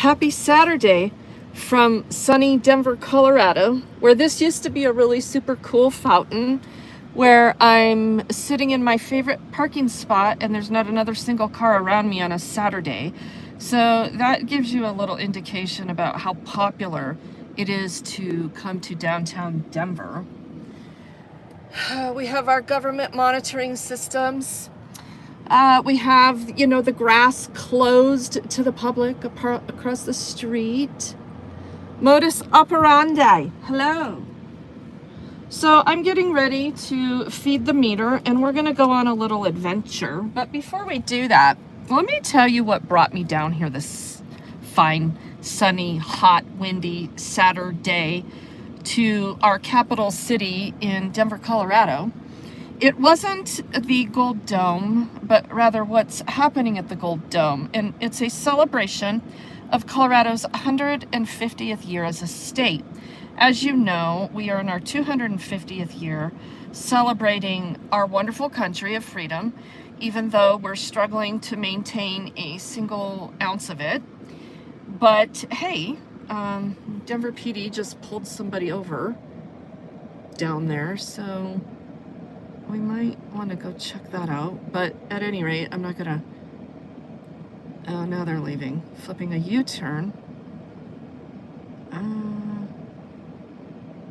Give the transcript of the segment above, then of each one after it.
Happy Saturday from sunny Denver, Colorado, where this used to be a really super cool fountain where I'm sitting in my favorite parking spot and there's not another single car around me on a Saturday. So that gives you a little indication about how popular it is to come to downtown Denver. We have our government monitoring systems. We have, the grass closed to the public across the street. Modus operandi. Hello. So I'm getting ready to feed the meter and we're going to go on a little adventure. But before we do that, let me tell you what brought me down here this fine, sunny, hot, windy Saturday to our capital city in Denver, Colorado. It wasn't the Gold Dome, but rather what's happening at the Gold Dome. And it's a celebration of Colorado's 150th year as a state. As you know, we are in our 250th year celebrating our wonderful country of freedom, even though we're struggling to maintain a single ounce of it. But hey, Denver PD just pulled somebody over down there, so we might want to go check that out. But at any rate, I'm not gonna... Oh, now they're leaving. Flipping a U-turn.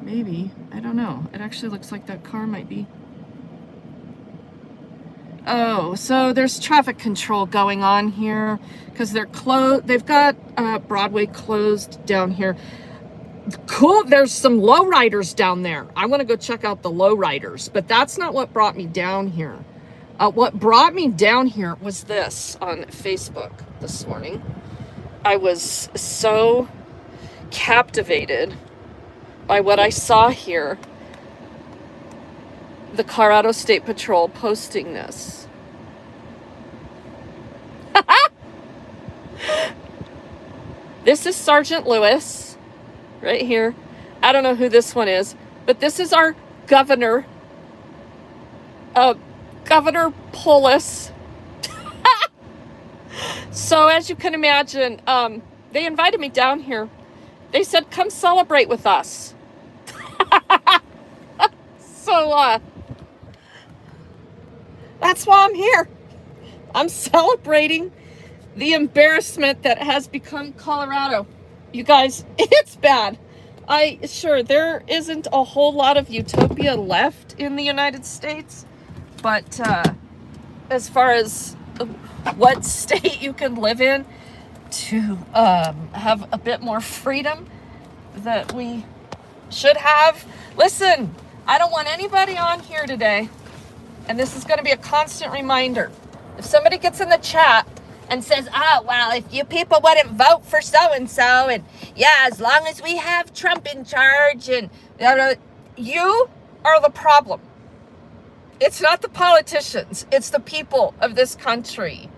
Maybe. I don't know. It actually looks like that car might be... Oh, so there's traffic control going on here because they're closed. They've got Broadway closed down here. Cool. There's some lowriders down there. I want to go check out the lowriders, but that's not what brought me down here. What brought me down here was this on Facebook this morning. I was so captivated by what I saw here. The Colorado State Patrol posting this. This is Sergeant Lewis right here. I don't know who this one is, but this is our governor, Governor Polis. So as you can imagine, they invited me down here. They said, come celebrate with us. So, that's why I'm here. I'm celebrating the embarrassment that has become Colorado. You guys, it's bad. There isn't a whole lot of utopia left in the United States, but as far as what state you can live in to have a bit more freedom that we should have. Listen, I don't want anybody on here today, and this is going to be a constant reminder. If somebody gets in the chat and says, well, if you people wouldn't vote for so-and-so, and yeah, as long as we have Trump in charge, and you are the problem. It's not the politicians. It's the people of this country.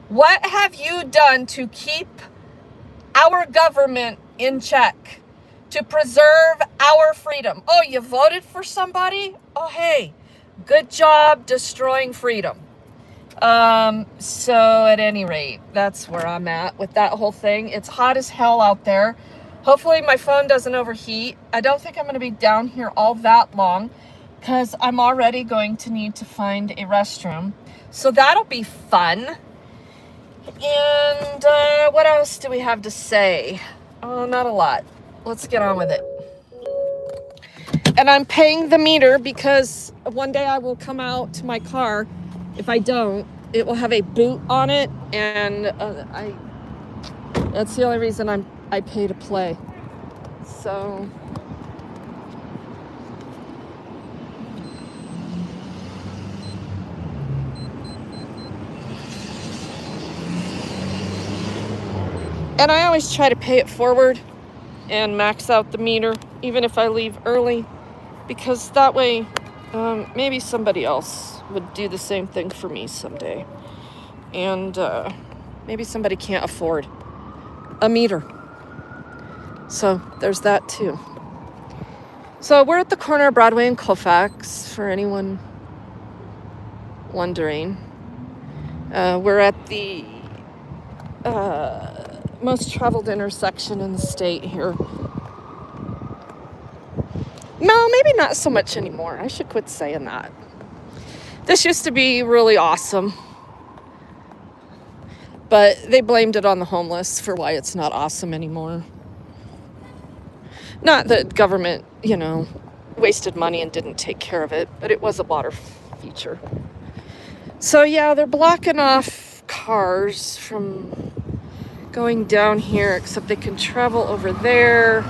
What have you done to keep our government in check, to preserve our freedom? Oh, you voted for somebody? Oh, hey, good job destroying freedom. So at any rate, that's where I'm at with that whole thing. It's hot as hell out there. Hopefully my phone doesn't overheat. I don't think I'm going to be down here all that long because I'm already going to need to find a restroom. So that'll be fun. And what else do we have to say? Oh, not a lot. Let's get on with it. And I'm paying the meter because one day I will come out to my car. If I don't, it will have a boot on it, and that's the only reason I pay to play. So and I always try to pay it forward and max out the meter, even if I leave early, because that way maybe somebody else would do the same thing for me someday. And maybe somebody can't afford a meter. So there's that too. So we're at the corner of Broadway and Colfax, for anyone wondering. We're at the most traveled intersection in the state here. No, maybe not so much anymore. I should quit saying that. This used to be really awesome, but they blamed it on the homeless for why it's not awesome anymore. Not that government, wasted money and didn't take care of it, but it was a water feature. So yeah, they're blocking off cars from going down here, except they can travel over there.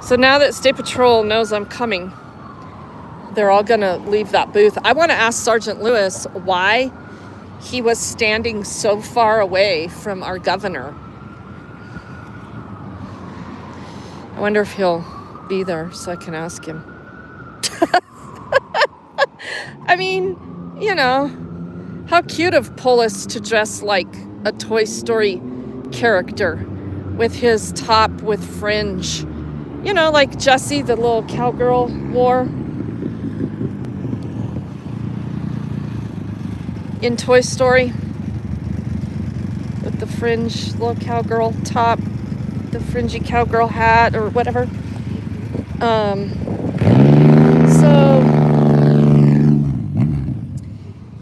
So now that State Patrol knows I'm coming, they're all gonna leave that booth. I want to ask Sergeant Lewis why he was standing so far away from our governor. I wonder if he'll be there so I can ask him. I mean, how cute of Polis to dress like a Toy Story character with his top with fringe. Like Jessie, the little cowgirl, wore in Toy Story. With the fringe little cowgirl top, the fringy cowgirl hat or whatever.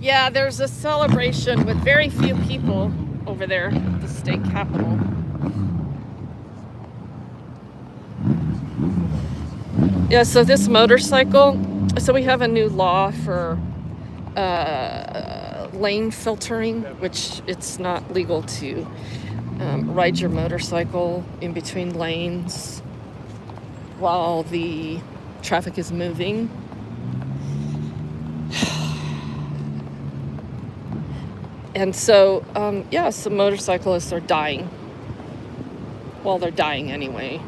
Yeah, there's a celebration with very few people over there at the state capitol. Yeah, so this motorcycle, so we have a new law for lane filtering, which it's not legal to ride your motorcycle in between lanes while the traffic is moving. And so, some motorcyclists are dying. Well, they're dying anyway,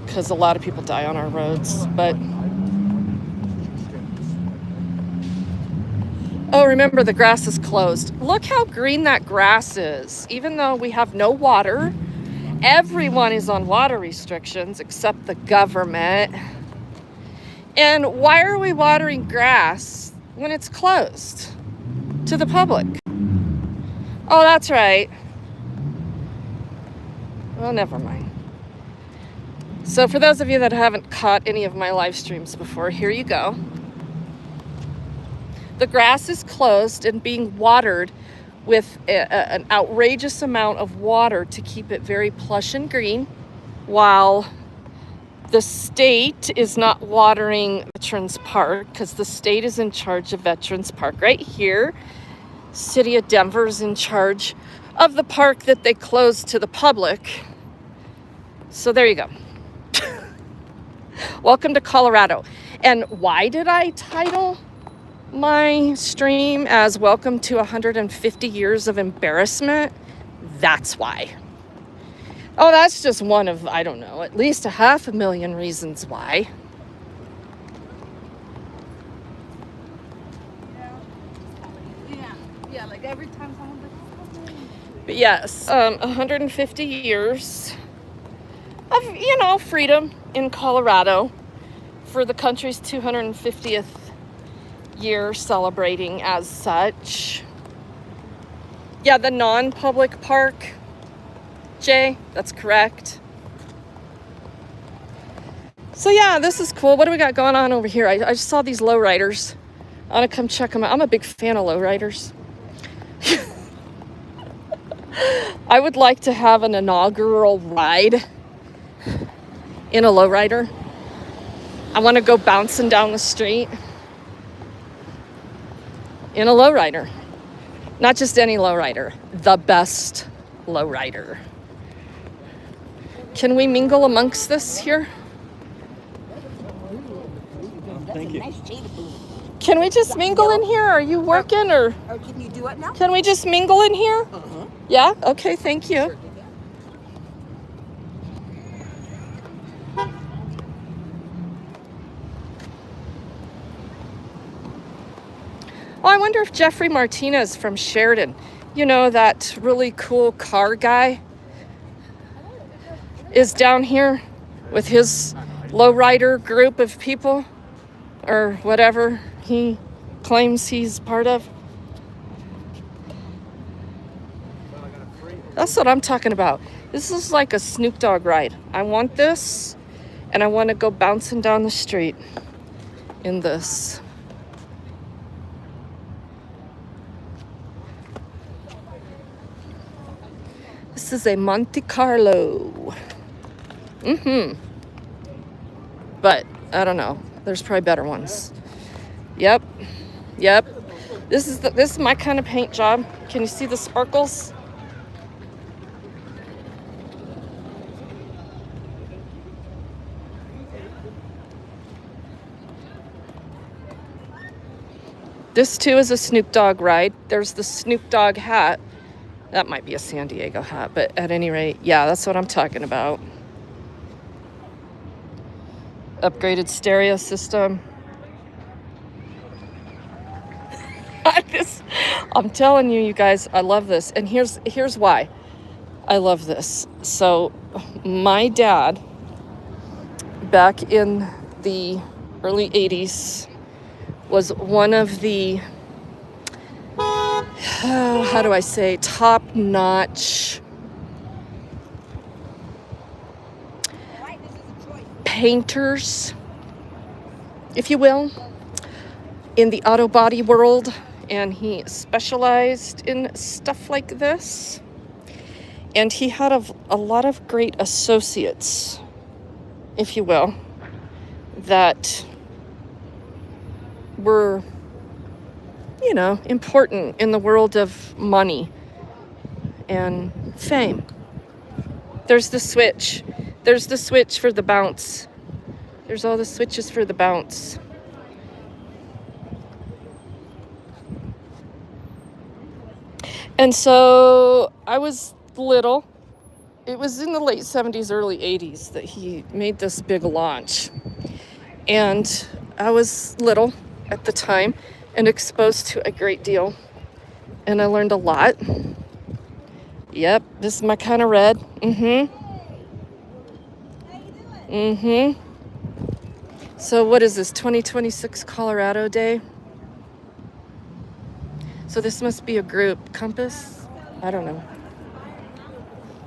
because a lot of people die on our roads. But, oh, remember, the grass is closed. Look how green that grass is. Even though we have no water, everyone is on water restrictions except the government. And why are we watering grass when it's closed to the public? Oh, that's right. Well, never mind. So for those of you that haven't caught any of my live streams before, here you go. The grass is closed and being watered with an outrageous amount of water to keep it very plush and green, while the state is not watering Veterans Park because the state is in charge of Veterans Park right here. City of Denver is in charge of the park that they closed to the public. So there you go. Welcome to Colorado. And why did I title my stream as Welcome to 150 Years of Embarrassment? That's why. Oh, that's just one of, I don't know, at least 500,000 reasons why. Yeah, like every time someone. But yes, 150 years of, freedom in Colorado for the country's 250th year celebrating as such. Yeah, the non-public park, Jay, that's correct. So yeah, this is cool. What do we got going on over here? I just saw these lowriders. I want to come check them out. I'm a big fan of lowriders. I would like to have an inaugural ride in a lowrider. I want to go bouncing down the street in a lowrider. Not just any lowrider, the best lowrider. Can we mingle amongst this here? Thank you. Can we just mingle in here? Are you working or? Or can you do it now? Can we just mingle in here? Uh-huh. Yeah? Okay, thank you. Oh, I wonder if Jeffrey Martinez from Sheridan, that really cool car guy, is down here with his lowrider group of people or whatever he claims he's part of. That's what I'm talking about. This is like a Snoop Dogg ride. I want this, and I want to go bouncing down the street in this. This is a Monte Carlo. But I don't know. There's probably better ones. Yep. This is my kind of paint job. Can you see the sparkles? This too is a Snoop Dogg ride. There's the Snoop Dogg hat. That might be a San Diego hat, but at any rate, yeah, that's what I'm talking about. Upgraded stereo system. I'm telling you, you guys, I love this. And here's why I love this. So my dad, back in the early 80s, was one of the, how do I say, top-notch painters, if you will, in the auto body world. And he specialized in stuff like this. And he had a lot of great associates, if you will, that were, you know, important in the world of money and fame. There's the switch. There's the switch for the bounce. There's all the switches for the bounce. And so I was little. It was in the late 70s, early 80s that he made this big launch. And I was little at the time and exposed to a great deal. And I learned a lot. Yep, this is my kind of red. So what is this, 2026 Colorado Day? So this must be a group. Compass? I don't know.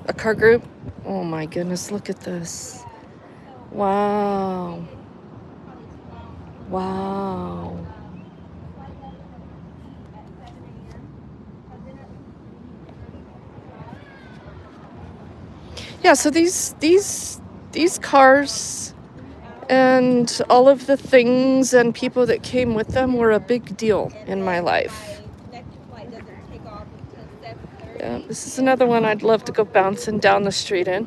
A car group? Oh my goodness, look at this. Wow. Yeah, so these cars and all of the things and people that came with them were a big deal in my life. Yeah, this is another one I'd love to go bouncing down the street in.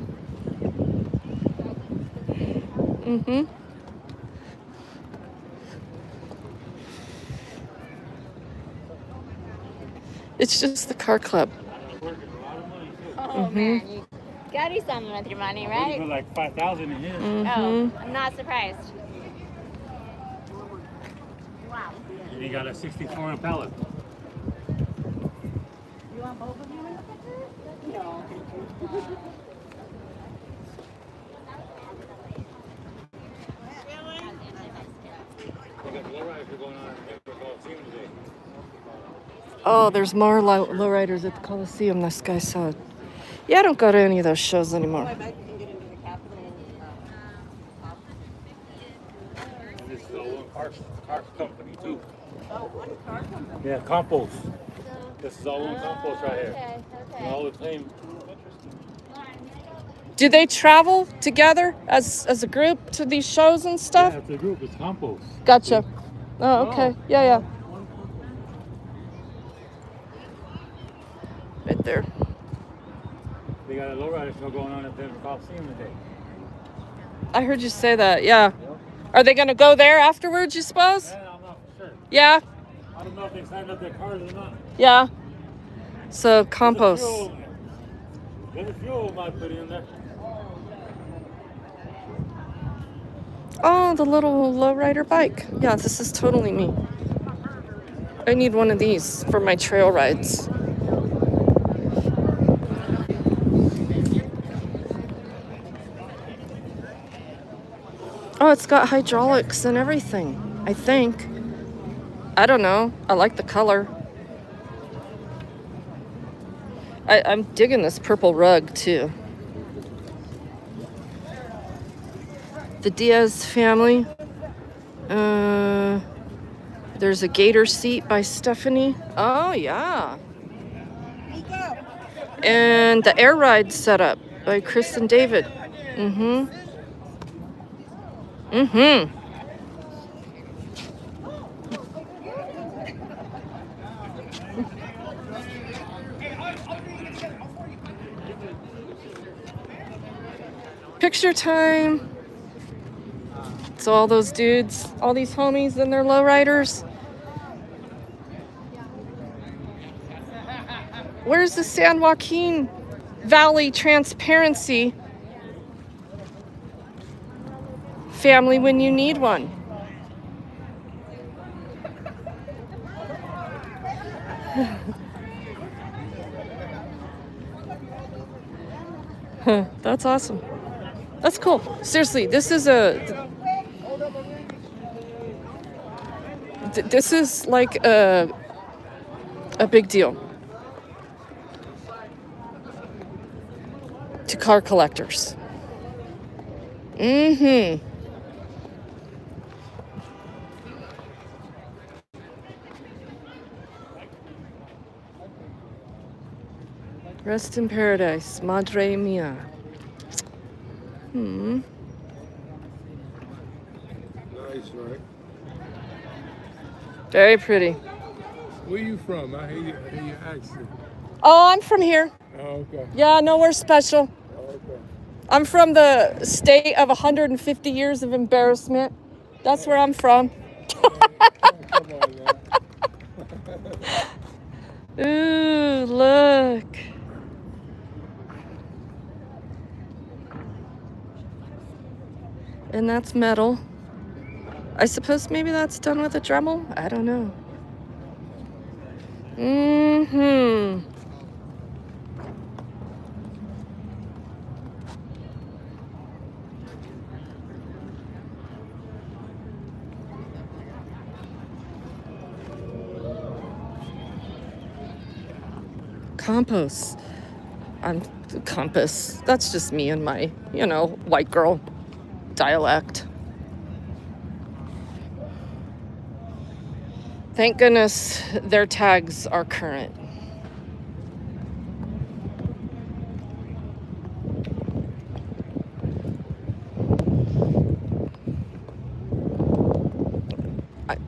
It's just the car club. Oh man, you gotta do something with your money, right? Put like 5,000 in here. Oh, I'm not surprised. Wow. And you got a 64 Impala. You want both of you in the picture? No. They got the lowrider going on at the Coliseum today. Oh, there's more lowriders at the Coliseum. This guy saw. Yeah, I don't go to any of those shows anymore. I bet you can get into the Capitol. And this is all one car company too. Oh, one car company. Yeah, compost. This is all one compost right here. Okay. And all the same. Do they travel together as a group to these shows and stuff? Yeah, it's a group. It's compost. Gotcha. Oh, okay. Yeah. Right there. They got a lowrider show going on at the Coliseum today. I heard you say that. Yeah. Are they going to go there afterwards, you suppose? Yeah, I'm not for sure. Yeah. I don't know if they signed up their cars or not. Yeah. So compost. There's a fuel might put in there. Oh, the little lowrider bike. Yeah, this is totally me. I need one of these for my trail rides. Oh, it's got hydraulics and everything, I think. I don't know. I like the color. I'm digging this purple rug too. The Diaz family. There's a gator seat by Stephanie. Oh yeah. And the air ride setup by Chris and David. Mm-hmm. Mm-hmm. Picture time. So all those dudes, all these homies and their lowriders. Where's the San Joaquin Valley Transparency family when you need one? That's awesome. That's cool. Seriously, this is like a big deal to car collectors. Mm-hmm. Rest in paradise, Madre Mia. Nice, right? Very pretty. Where you from? I hear your accent. Oh, I'm from here. Oh, okay. Yeah, nowhere special. Oh, okay. I'm from the state of 150 years of embarrassment. That's where I'm from. Come on now. Ooh, look. And that's metal. I suppose maybe that's done with a Dremel? I don't know. Mm-hmm. Compost. I'm compass. That's just me and my, white girl dialect. Thank goodness their tags are current.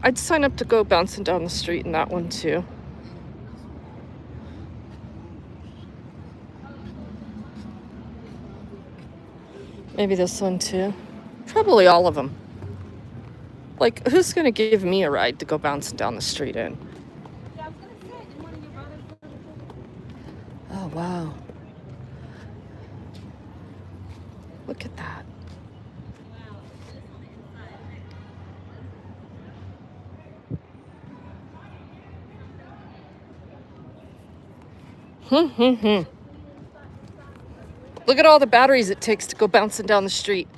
I'd sign up to go bouncing down the street in that one too. Maybe this one too. Probably all of them. Like, who's gonna give me a ride to go bouncing down the street in? Oh, wow. Look at that. Look at all the batteries it takes to go bouncing down the street.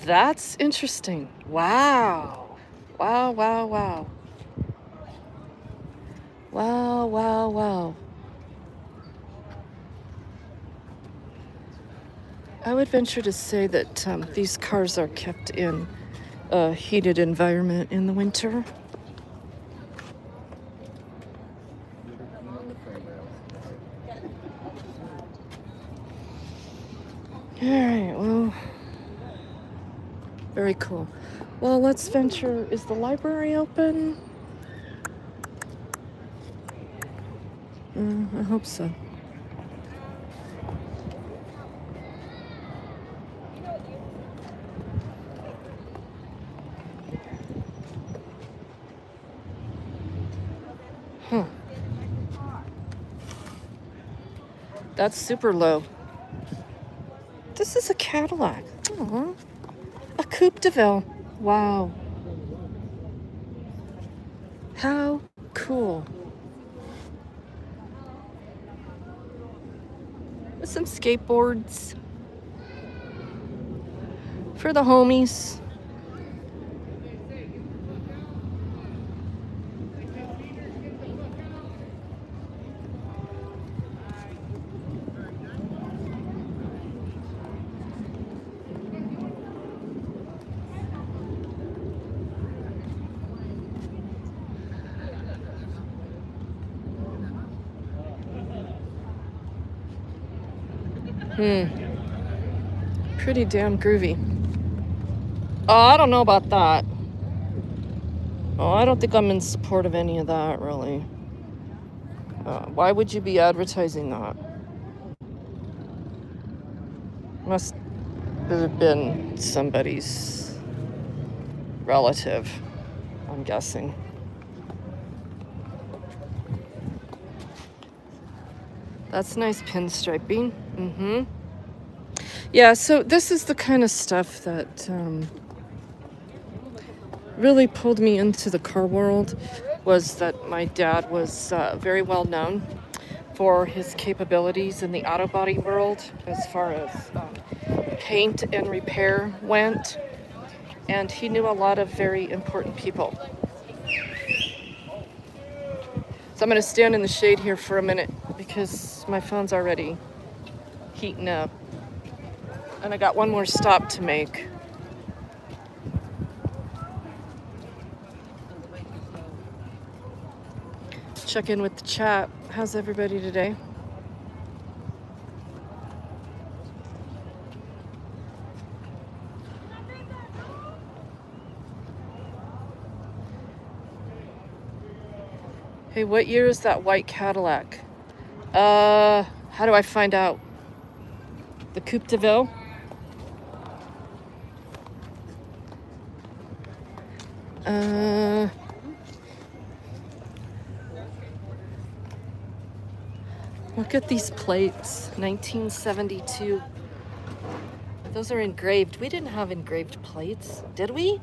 That's interesting. Wow. Wow, wow, wow. Wow, wow, wow. I would venture to say that these cars are kept in a heated environment in the winter. All right, well, very cool. Well, let's venture. Is the library open? I hope so. Huh. That's super low. This is a Cadillac. Aww. A Coupe de Ville. Wow. How cool. With some skateboards for the homies. Pretty damn groovy. Oh, I don't know about that. Oh, I don't think I'm in support of any of that, really. Why would you be advertising that? Must have been somebody's relative, I'm guessing. That's nice pinstriping. Yeah, so this is the kind of stuff that really pulled me into the car world, was that my dad was very well known for his capabilities in the auto body world as far as paint and repair went, and he knew a lot of very important people. So I'm going to stand in the shade here for a minute because my phone's already heating up. And I got one more stop to make. Check in with the chat. How's everybody today? Hey, what year is that white Cadillac? How do I find out? The Coupe de Ville? Look at these plates, 1972. Those are engraved. We didn't have engraved plates, did we?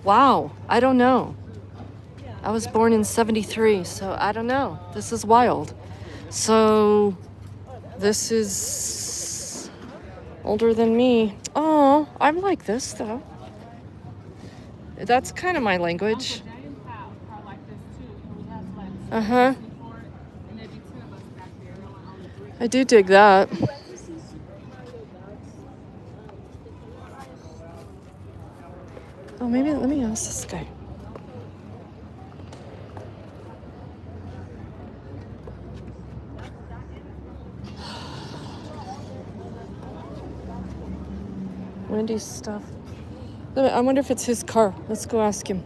Wow, I don't know. I was born in 73, so I don't know. This is wild. So this is older than me. Oh, I'm like this though. That's kind of my language. Uh-huh. I do dig that. Oh, maybe let me ask this guy. Wendy's stuff. I wonder if it's his car. Let's go ask him.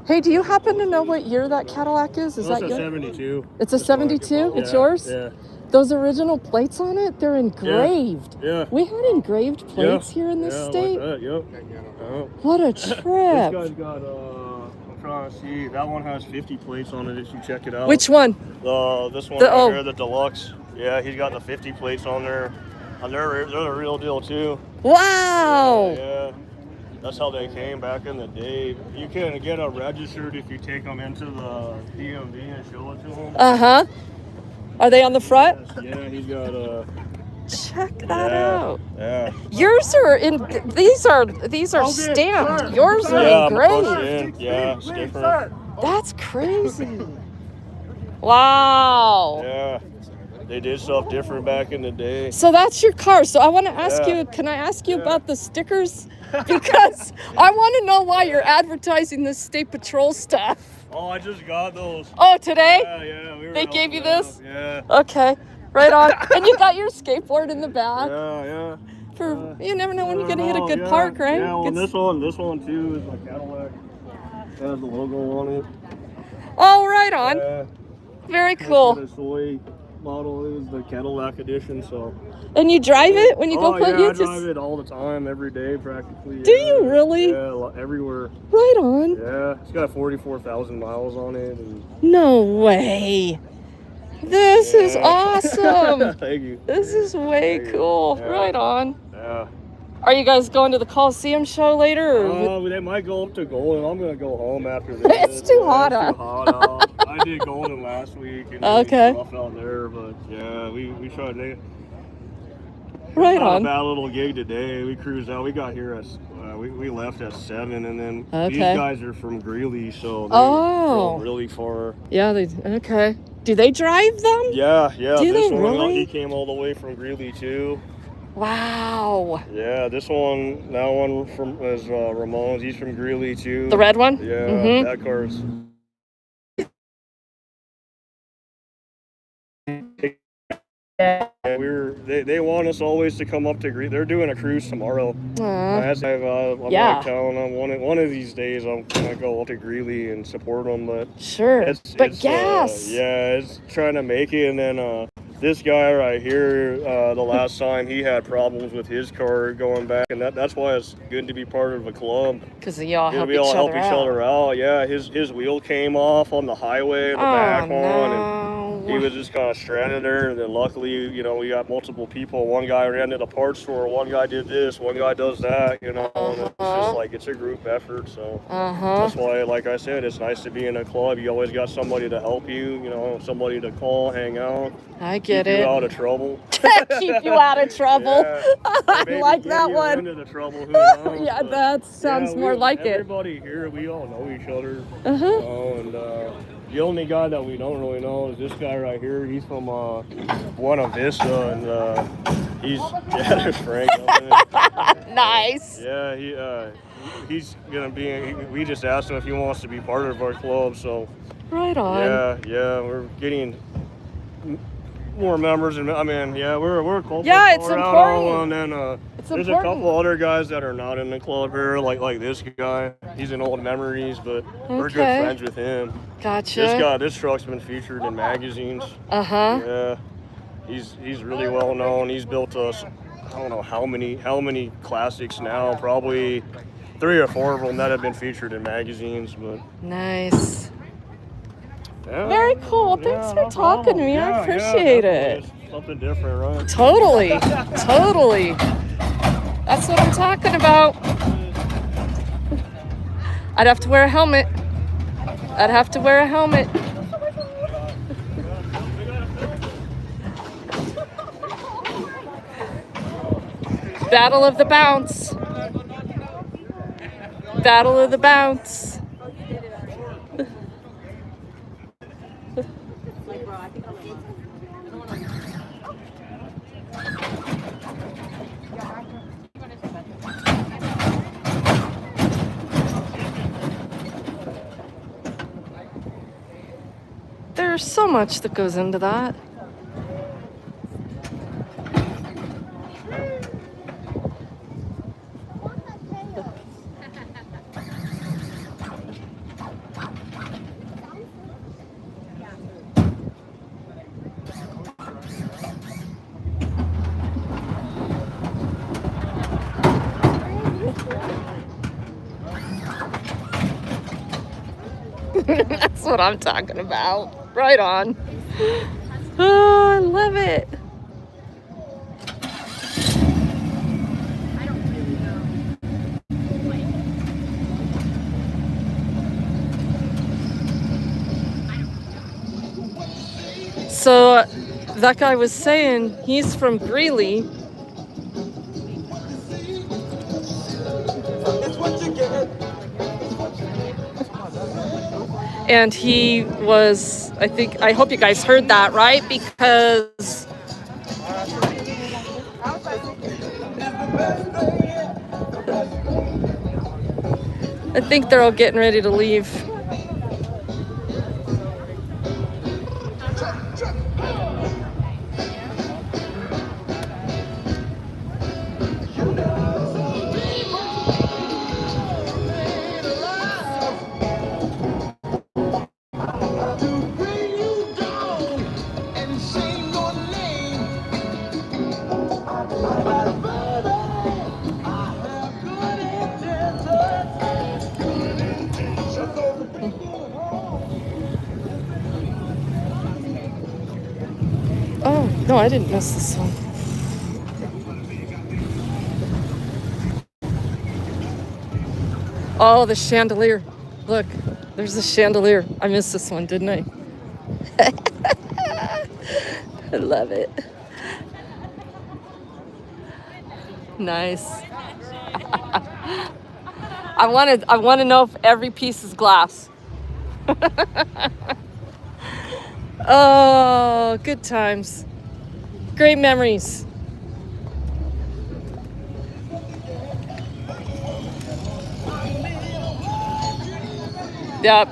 Hey, do you happen to know what year that Cadillac is? Is that yours? It's a 72. It's a 72? It's yours? Yeah. Those original plates on it, they're engraved. Yeah. We had engraved plates here in the state. Like that, yep. What a This trip. guy's got, I'm trying to see, that one has 50 plates on it if you check it out. Which one? This one right here, the deluxe. Yeah, he's got the 50 plates on there. And they're the real deal too. Wow. Yeah. That's how they came back in the day. You can get them registered if you take them into the DMV and show it to them. Uh-huh. Are they on the front? Yeah, he's got Check that out. Yeah. Yours are these are stamped. Yours are engraved. Yeah, it's different. That's crazy. Wow. Yeah. They did stuff different back in the day. So that's your car. So I want to ask you, can I ask you about the stickers? Because I want to know why you're advertising this state patrol stuff. Oh, I just got those. Oh, today? Yeah. They gave you this? Yeah. Okay, right on. And you got your skateboard in the back. Yeah. You never know when you're gonna hit a good park, right? Yeah, well, this one too is my Cadillac. It has the logo on it. Oh, right on. Yeah. Very cool. The soy model is the Cadillac edition, so. And you drive it when you go play? I drive it all the time, every day practically. Do you really? Yeah, everywhere. Right on. Yeah, it's got 44,000 miles on it. And no way. This is awesome. Thank you. This is way cool. Yeah. Right on. Yeah. Are you guys going to the Coliseum show later? Or? They might go up to Golden. I'm going to go home after this. It's too hot out. out. Too hot out. I did Golden last week. And Okay. Rough out there, but yeah, we tried to. Right on. A bad little gig today. We cruised out. We got here at we left at 7, and then these guys are from Greeley, so they drove really far. Yeah, Do they drive them? Yeah. Do this they one, really? He came all the way from Greeley too. Wow. Yeah, that one is Ramon's. He's from Greeley too. The red one? Yeah, that car's. They want us always to come up to Greeley. They're doing a cruise tomorrow. I'm like telling them one of these days I'm gonna go up to Greeley and support them. But it's gas. It's trying to make it, and then this guy right here, the last time he had problems with his car going back, and that's why it's good to be part of a club. Because we all help each other out. Yeah, his wheel came off on the highway, the back one, and he was just kind of stranded there. And then luckily, we got multiple people. One guy ran to the parts store, one guy did this, one guy does that. And it's just like it's a group effort. So that's why, like I said, it's nice to be in a club. You always got somebody to help you. Somebody to call, hang out. I get keep it. You out of trouble. Keep you out of trouble. Yeah. I like that one. Into the trouble, who knows? Yeah, that sounds more like it. Everybody here, we all know each other. And the only guy that we don't really know is this guy right here. He's from Buena Vista, and there's Frank. Nice. Yeah, he's gonna be. We just asked him if he wants to be part of our club. So. Right on. Yeah, we're getting more members, and we're close. Yeah, it's important. And then there's a couple other guys that are not in the club here, like this guy. He's in Old Memories, but we're good friends with him. Gotcha. This truck's been featured in magazines. Yeah. He's really well known. He's built us, I don't know how many classics now, probably 3 or 4 of them that have been featured in magazines. But nice. Yeah, very cool. Thanks for talking to me. I appreciate it. Something different, right? Totally. That's what I'm talking about. I'd have to wear a helmet. Battle of the Bounce. There's so much that goes into that. That's what I'm talking about. Right on. Oh, I love it. So that guy was saying he's from Greeley. And he was, I hope you guys heard that, right? Because I think they're all getting ready to leave. No, I didn't miss this one. Oh, the chandelier. Look, there's the chandelier. I missed this one, didn't I? I love it. Nice. I want to know if every piece is glass. Oh, good times. Great memories. Yep.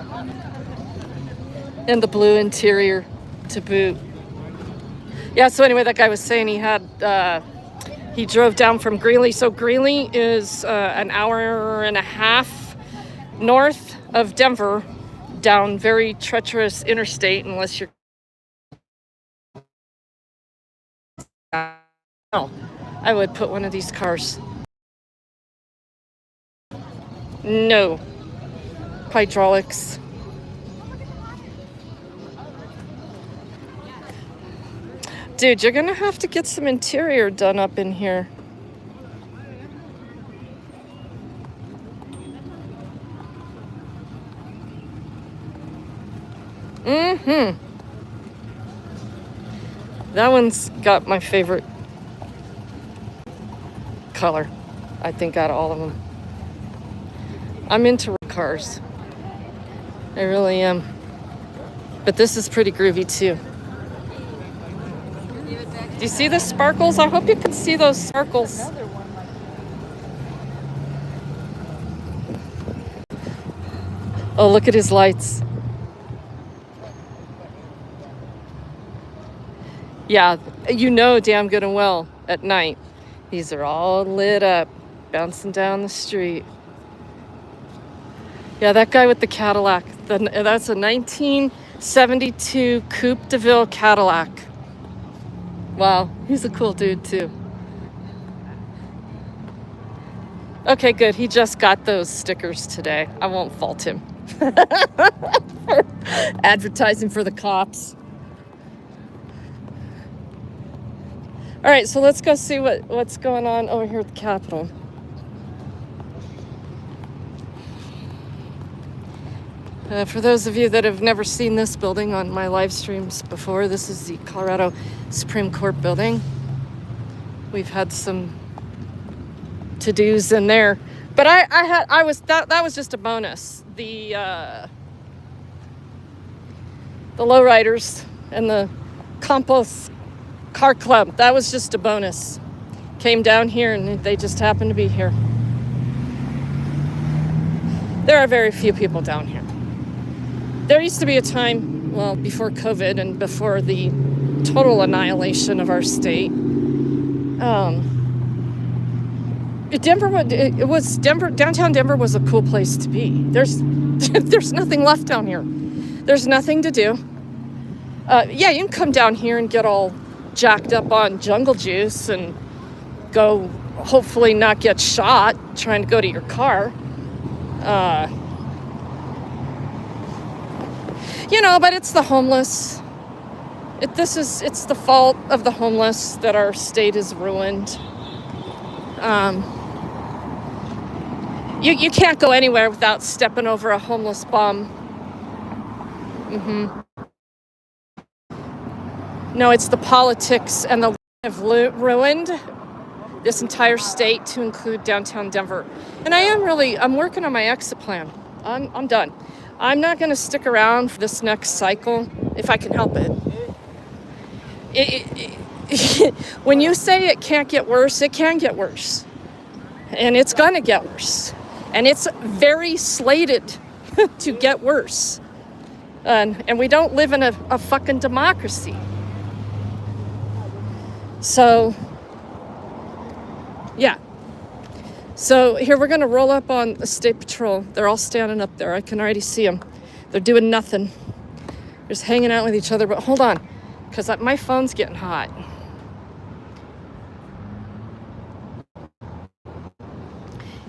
And the blue interior to boot. Yeah, so anyway, that guy was saying he drove down from Greeley. So Greeley is an hour and a half north of Denver, down very treacherous interstate, unless you're... Oh, I would put one of these cars. No. Hydraulics. Dude, you're gonna have to get some interior done up in here. Mm-hmm. That one's got my favorite color, I think, out of all of them. I'm into cars. I really am. But this is pretty groovy too. Do you see the sparkles? I hope you can see those sparkles. Oh, look at his lights. Yeah, you know damn good and well at night. These are all lit up, bouncing down the street. Yeah, that guy with the Cadillac, that's a 1972 Coupe de Ville Cadillac. Wow, he's a cool dude too. Okay, good. He just got those stickers today. I won't fault him for advertising for the cops. All right, so let's go see what's going on over here at the Capitol. For those of you that have never seen this building on my live streams before, this is the Colorado Supreme Court building. We've had some to-dos in there, but that was just a bonus. The lowriders and the Campos Car Club, that was just a bonus. Came down here and they just happened to be here. There are very few people down here. There used to be a time, well, before COVID and before the total annihilation of our state, downtown Denver was a cool place to be. There's nothing left down here. There's nothing to do. Yeah, you can come down here and get all jacked up on jungle juice and go, hopefully not get shot trying to go to your car. But it's the homeless. It's the fault of the homeless that our state is ruined. You can't go anywhere without stepping over a homeless bum. No, it's the politics and the have ruined this entire state to include downtown Denver. And I'm working on my exit plan. I'm done. I'm not going to stick around for this next cycle if I can help it. When you say it can't get worse, it can get worse. And it's going to get worse. And it's very slated to get worse. And we don't live in a fucking democracy. So, yeah. So here we're going to roll up on the State Patrol. They're all standing up there. I can already see them. They're doing nothing. They're just hanging out with each other. But hold on, because my phone's getting hot.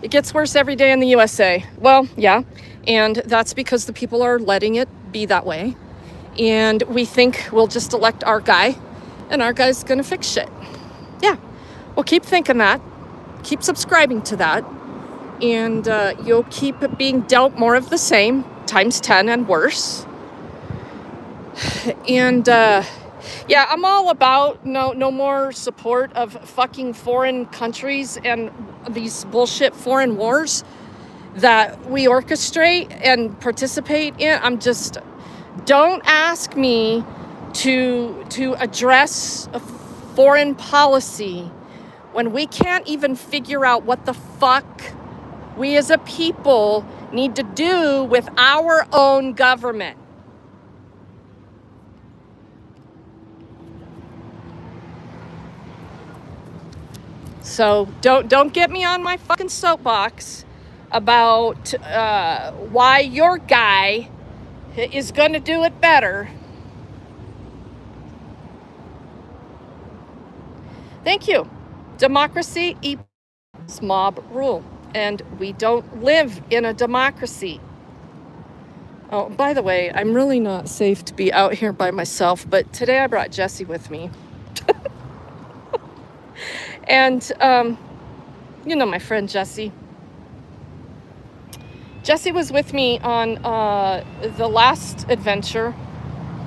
It gets worse every day in the USA. Well, yeah. And that's because the people are letting it be that way. And we think we'll just elect our guy, and our guy's going to fix shit. Yeah. Well, keep thinking that. Keep subscribing to that, and you'll keep being dealt more of the same times 10 and worse. And yeah, I'm all about no more support of fucking foreign countries and these bullshit foreign wars that we orchestrate and participate in. Don't ask me to address a foreign policy when we can't even figure out what the fuck we as a people need to do with our own government. So don't get me on my fucking soapbox about why your guy is going to do it better. Thank you. Democracy equals mob rule, and we don't live in a democracy. Oh, by the way, I'm really not safe to be out here by myself, but today I brought Jesse with me. And, you know my friend Jesse. Jesse was with me on the last adventure,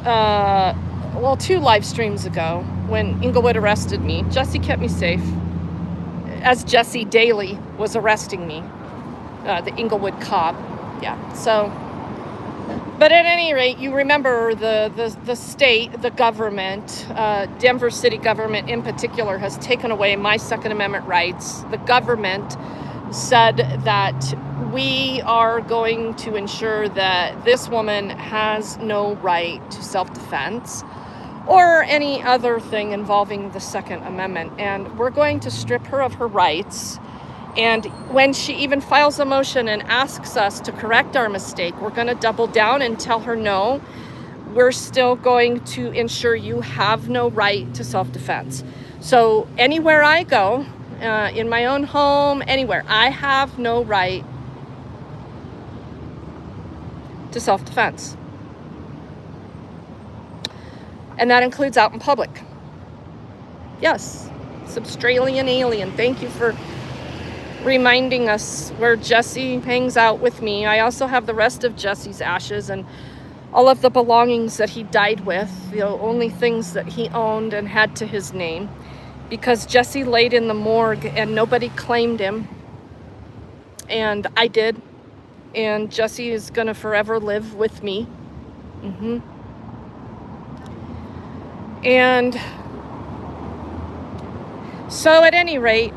well, 2 live streams ago when Inglewood arrested me. Jesse kept me safe, as Jesse Daly was arresting me, the Inglewood cop. Yeah, so... But at any rate, you remember the state, the government, Denver city government in particular, has taken away my Second Amendment rights. The government said that we are going to ensure that this woman has no right to self-defense or any other thing involving the Second Amendment. And we're going to strip her of her rights. And when she even files a motion and asks us to correct our mistake, we're going to double down and tell her, no, we're still going to ensure you have no right to self-defense. So anywhere I go, in my own home, anywhere, I have no right to self-defense. And that includes out in public. Yes, Substralian alien, thank you for reminding us where Jesse hangs out with me. I also have the rest of Jesse's ashes and all of the belongings that he died with, the only things that he owned and had to his name, because Jesse laid in the morgue and nobody claimed him, and I did, and Jesse is gonna forever live with me. And so at any rate,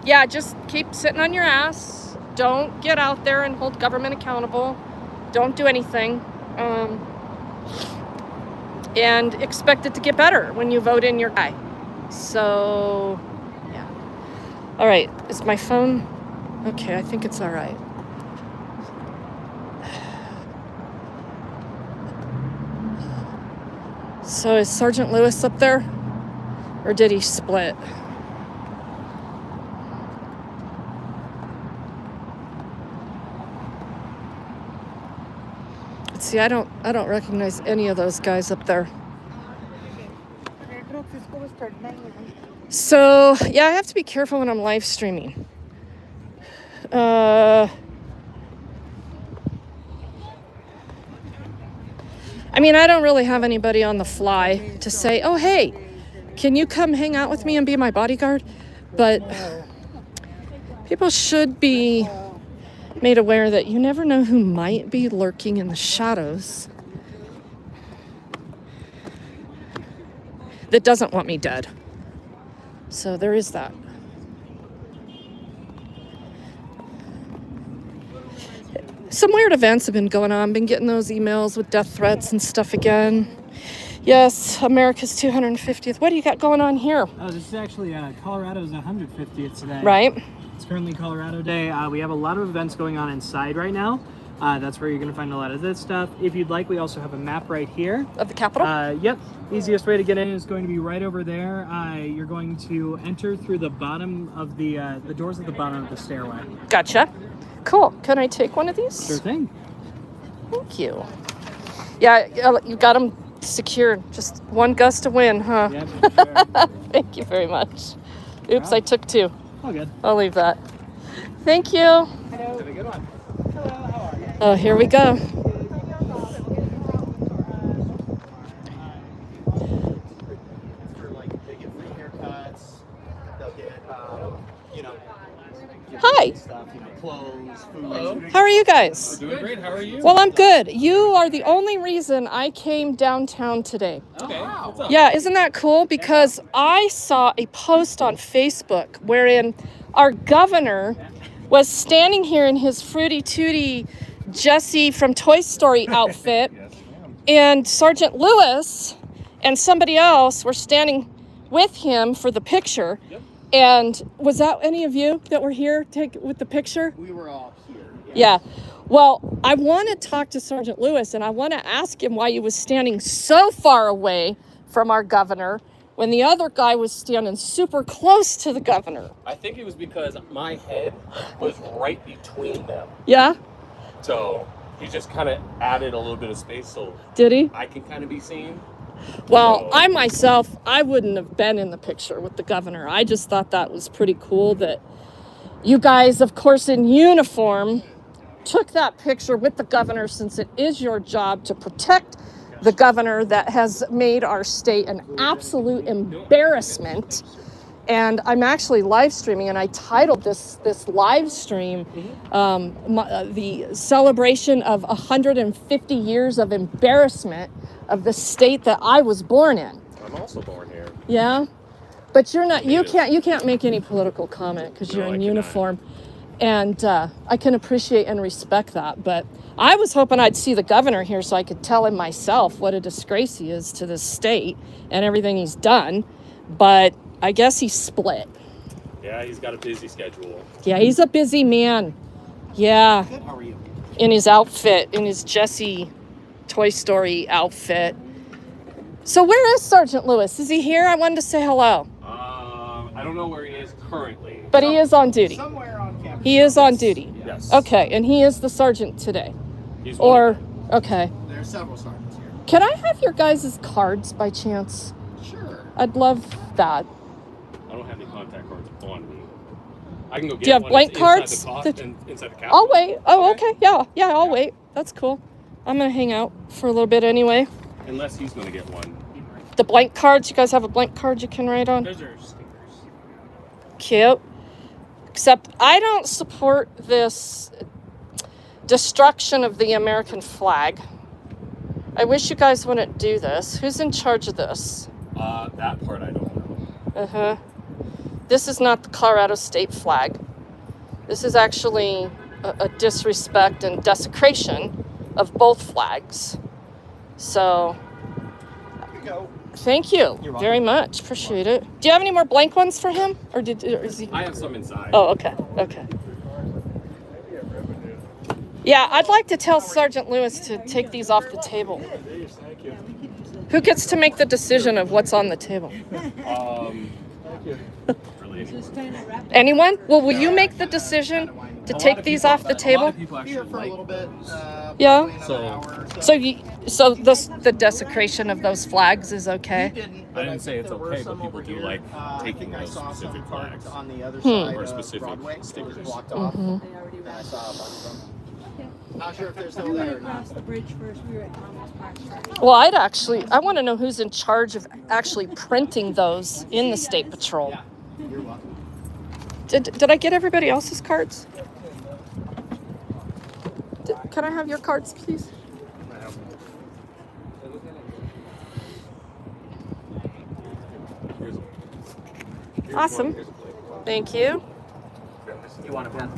yeah, just keep sitting on your ass. Don't get out there and hold government accountable. Don't do anything. And expect it to get better when you vote in your guy. So, yeah. All right, is my phone? Okay, I think it's all right. So is Sergeant Lewis up there? Or did he split? See, I don't recognize any of those guys up there. So, yeah, I have to be careful when I'm live streaming. I mean, I don't really have anybody on the fly to say, oh, hey, can you come hang out with me and be my bodyguard? But people should be made aware that you never know who might be lurking in the shadows that doesn't want me dead. So there is that. Some weird events have been going on. Been getting those emails with death threats and stuff again. Yes, America's 250th. What do you got going on here? Oh, this is actually Colorado's 150th today. Right. It's currently Colorado Day. We have a lot of events going on inside right now. That's where you're going to find a lot of this stuff. If you'd like, we also have a map right here. Of the Capitol? Yep. Easiest way to get in is going to be right over there. You're going to enter through the bottom of the doors at the bottom of the stairway. Gotcha. Cool. Can I take one of these? Sure thing. Thank you. Yeah, you got them secured. Just one gust to win, huh? Yep, sure. Thank you very much. Oops, I took 2. All good. I'll leave that. Thank you. Have a good one. Hello, how are you? Oh, here we go. For like they get free haircuts, they'll get Hi. stuff, clothes, food. How are you guys? Doing great. How are you? Well, I'm good. You are the only reason I came downtown today. Okay. What's up? Yeah, isn't that cool? Because I saw a post on Facebook wherein our governor was standing here in his Fruity Tooty Jesse from Toy Story outfit, and Sergeant Lewis and somebody else were standing with him for the picture. Yep. And was that any of you that were here with the picture? We were all here. Yeah. Well, I want to talk to Sergeant Lewis, and I want to ask him why he was standing so far away from our governor when the other guy was standing super close to the governor. I think it was because my head was right between them. Yeah? So he just kind of added a little bit of space so Did he? I can kind of be seen. Well, I myself, I wouldn't have been in the picture with the governor. I just thought that was pretty cool that you guys, of course, in uniform, took that picture with the governor, since it is your job to protect the governor that has made our state an absolute embarrassment. And I'm actually live streaming, and I titled this live stream the celebration of 150 years of embarrassment of the state that I was born in. I'm also born here. Yeah, but you're not. You can't make any political comment because you're No, in I uniform, and I can appreciate and respect that. But I was hoping I'd see the governor here so I could tell him myself what a disgrace he is to this state and everything he's done. But I guess he's split. Yeah, he's got a busy schedule. Yeah, he's a busy man. Yeah. Good, how are you? In his outfit, in his Jesse Toy Story outfit. So where is Sergeant Lewis? Is he here? I wanted to say hello. I don't know where he is currently. But he is on duty. Somewhere on campus. He is on duty. Yes. Okay, and he is the sergeant today. He's one Or, of them. okay. There's several sergeants here. Can I have your guys' cards by chance? Sure. I'd love that. I don't have any contact cards on me. I can go get Do you have one. blank It's cards? inside the cap. I'll wait. Oh, okay. Yeah, I'll wait. That's cool. I'm going to hang out for a little bit anyway. Unless he's going to get one. The blank cards, you guys have a blank card you can write on? Those are stickers. Cute. Except I don't support this destruction of the American flag. I wish you guys wouldn't do this. Who's in charge of this? That part I don't know. Uh-huh. This is not the Colorado state flag. This is actually a disrespect and desecration of both flags. So, Here you go. thank you very much. Appreciate it. Do you have any more blank ones for him? Or is he? I have some inside. Oh, okay. Yeah, I'd like to tell Sergeant Lewis to take these off the table. Who gets to make the decision of what's on the table? Really. Anyone? Well, will you make the decision to take these off the A lot table? of people Here actually for a like little bit. Yeah. Probably another hour or So the desecration of those flags is okay? I didn't say it's there were okay, some but people over do here. like I taking think I those saw specific some parked flags. on the other side Or of specific Broadway. It was stickers. blocked off. And I saw a bunch of them. Not sure if they're still there or not. Across the bridge first, we were at Thomas Park. Well, I want to know who's in charge of actually printing those in the state patrol. Yeah, you're welcome. Did I get everybody else's cards? Can I have your cards, please? Awesome. Thank you. You want a pen?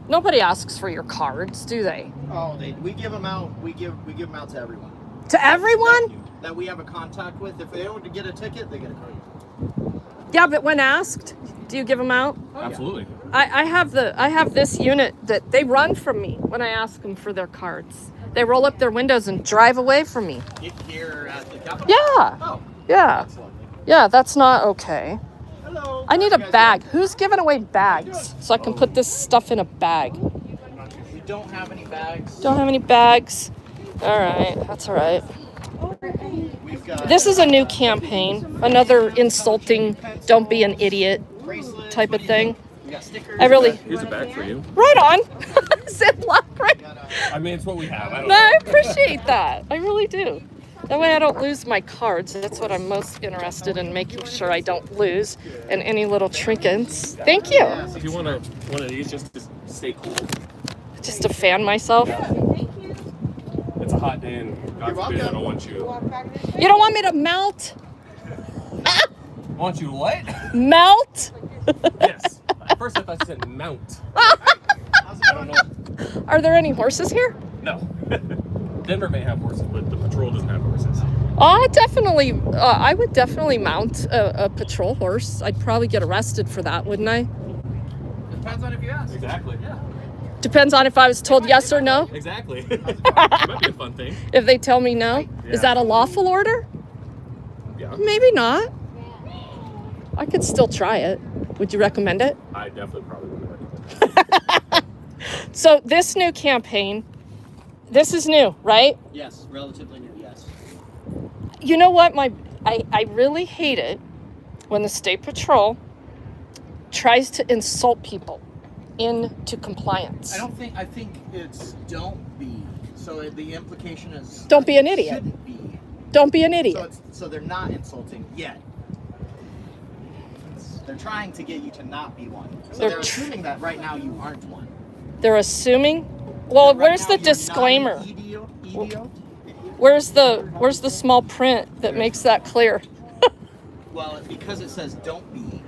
Nobody asks for your cards, do they? Oh, we give them out. We give them out to everyone To everyone? that we have a contact with. If they were to get a ticket, they get a card. Yeah, but when asked, do you give them out? Absolutely. I have this unit that they run from me when I ask them for their cards. They roll up their windows and drive away from me. Here at the Capitol. Yeah. Oh, Yeah. that's lovely. Yeah, that's not okay. Hello. I need How a you guys bag. Who's giving away bags so I can put this stuff in a bag? doing? We don't have any bags. Don't have any bags. All right, that's all right. We've got This is a new campaign, another insulting, don't be an idiot bracelets. type What of do you thing. think? We got stickers. I really, Here's a bag for you. right on. Ziploc, right? I mean, it's what we have. I don't No, I know. appreciate that. I really do. That way I don't lose my cards. That's what I'm most interested in, making sure I don't lose. And any little trinkets. Thank you. If you want one of these, just to stay cool. Just to fan myself. It's It's a hot day, and God forbid, I don't want you. You don't want me to melt? Want you what? Melt? Yes. At first, I thought you said mount. I don't know. Are there any horses here? No. Denver may have horses, but the patrol doesn't have horses. I would definitely mount a patrol horse. I'd probably get arrested for that, wouldn't I? Depends on if you ask. Exactly. Yeah. Depends on if I was told yes or no. Exactly. Might be a fun thing. If they tell me no, is that a lawful order? Yeah. Maybe not. I could still try it. Would you recommend it? I definitely probably would recommend it. So this new campaign, this is new, right? Yes, relatively new, yes. You know what? I really hate it when the state patrol tries to insult people into compliance. I think it's don't be. So the implication is Don't be an idiot. Shouldn't be. Don't be an idiot. So they're not insulting yet. They're trying to get you to not be one. So they're assuming that right now you aren't one. They're assuming. Well, Right where's now the you're disclaimer? not an idiot. Where's the small print that makes that clear? Well, because it says don't be,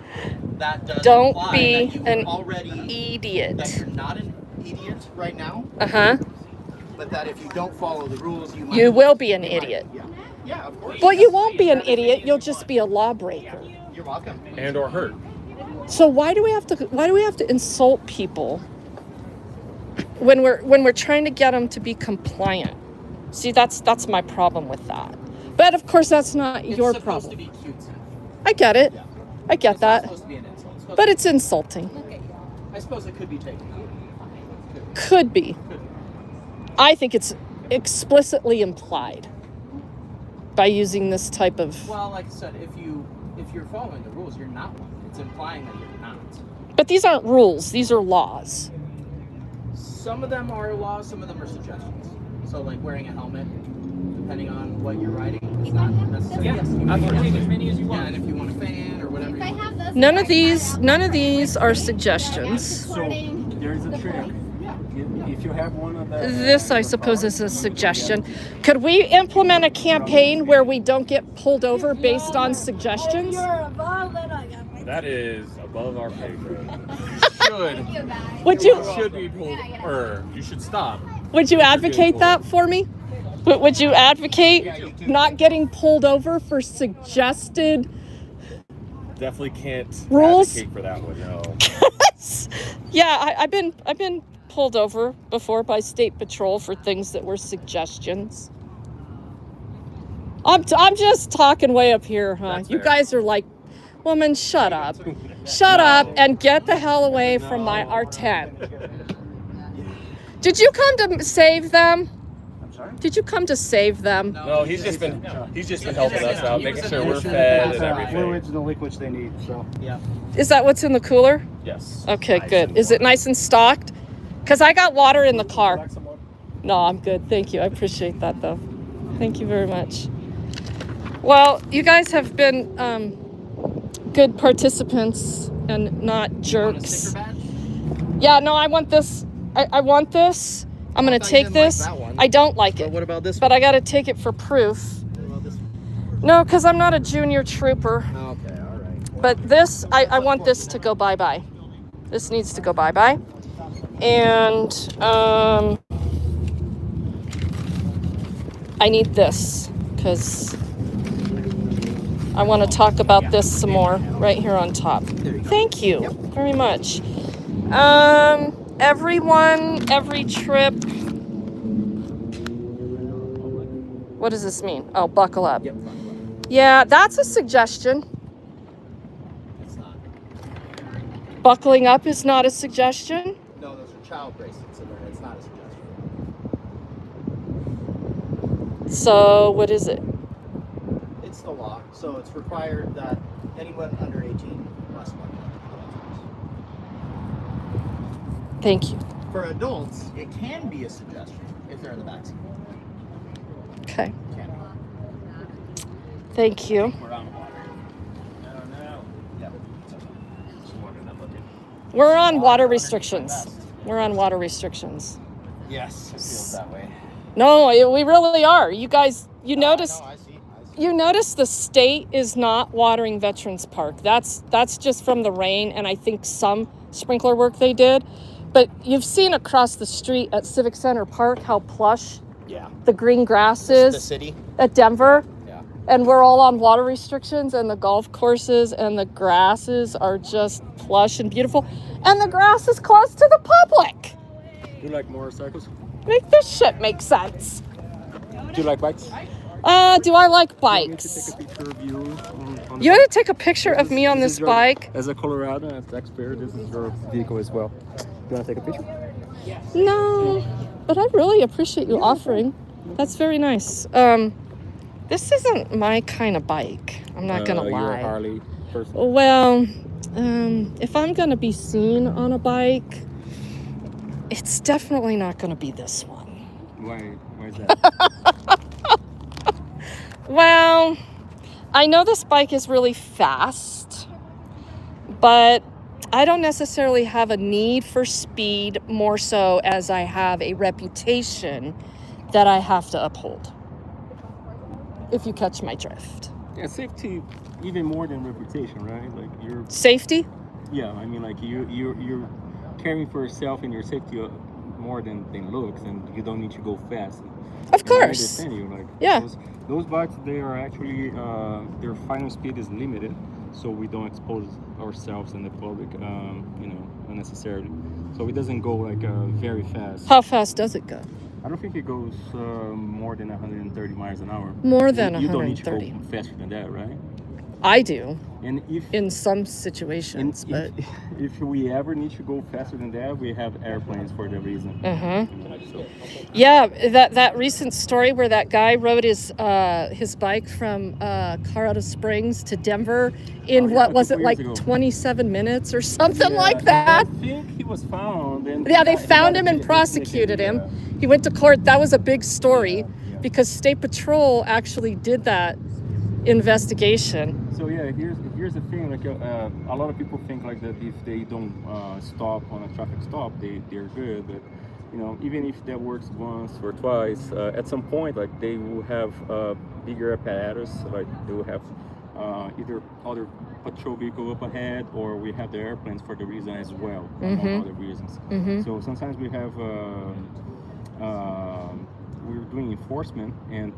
that does Don't imply be that you an already idiot. that you're not an idiot right now, Uh-huh. but that if you don't follow the rules, you might. You will be an you might- idiot. Yeah, of course. Well, you won't be an idiot. You'll just be a lawbreaker. You're welcome. And or hurt. So why do we have to insult people when we're trying to get them to be compliant? See, that's my problem with that. But of course, that's not your It's supposed to problem. be cutesy. I get it. Yeah. I get It's not that. supposed to be an insult. It's supposed But to it's insulting. I suppose it could be taken out. Could be. I think it's explicitly implied by using this type of. Well, like I said, if you're following the rules, you're not one. It's implying that you're not. But these aren't rules. These are laws. Some of them are laws, some of them are suggestions. So, like wearing a helmet, depending on what you're riding, it's not necessary. Yeah, Yes, you I can can take take as many as you Yeah, want. and if you want a fan or whatever you want. None of these are suggestions. So there's a trick. If you have one of the This, I suppose, is a suggestion. Could we implement a campaign where we don't get pulled over based on suggestions? That is above our pay grade. Would you Should be pulled, or you should stop. advocate that for me? Would you advocate not getting pulled over for suggested? Definitely can't Rules? advocate for that one. No. Yeah, I've been pulled over before by state patrol for things that were suggestions. I'm just talking way up here, huh? That's You fair. guys are like, woman, shut up. Shut up and get the hell away from my R10. Did you come to save them? I'm sorry? Did you come to save them? No, he's just been helping us out, making sure we're fed and everything. Fluids and the liquids they need. So Yeah. Is that what's in the cooler? Yes. Okay, good. Is it nice and stocked? Because I got water in the car. No, I'm good. Thank you. I appreciate that, though. Thank you very much. Well, you guys have been good participants and not Want a jerks. sticker badge? Yeah, no, I want this. I want this. I'm going to thought you take didn't like this. that one. I don't like But it. what about this But I got to take it for proof. one? What about this one? No, because I'm not a junior trooper. Okay, all right. But this, I want this to go bye-bye. This needs to go bye-bye. And I need this because I want to talk about this some more right here on top. Thank you very much. Everyone, every trip. What does this mean? Oh, buckle up. Yep. Yeah, that's a suggestion. It's not. Buckling up is not a suggestion. No, those are child bracelets, so it's not a suggestion. So what is it? It's the law, so it's required that anyone under 18 must wear them. Thank you. For adults, it can be a suggestion if they're in the backseat. Okay. Can be. Thank you. We're on water. No. Yeah. Just wondering that looking. We're on water restrictions. We're on water restrictions. Yes, it feels that way. No, we really are. You guys, you notice. No, I see. You notice the state is not watering Veterans Park. That's just from the rain and I think some sprinkler work they did. But you've seen across the street at Civic Center Park how plush Yeah. the green grass is The city. at Denver. Yeah. And we're all on water restrictions and the golf courses and the grasses are just plush and beautiful. And the grass is closed to the public. You like motorcycles? Make this shit make sense. Do you like bikes? Do I like You want me to bikes? take a picture of you on the You bike? want to take a picture of me on this your- bike? As a Colorado expert, this is your vehicle as well. You want to take a picture? No, but I really appreciate you offering. That's very nice. This isn't my kind of bike. I'm not gonna You're a lie. Harley person. Well, if I'm gonna be seen on a bike, it's definitely not gonna be this one. Why is that? Well, I know this bike is really fast, but I don't necessarily have a need for speed more so as I have a reputation that I have to uphold. If you catch my drift. Yeah, safety even more than reputation, right? Like you're. Safety? Yeah, I mean, like you're caring for yourself and your safety more than looks, and you don't need to go fast. Of And I course. understand you. Like Yeah. those bikes, they are actually their final speed is limited, so we don't expose ourselves and the public, unnecessarily. So it doesn't go like very fast. How fast does it go? I don't think it goes more than 130 miles an hour. More than You don't need to 130. go faster than that, right? I do And if in some and situations, but if we ever need to go faster than that, we have airplanes for that reason. So, yeah, that recent story where that guy rode his bike from Colorado Springs to Denver in yeah, what a was it couple like years ago. 27 minutes or something yeah, like that? I think he was found. And Yeah, they he found got him and a ticket, prosecuted him. yeah. He went to court. That was a big story Yeah. because State Patrol actually did that investigation. So yeah, here's the thing. Like a lot of people think like that if they don't stop on a traffic stop, they're good. But even if that works once or twice, at some point, like they will have bigger apparatus. Like they will have either other patrol vehicle up ahead, or we have the airplanes for the reason as well, among other reasons. So sometimes we have we're doing enforcement, and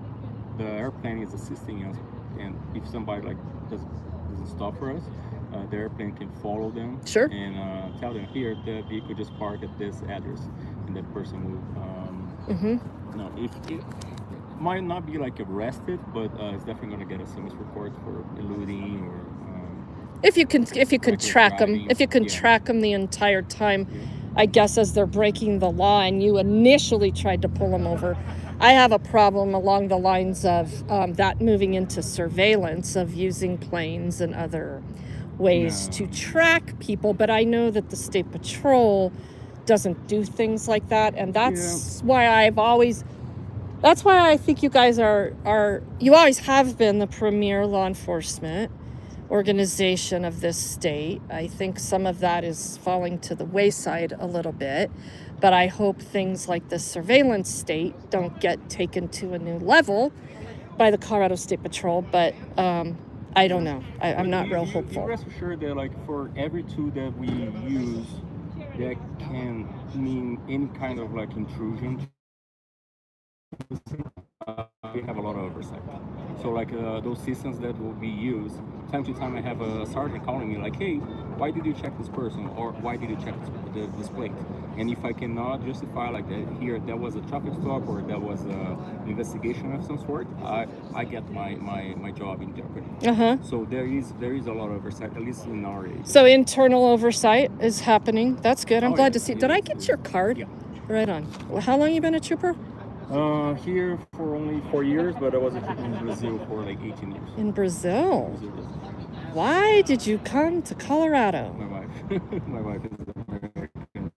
the airplane is assisting us. And if somebody like doesn't stop for us, the airplane can follow them. Sure. And tell them here the vehicle just parked at this address, and that person will. If it might not be like arrested, but it's definitely gonna get a summons report for eluding or. If you can track them, driving, if you can yeah. track them the entire time, I guess as they're breaking the law and you initially tried to pull them over. I have a problem along the lines of that moving into surveillance of using planes and other ways to track people. But I know that the State Patrol doesn't do things like that. And that's why that's why I think you guys you always have been the premier law enforcement organization of this state. I think some of that is falling to the wayside a little bit, but I hope things like the surveillance state don't get taken to a new level by the Colorado State Patrol, but I don't know. I'm not real hopeful. You rest assured that like for every tool that we use that can mean any kind of like intrusion, we have a lot of oversight. So like those systems that will be used, time to time I have a sergeant calling me like, hey, why did you check this person? Or why did you check this plate? And if I cannot justify like that, here that was a traffic stop or that was an investigation of some sort, I get my job in jeopardy. So there is a lot of oversight, at least in our age. So internal oversight is happening. That's good. I'm glad to see. Did I get your card? Yeah. Right on. Well, how long you been a trooper? Here for only 4 years, but I was in Brazil for like 18 years. In Brazil. Why did you come to Colorado? My wife is American.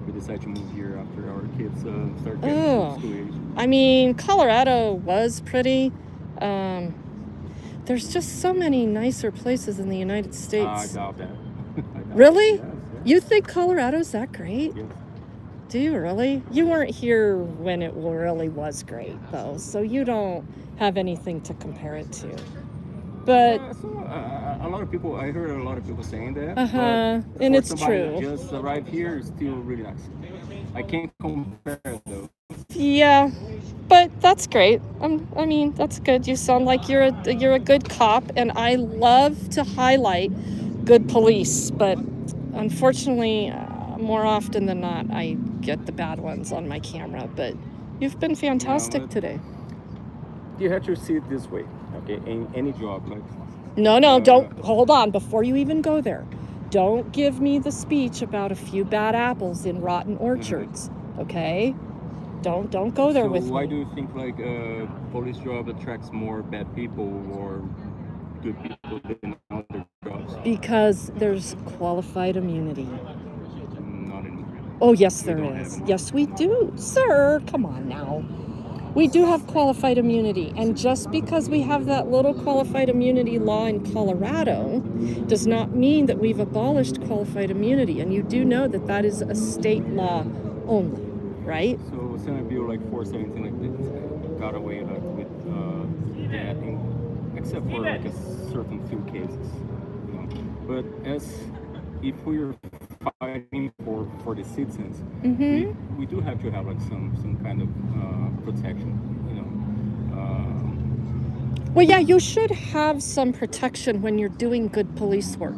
We decided to move here after our kids started getting to school age. I mean, Colorado was pretty. There's just so many nicer places in the United States. I doubt that. Really? Yes. You think Colorado's that great? Yes. Do you really? You weren't here when it really was great, though, so you don't have anything to compare it to. But A lot of people, I heard a lot of people saying that. and for it's somebody true. that just arrived here, it's still really nice. I can't compare though. Yeah, but that's great. I mean, that's good. You sound like you're a good cop, and I love to highlight good police, but unfortunately, more often than not, I get the bad ones on my camera. But you've been fantastic today. You have to see it this way, okay? In any job, like. No, don't hold on before you even go there. Don't give me the speech about a few bad apples in rotten orchards, okay? Don't go there with me. So why do you think like a police job attracts more bad people or good people than other jobs? Because there's qualified immunity. Not anymore. Oh, yes, there is. Yes, we do, sir. Come on now. We do have qualified immunity, and just because we have that little qualified immunity law in Colorado does not mean that we've abolished qualified immunity, and you do know that that is a state law only, right? So Senate Bill like 417 like that got away like with that, except for like a certain few cases, you know. But as if we're fighting for the citizens, we do have to have like some kind of protection, you know. Well, yeah, you should have some protection when you're doing good police work.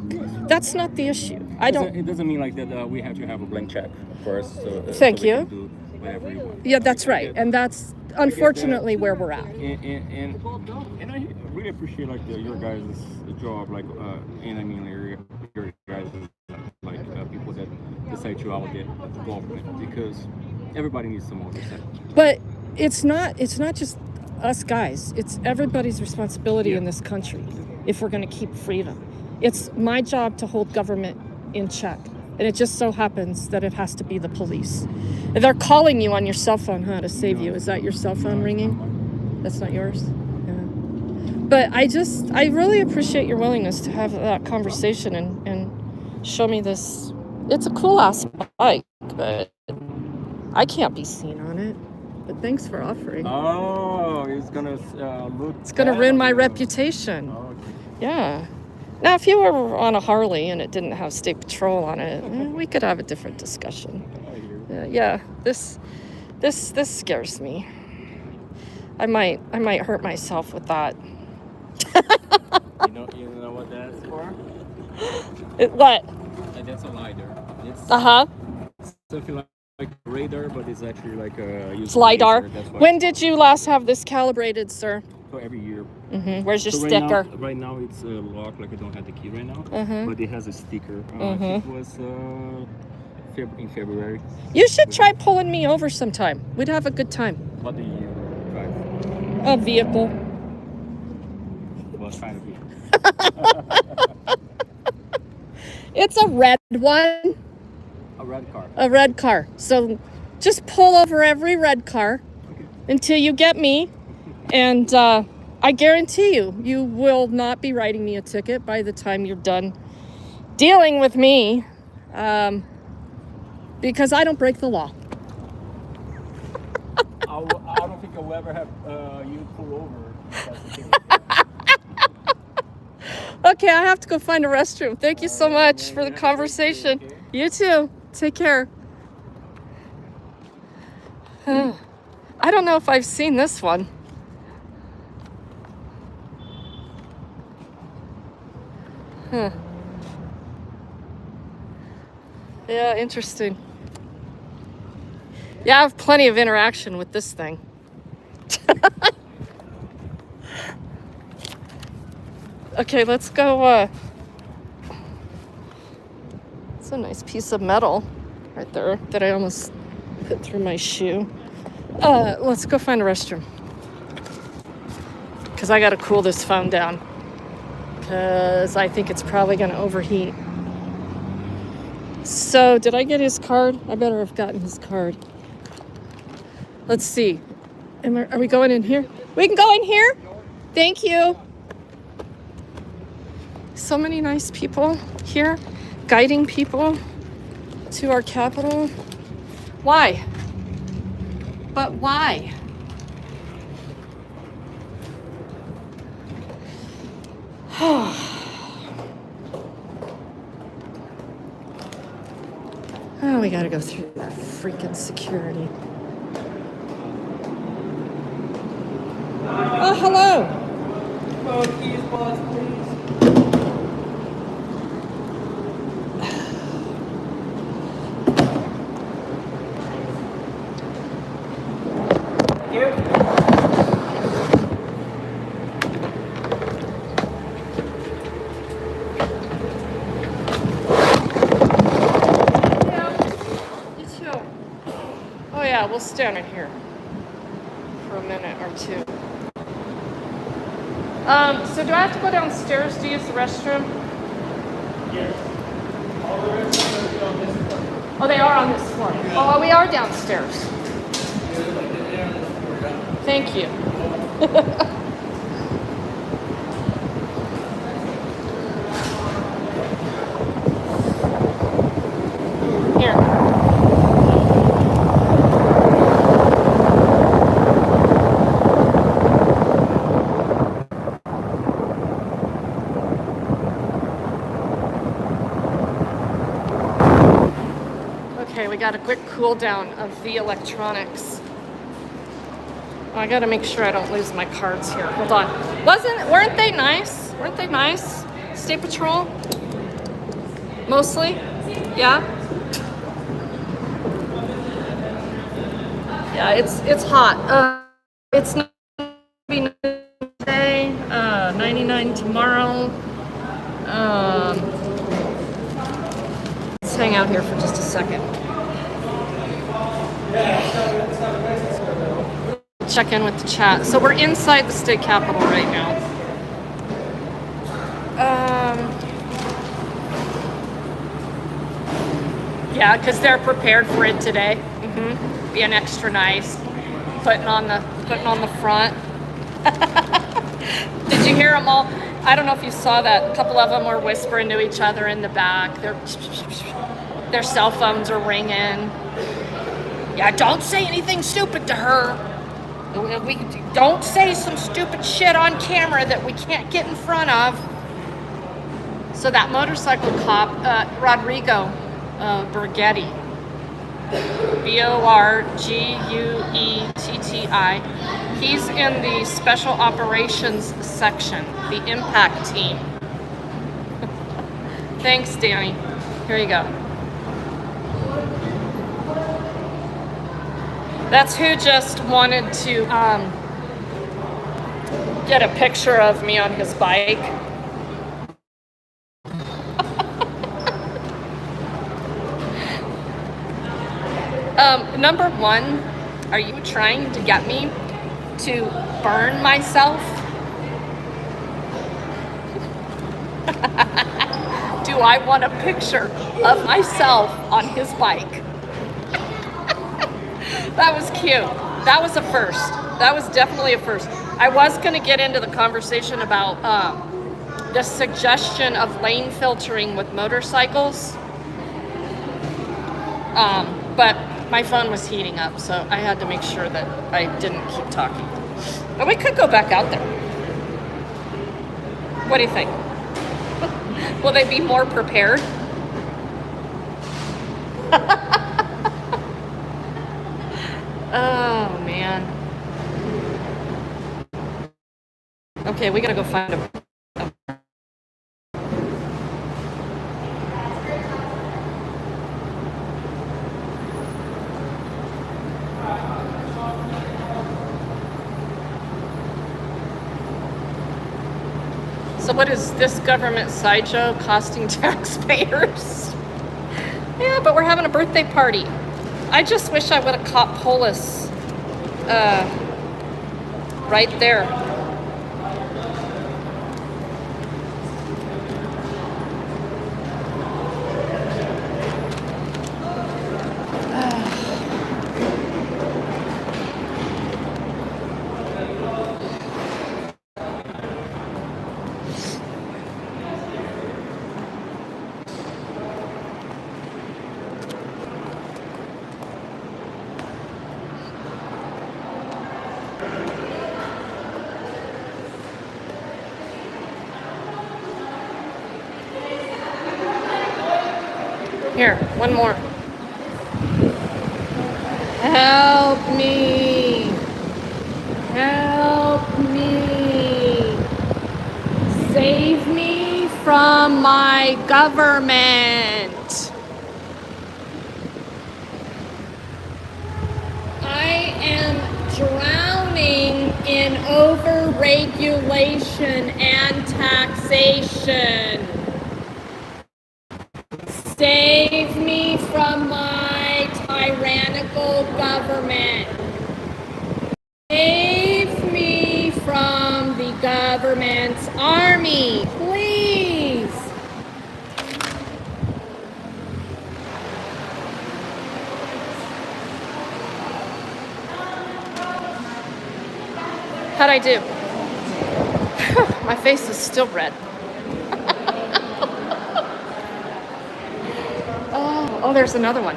That's not the issue. It doesn't mean like that we have to have a blank check for us. Thank so we you. can do whatever we want. Yeah, that's right, and that's unfortunately where we're at. And I really appreciate like your guys' job, like and I mean your guys like people that decide to allocate the government, because everybody needs some oversight. But it's not just us guys. It's everybody's responsibility in this country if we're going to keep freedom. It's my job to hold government in check. And it just so happens that it has to be the police. They're calling you on your cell phone, huh, to save you. Is that your cell phone ringing? That's not yours? Yeah. But I really appreciate your willingness to have that conversation and show me this. It's a cool ass bike, but I can't be seen on it. But thanks for offering. Oh, it's gonna look. It's gonna ruin my reputation. Oh, okay. Yeah. Now, if you were on a Harley and it didn't have state patrol on it, we could have a different discussion. Yeah, this scares me. I might hurt myself with that. You know what that's for? What? That's a LiDAR. It's something like a radar, but it's actually like a. It's LiDAR. When did you last have this calibrated, sir? So every year. Where's your sticker? Right now it's locked, like I don't have the key right now. But it has a sticker. I think it was in February. You should try pulling me over sometime. We'd have a good time. What do you drive? A vehicle. What kind of vehicle? It's a red one. A red car. A red car. So just pull over every red car until you get me. And I guarantee you will not be writing me a ticket by the time you're done dealing with me, because I don't break the law. I don't think I'll ever have you pull over. Okay, I have to go find a restroom. Thank you so much for the conversation. You too. Take care. I don't know if I've seen this one. Yeah, interesting. Yeah, I have plenty of interaction with this thing. Okay, let's go. It's a nice piece of metal right there that I almost put through my shoe. Let's go find a restroom, because I gotta cool this phone down, because I think it's probably gonna overheat. So, did I get his card? I better have gotten his card. Let's see. Are we going in here? We can go in here? Thank you. So many nice people here, guiding people to our capital. Why? But why? Oh, we gotta go through that freaking security. Oh, hello. You too. Oh yeah, we'll stand right here for a minute or two. So do I have to go downstairs to use the restroom? Yes. All the restrooms are on this floor. Oh, they are on this floor. Oh, well, we are downstairs. Thank you. Here. Okay, we got a quick cool down of the electronics. Oh, I gotta make sure I don't lose my cards here. Hold on. Weren't they nice? Weren't they nice? State Patrol? Mostly? Yeah? Yeah, it's hot. It's not gonna be today, 99 tomorrow. Let's hang out here for just a second. Check in with the chat. So we're inside the state capitol right now. Yeah, because they're prepared for it today. Being extra nice, putting on the front. Did you hear them all? I don't know if you saw that. A couple of them were whispering to each other in the back. Their cell phones are ringing. Yeah, don't say anything stupid to her. We don't say some stupid shit on camera that we can't get in front of. So that motorcycle cop, Rodrigo Borghetti, Borguetti, he's in the special operations section, the impact team. Thanks, Danny. Here you go. That's who just wanted to get a picture of me on his bike. Number one, are you trying to get me to burn myself? Do I want a picture of myself on his bike? That was cute. That was a first. That was definitely a first. I was going to get into the conversation about the suggestion of lane filtering with motorcycles. But my phone was heating up, so I had to make sure that I didn't keep talking. But we could go back out there. What do you think? Will they be more prepared? Oh, man. Okay, we gotta go find a... So what is this government sideshow costing taxpayers? Yeah, but we're having a birthday party. I just wish I would have caught Polis right there. Here, one more. Help me. Help me. Save me from my government. I am drowning in overregulation and taxation. Save me from my tyrannical government. Save me from the government's army, please. How'd I do? My face is still red. Oh, there's another one.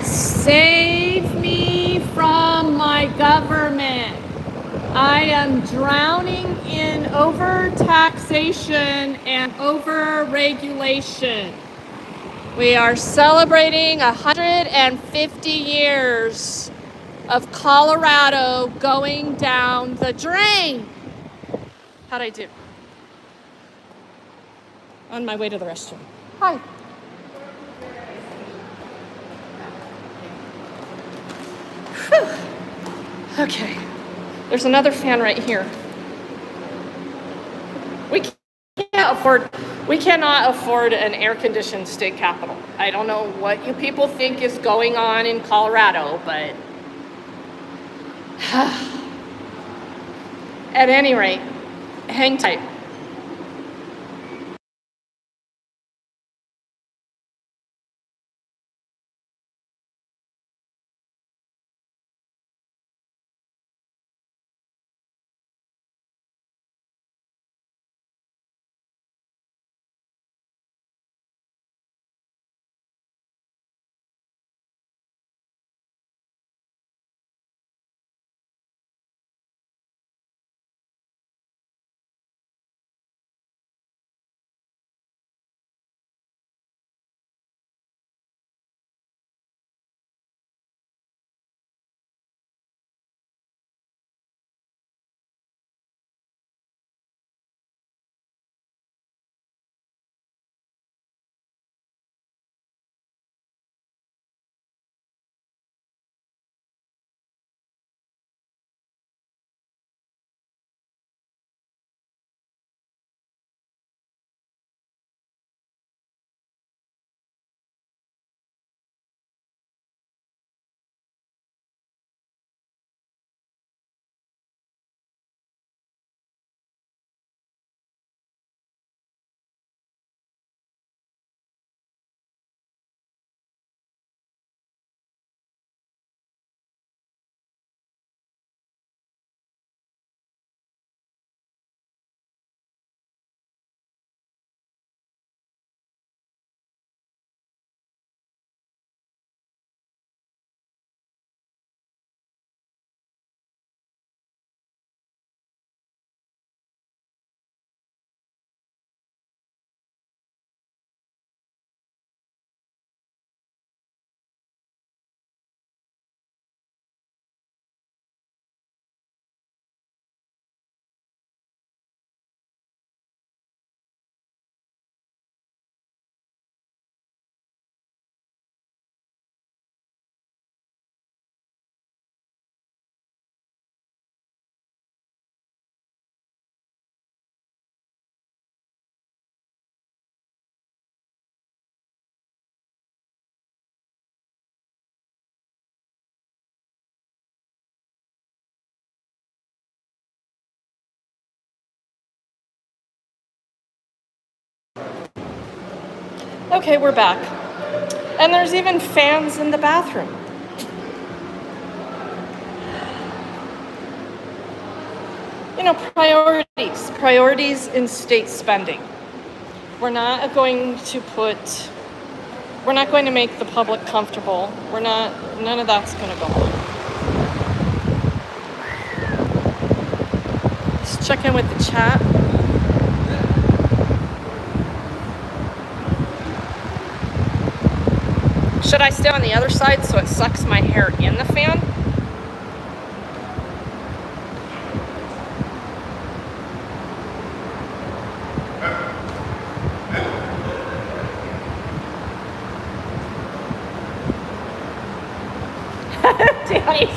Save me from my government. I am drowning in overtaxation and overregulation. We are celebrating 150 years of Colorado going down the drain. How'd I do? On my way to the restroom. Hi. Whew. Okay. There's another fan right here. We cannot afford an air-conditioned state capitol. I don't know what you people think is going on in Colorado, but at any rate, hang tight. Okay, we're back. And there's even fans in the bathroom. You know, priorities in state spending. We're not going to put We're not going to make the public comfortable. None of that's going to go on. Let's check in with the chat. Should I stay on the other side so it sucks my hair in the fan? Danny,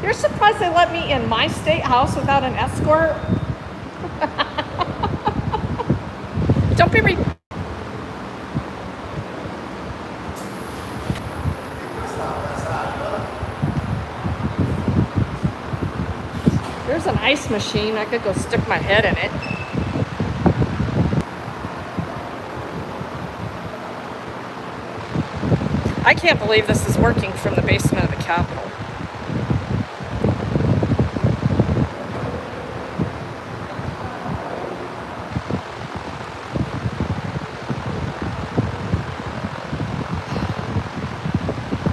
you're surprised they let me in my state house without an escort? Don't be There's an ice machine. I could go stick my head in it. I can't believe this is working from the basement of the Capitol.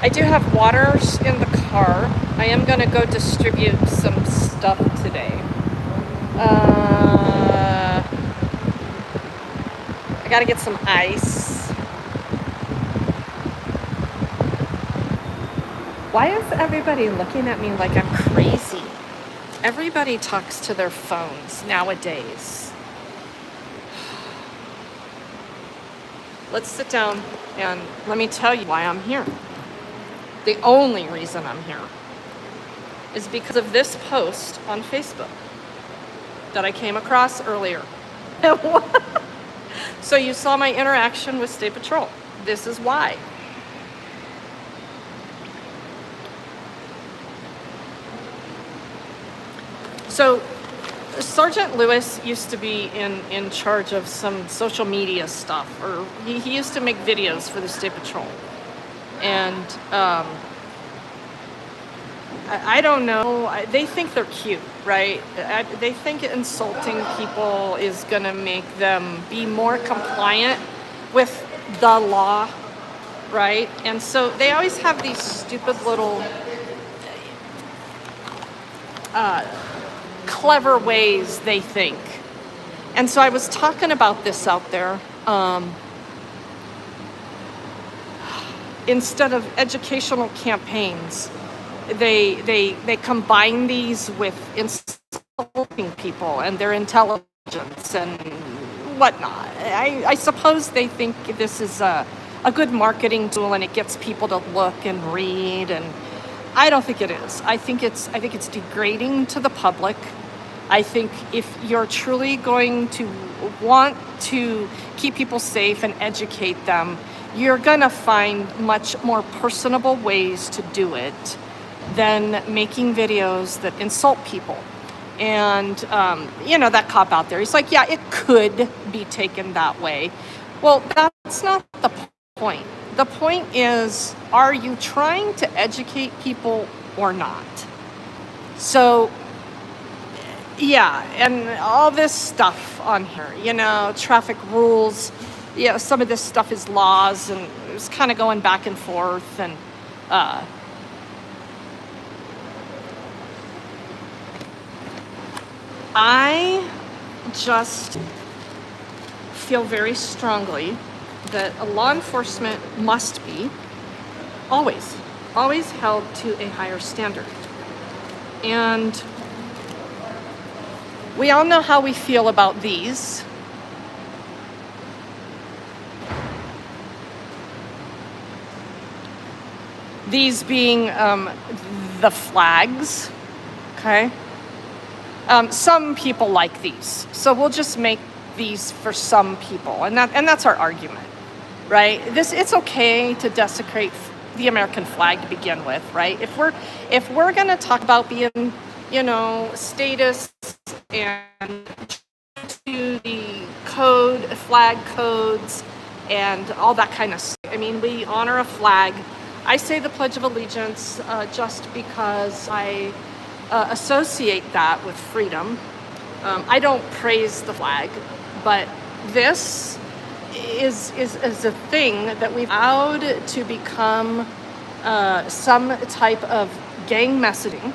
I do have waters in the car. I am going to go distribute some stuff today. I got to get some ice. Why is everybody looking at me like I'm crazy? Everybody talks to their phones nowadays. Let's sit down and let me tell you why I'm here. The only reason I'm here is because of this post on Facebook that I came across earlier. So you saw my interaction with State Patrol. This is why. So Sergeant Lewis used to be in charge of some social media stuff, or he used to make videos for the State Patrol. And I don't know, they think they're cute, right? They think insulting people is gonna make them be more compliant with the law, right? And so they always have these stupid little clever ways they think. And so I was talking about this out there. Instead of educational campaigns, they combine these with insulting people and their intelligence and whatnot. I suppose they think this is a good marketing tool and it gets people to look and read, and I don't think it is. I think it's degrading to the public. I think if you're truly going to want to keep people safe and educate them, you're gonna find much more personable ways to do it than making videos that insult people. And, that cop out there, he's like, yeah, it could be taken that way. Well, that's not the point. The point is, are you trying to educate people or not? So, yeah, and all this stuff on here, traffic rules, some of this stuff is laws, and it was kind of going back and forth, and I just feel very strongly that a law enforcement must be always held to a higher standard. And we all know how we feel about these. These being the flags, okay? Some people like these, so we'll just make these for some people, and that's our argument, right? It's okay to desecrate the American flag to begin with, right? If we're gonna talk about being, status and to the flag codes and all that kind of stuff. I mean, we honor a flag. I say the Pledge of Allegiance just because I associate that with freedom. I don't praise the flag, but this is a thing that we've allowed to become some type of gang messaging.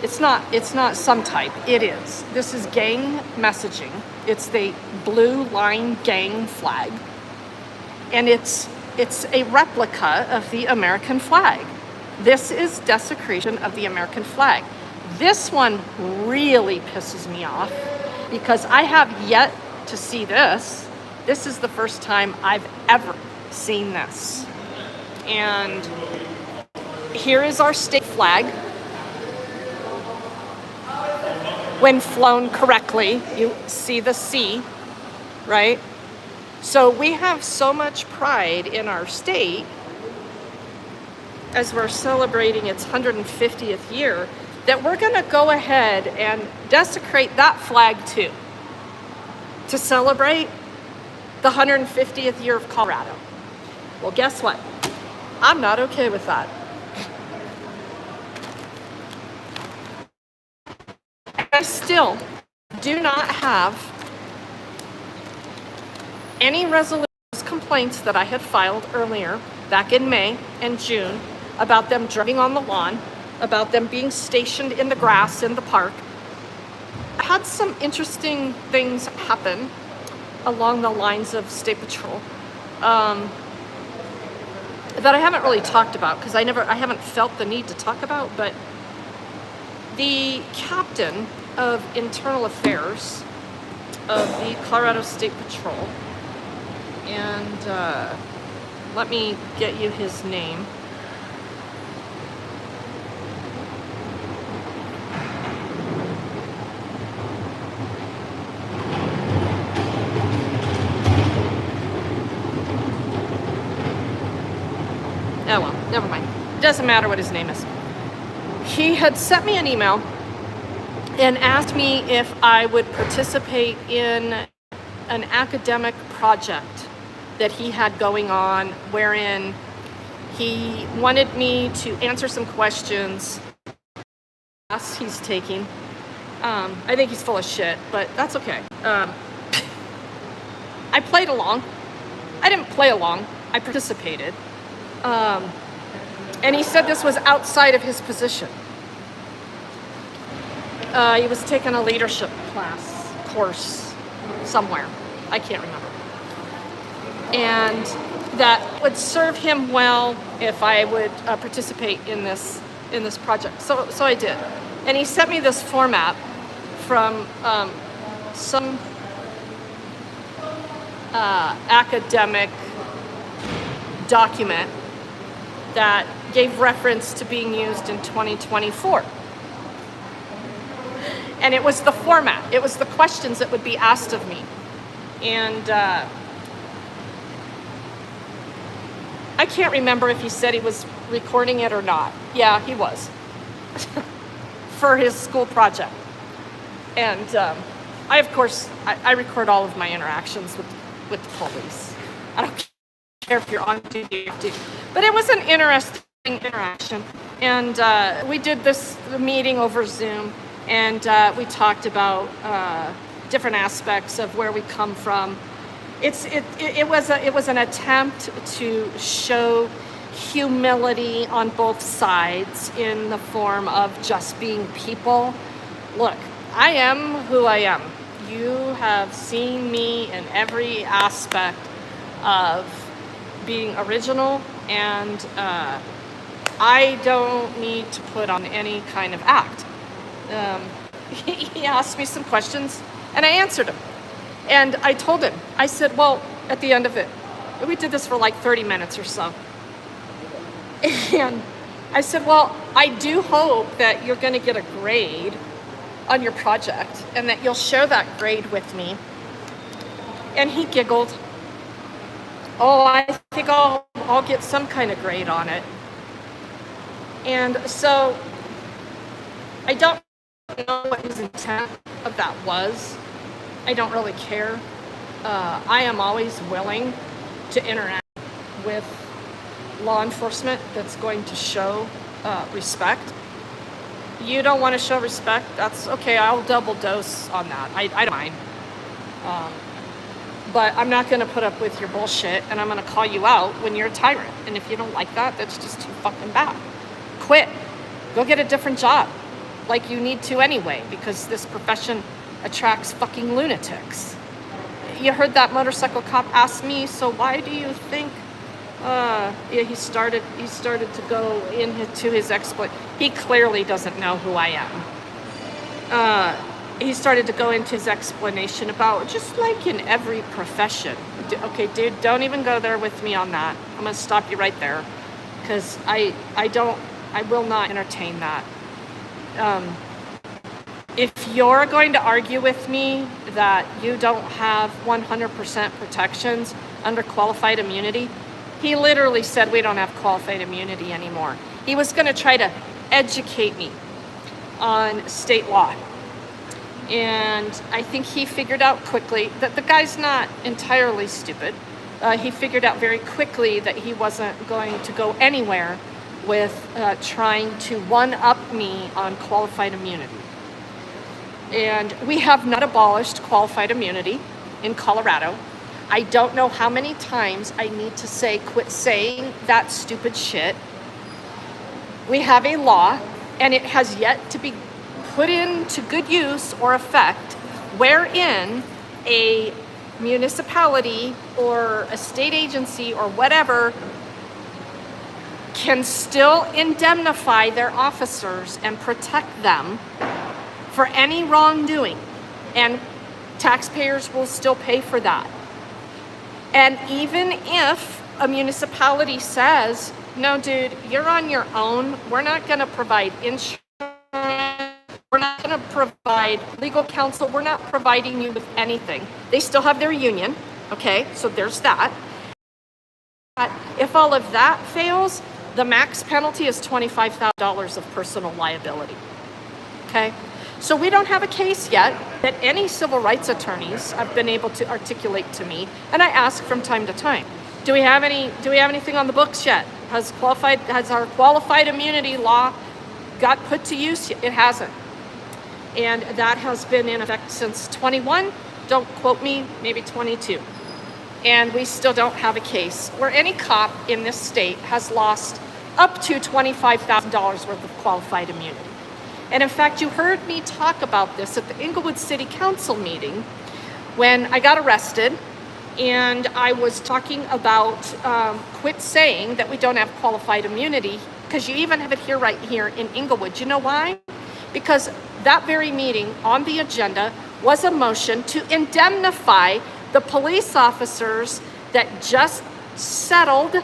It's not some type, it is. This is gang messaging. It's the blue line gang flag. And it's a replica of the American flag. This is desecration of the American flag. This one really pisses me off because I have yet to see this. This is the first time I've ever seen this. And here is our state flag. When flown correctly, you see the C, right? So we have so much pride in our state as we're celebrating its 150th year that we're gonna go ahead and desecrate that flag too, to celebrate the 150th year of Colorado. Well, guess what? I'm not okay with that. I still do not have any resolutions, complaints that I had filed earlier back in May and June about them driving on the lawn, about them being stationed in the grass in the park. I had some interesting things happen along the lines of State Patrol that I haven't really talked about because I haven't felt the need to talk about, but the captain of internal affairs of the Colorado State Patrol, and let me get you his name. Oh well, never mind. Doesn't matter what his name is. He had sent me an email and asked me if I would participate in an academic project that he had going on, wherein he wanted me to answer some questions he's taking. I think he's full of shit, but that's okay. I played along. I didn't play along. I participated. And he said this was outside of his position. He was taking a leadership course somewhere. I can't remember. And that would serve him well if I would participate in this project. So I did. And he sent me this format from some academic document that gave reference to being used in 2024. And it was the format. It was the questions that would be asked of me. And I can't remember if he said he was recording it or not. Yeah, he was. For his school project. And I, of course, I record all of my interactions with the police. I don't care if you're on duty or duty. But it was an interesting interaction. And we did the meeting over Zoom. And we talked about different aspects of where we come from. It was an attempt to show humility on both sides in the form of just being people. Look, I am who I am. You have seen me in every aspect of being original, and I don't need to put on any kind of act. He asked me some questions and I answered him. And I told him, I said, well, at the end of it, we did this for like 30 minutes or so. And I said, well, I do hope that you're going to get a grade on your project and that you'll share that grade with me. And he giggled. Oh, I think I'll get some kind of grade on it. And so I don't know what his intent of that was. I don't really care. I am always willing to interact with law enforcement that's going to show respect. You don't want to show respect, that's okay. I'll double dose on that. I don't mind. but I'm not going to put up with your bullshit, and I'm going to call you out when you're a tyrant. And if you don't like that, that's just too fucking bad. Quit. Go get a different job, like you need to anyway, because this profession attracts fucking lunatics. You heard that motorcycle cop ask me, so why do you think he started to go into his exploit. He clearly doesn't know who I am. He started to go into his explanation about just like in every profession. Okay, dude, don't even go there with me on that. I'm gonna stop you right there, because I will not entertain that. If you're going to argue with me that you don't have 100% protections under qualified immunity, he literally said we don't have qualified immunity anymore. He was going to try to educate me on state law. And I think he figured out quickly that the guy's not entirely stupid. He figured out very quickly that he wasn't going to go anywhere with trying to one-up me on qualified immunity. And we have not abolished qualified immunity in Colorado. I don't know how many times I need to say, quit saying that stupid shit. We have a law, and it has yet to be put into good use or effect, wherein a municipality or a state agency or whatever can still indemnify their officers and protect them for any wrongdoing, and taxpayers will still pay for that. And even if a municipality says, no, dude, you're on your own, we're not going to provide insurance, we're not going to provide legal counsel, we're not providing you with anything. They still have their union, okay? So there's that. If all of that fails, the max penalty is $25,000 of personal liability, okay? So we don't have a case yet that any civil rights attorneys have been able to articulate to me, and I ask from time to time, do we have anything on the books yet? Has our qualified immunity law got put to use? It hasn't. And that has been in effect since 21, don't quote me, maybe 22. And we still don't have a case where any cop in this state has lost up to $25,000 worth of qualified immunity. And in fact, you heard me talk about this at the Inglewood City Council meeting when I got arrested, and I was talking about quit saying that we don't have qualified immunity, because you even have it here right here in Inglewood. You know why? Because that very meeting on the agenda was a motion to indemnify the police officers that just settled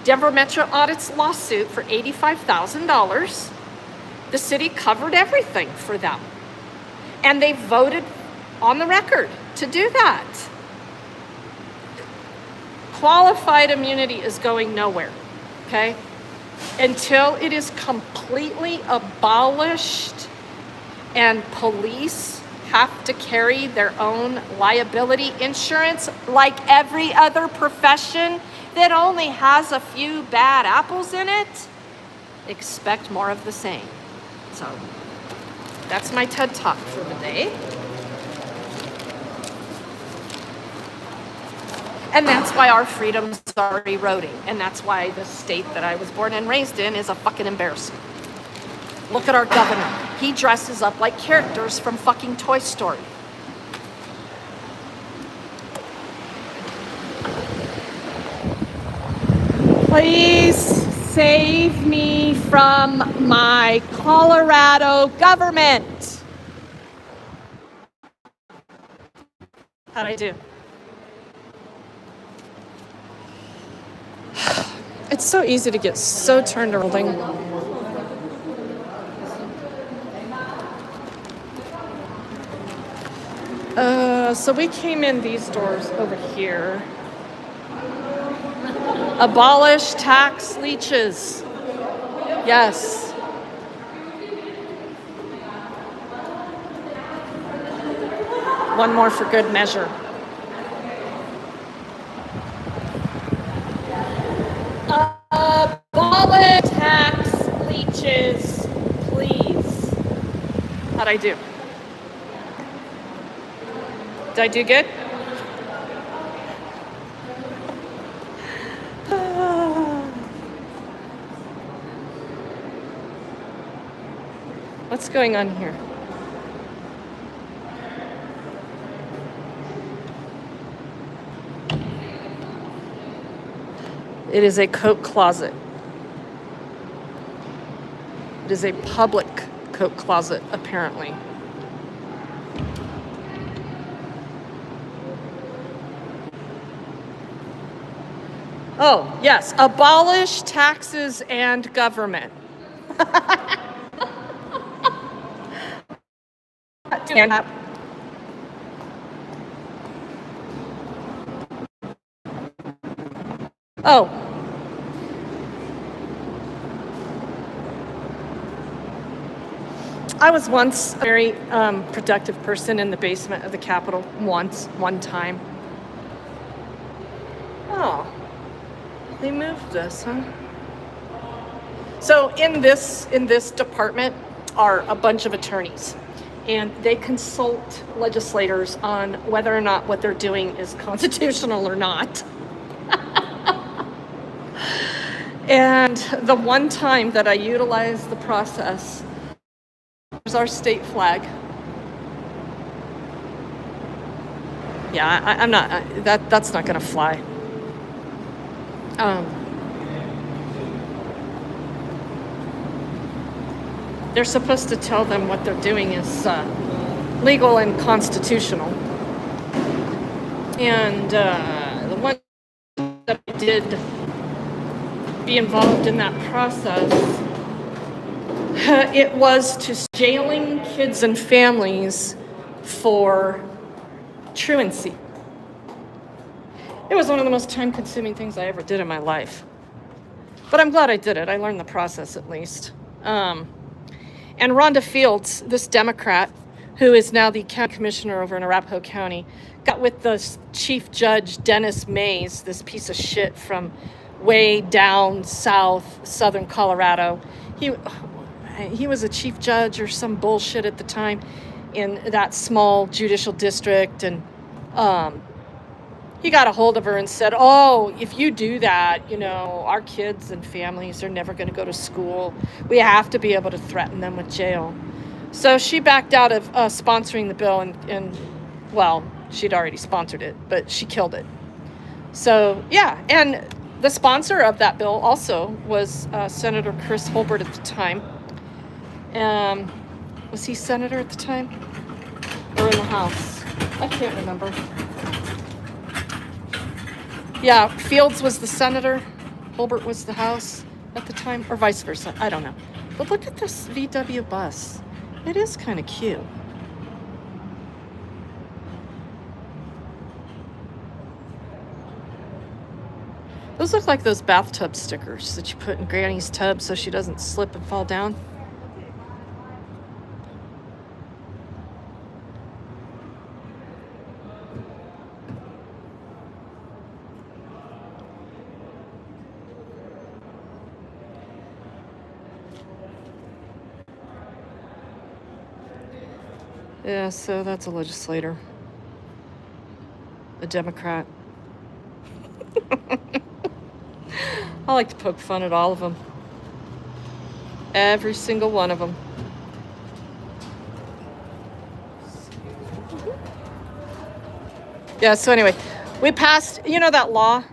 Denver Metro Audit's lawsuit for $85,000. The city covered everything for them. And they voted on the record to do that. Qualified immunity is going nowhere, okay? Until it is completely abolished and police have to carry their own liability insurance like every other profession that only has a few bad apples in it, expect more of the same. So that's my TED Talk for the day. And that's why our freedoms are eroding. And that's why the state that I was born and raised in is a fucking embarrassment. Look at our governor. He dresses up like characters from fucking Toy Story. Please save me from my Colorado government. How'd I do? It's so easy to get so turned around. So we came in these doors over here. Abolish tax leeches. Yes. One more for good measure. Abolish tax leeches, please. How'd I do? Did I do good? What's going on here? It is a coat closet. It is a public coat closet, apparently. Oh, yes. Abolish taxes and government. Stand up. Oh. I was once a very productive person in the basement of the Capitol one time. Oh, they moved this, huh? So in this department are a bunch of attorneys, and they consult legislators on whether or not what they're doing is constitutional or not. And the one time that I utilized the process, there's our state flag. Yeah, I'm not, that's not gonna fly. They're supposed to tell them what they're doing is legal and constitutional. And the one that I did be involved in that process, it was to jailing kids and families for truancy. It was one of the most time-consuming things I ever did in my life. But I'm glad I did it. I learned the process at least. And Rhonda Fields, this Democrat, who is now the county commissioner over in Arapahoe County, got with the chief judge, Dennis Mays, this piece of shit from way down south, southern Colorado. He was a chief judge or some bullshit at the time in that small judicial district, and he got a hold of her and said, oh, if you do that, you know, our kids and families are never going to go to school. We have to be able to threaten them with jail. So she backed out of sponsoring the bill, and well, she'd already sponsored it, but she killed it. So yeah, and the sponsor of that bill also was Senator Chris Holbert at the time. Was he senator at the time? Or in the House? I can't remember. Yeah, Fields was the senator, Holbert was the House at the time, or vice versa. I don't know. But look at this VW bus. It is kind of cute. Those look like those bathtub stickers that you put in Granny's tub so she doesn't slip and fall down. Yeah, so that's a legislator. A Democrat. I like to poke fun at all of them. Every single one of them. Yeah, so anyway, we passed, you know, that law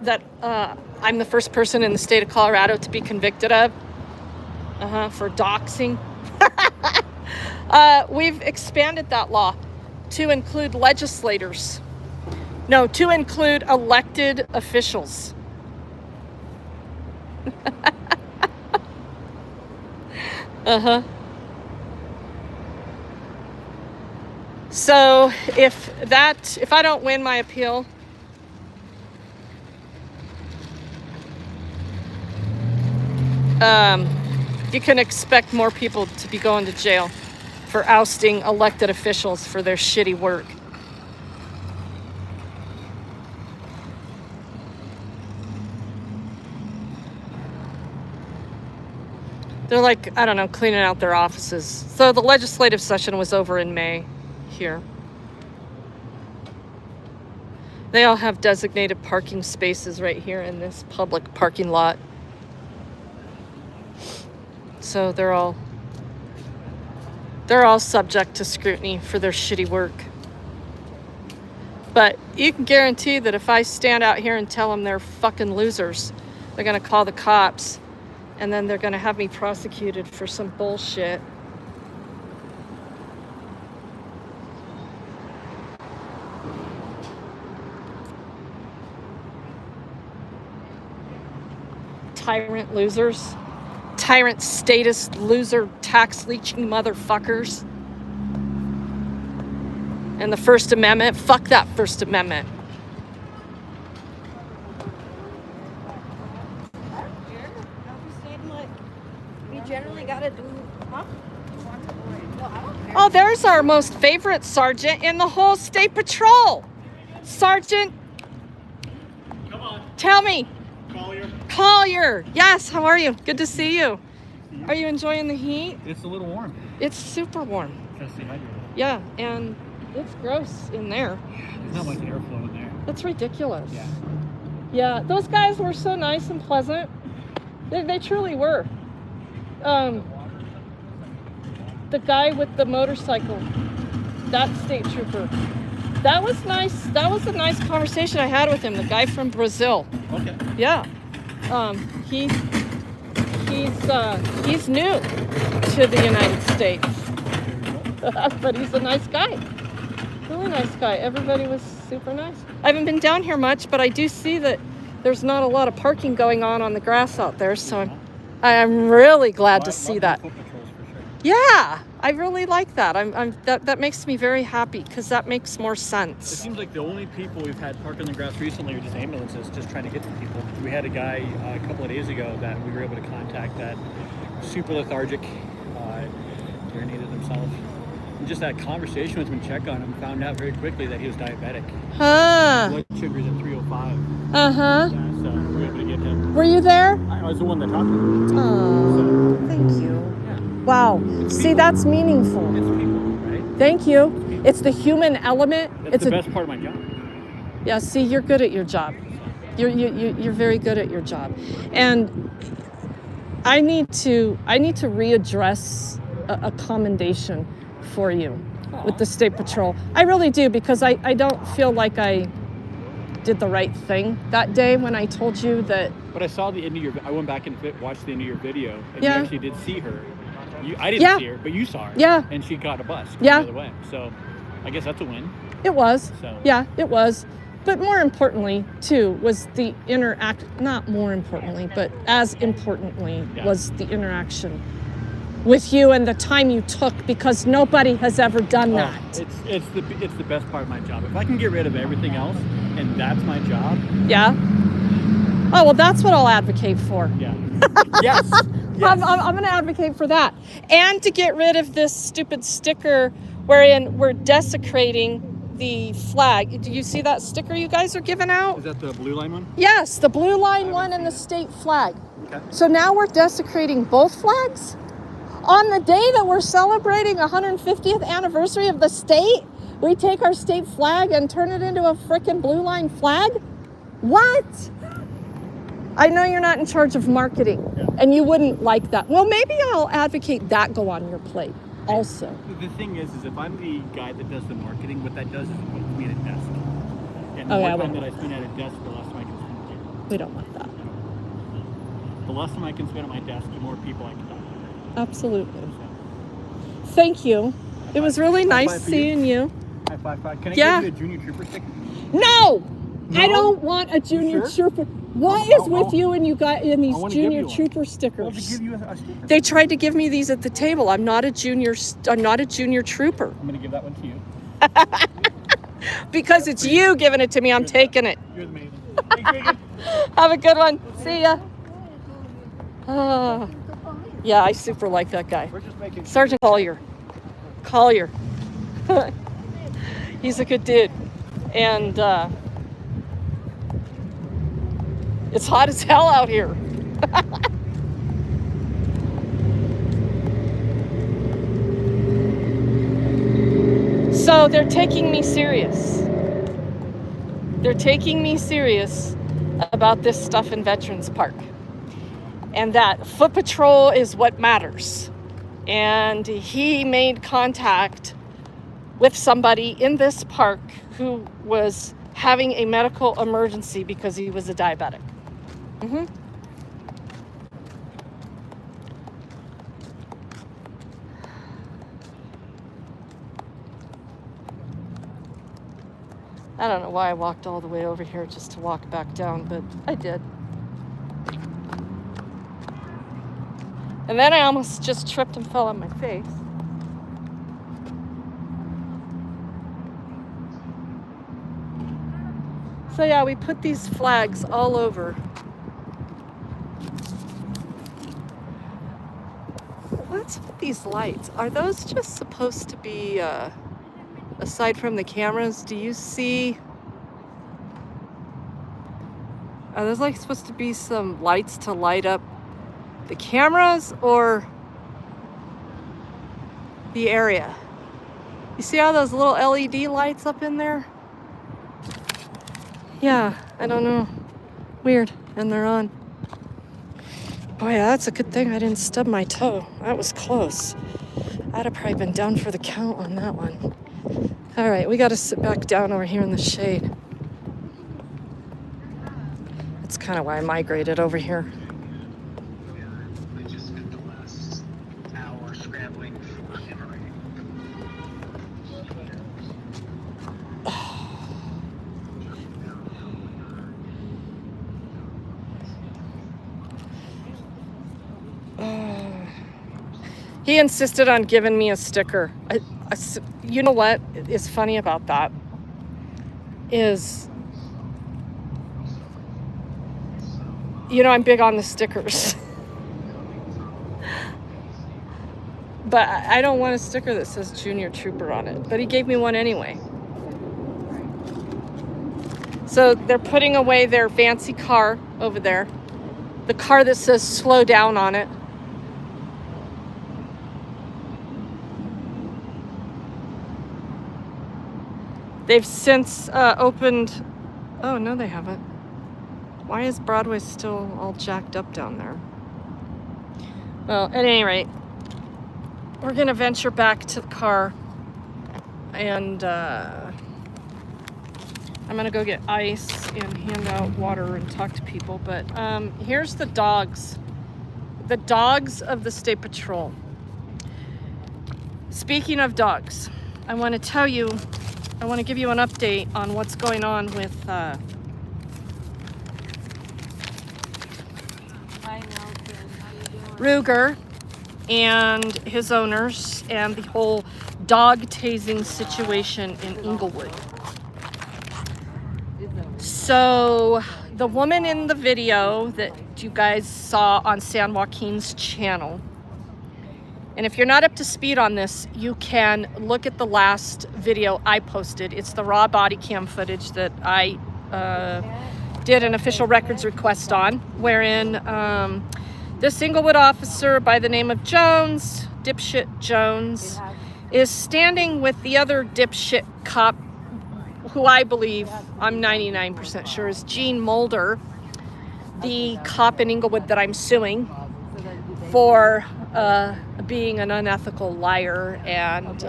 that I'm the first person in the state of Colorado to be convicted of for doxing. We've expanded that law to include legislators. No, to include elected officials. So if I don't win my appeal, you can expect more people to be going to jail for ousting elected officials for their shitty work. They're like, I don't know, cleaning out their offices. So the legislative session was over in May here. They all have designated parking spaces right here in this public parking lot. So they're all They're all subject to scrutiny for their shitty work. But you can guarantee that if I stand out here and tell them they're fucking losers, they're going to call the cops, and then they're going to have me prosecuted for some bullshit. Tyrant losers. Tyrant statist loser tax leeching motherfuckers. And the First Amendment, fuck that First Amendment. We generally gotta do, huh? Oh, there's our most favorite sergeant in the whole state patrol. Sergeant, Come on, tell me. Collier. Collier, yes, how are you? Good to see you. Are you enjoying the heat? It's a little warm. It's super warm. Gotta stay hydrated. Yeah, and it's gross in there. There's not much airflow in there. That's ridiculous. Yeah. Yeah, those guys were so nice and pleasant. They truly were. The guy with the motorcycle, that state trooper, that was nice. That was a nice conversation I had with him. The guy from Brazil. Okay. Yeah. He's new to the United States, but he's a nice guy. Really nice guy. Everybody was super nice. I haven't been down here much, but I do see that there's not a lot of parking going on the grass out there, so I'm really glad to see that. Yeah, I really like that. That makes me very happy because that makes more It sense. seems like the only people we've had parked on the grass recently are just ambulances, just trying to get to people. We had a guy a couple of days ago that we were able to contact that super lethargic, urinated himself. And just that conversation with him, check on him, found out very quickly that he was diabetic. Huh. Blood sugar's at 305. Uh-huh. So we were able to get him. Were you there? I was the one that talked to him. Oh, thank you. Wow. See, that's meaningful. It's people, right? Thank you. It's the human element. That's the best part of my job. Yeah, see, you're good at your job. You're very good at your job. And I need to readdress a commendation for you with the State Patrol. I really do, because I don't feel like I did the right thing that day when I told you that. But I saw the end of your. I went back and watched the end of your video, and Yeah. you actually did see her. I didn't see her, but you saw her. Yeah. And she got a bus Yeah. the other way. So I guess that's a win. It was. So. Yeah, it was. But more importantly, too, was the not more importantly, but as importantly, was the interaction with you and the time you took, because nobody has ever done that. It's the best part of my job. If I can get rid of everything else and that's my job. Yeah. Oh, well, that's what I'll advocate for. Yeah. Yes. I'm going to advocate for that. And to get rid of this stupid sticker wherein we're desecrating the flag. Do you see that sticker you guys are giving out? Is that the blue line one? Yes, the blue line one and the state flag. Okay. So now we're desecrating both flags? On the day that we're celebrating 150th anniversary of the state, we take our state flag and turn it into a frickin' blue line flag? What? I know you're not in charge of marketing, and you wouldn't like that. Well, maybe I'll advocate that go on your plate also. The thing is if I'm the guy that does the marketing, what that does is it puts me at a desk. And the more time that I spend at a desk, the less time I can spend here. We don't want that. The less time I can spend at my desk, the more people I can talk to. Absolutely. Thank you. It was really nice seeing you. High five. Can I Yeah. give you a junior trooper sticker? No! I don't want a junior trooper. What is with you and you got in these junior trooper stickers? I'll give you a sticker. They tried to give me these at the table. I'm not a junior trooper. I'm gonna give that one to you. Because it's you giving it to me, I'm taking it. You're amazing. Thanks, Megan. Have a good one. See ya. Yeah, I super like that guy. We're just making Sergeant Collier. He's a good dude. And it's hot as hell out here. So they're taking me serious. They're taking me serious about this stuff in Veterans Park. And that foot patrol is what matters. and he made contact with somebody in this park who was having a medical emergency because he was a diabetic. I don't know why I walked all the way over here just to walk back down, but I did. And then I almost just tripped and fell on my face. So yeah, we put these flags all over. What's with these lights? Are those just supposed to be, aside from the cameras, do you see, are those like supposed to be some lights to light up the cameras or the area? You see all those little LED lights up in there? Yeah, I don't know. Weird. And they're on. Boy, that's a good thing I didn't stub my toe. That was close. I'd have probably been down for the count on that one. All right, we got to sit back down over here in the shade. That's kind of why I migrated over here. I just spent the last hour scrambling for memory. He insisted on giving me a sticker. You know what is funny about that is, you know, I'm big on the stickers. But I don't want a sticker that says Junior Trooper on it. But he gave me one anyway. So they're putting away their fancy car over there. The car that says slow down on it. They've since opened, oh no they haven't. Why is Broadway still all jacked up down there? Well, at any rate, we're gonna venture back to the car and I'm gonna go get ice and hand out water and talk to people. But here's the dogs of the State Patrol. Speaking of dogs, I want to give you an update on what's going on with Ruger and his owners and the whole dog tasing situation in Inglewood. So the woman in the video that you guys saw on San Joaquin's channel, and if you're not up to speed on this, you can look at the last video I posted. It's the raw body cam footage that I did an official records request on, wherein this Inglewood officer by the name of Jones, dipshit Jones, is standing with the other dipshit cop, who I believe, I'm 99% sure, is Gene Mulder, the cop in Inglewood that I'm suing for being an unethical liar and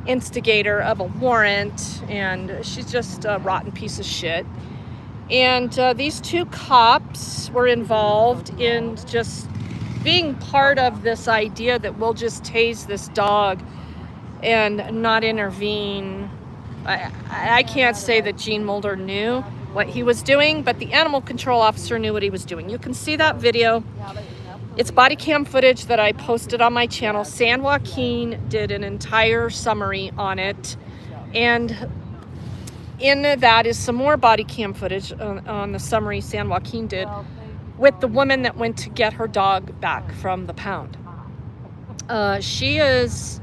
instigator of a warrant, and she's just a rotten piece of shit. And these two cops were involved in just being part of this idea that we'll just tase this dog and not intervene. I can't say that Gene Mulder knew what he was doing, but the animal control officer knew what he was doing. You can see that video. It's body cam footage that I posted on my channel. San Joaquin did an entire summary on it, and in that is some more body cam footage on the summary San Joaquin did with the woman that went to get her dog back from the pound. She is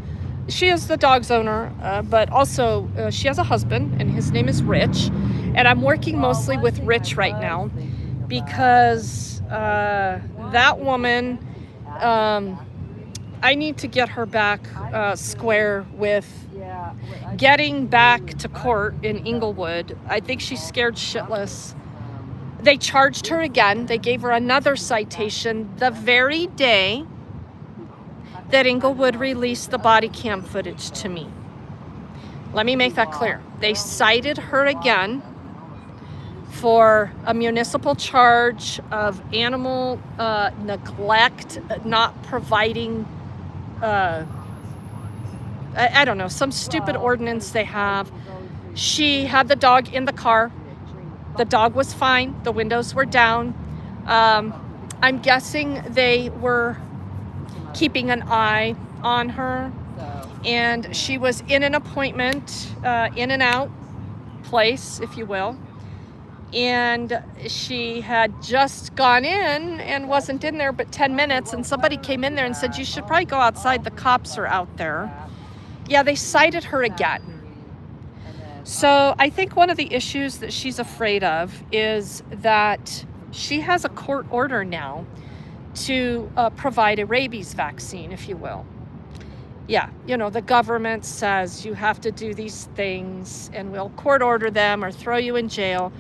the dog's owner, but also she has a husband, and his name is Rich. And I'm working mostly with Rich right now because that woman, I need to get her back square with getting back to court in Inglewood. I think she's scared shitless. They charged her again. They gave her another citation the very day that Inglewood released the body cam footage to me. Let me make that clear. They cited her again for a municipal charge of animal neglect, not providing, I don't know, some stupid ordinance they have. She had the dog in the car. The dog was fine. The windows were down. I'm guessing they were keeping an eye on her, and she was in an appointment, in and out place, if you will. And she had just gone in and wasn't in there but 10 minutes, and somebody came in there and said, you should probably go outside, the cops are out there. Yeah, they cited her again. So I think one of the issues that she's afraid of is that she has a court order now to provide a rabies vaccine, if you will. Yeah, you know, the government says you have to do these things and we'll court order them or throw you in jail.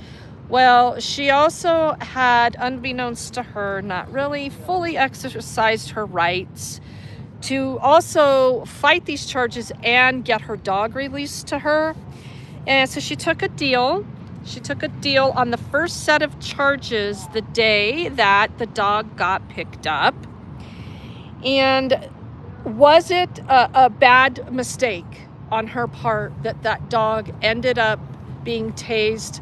Well, she also had, unbeknownst to her, not really fully exercised her rights to also fight these charges and get her dog released to her. And so she took a deal. She took a deal on the first set of charges the day that the dog got picked up. And was it a bad mistake on her part that that dog ended up being tased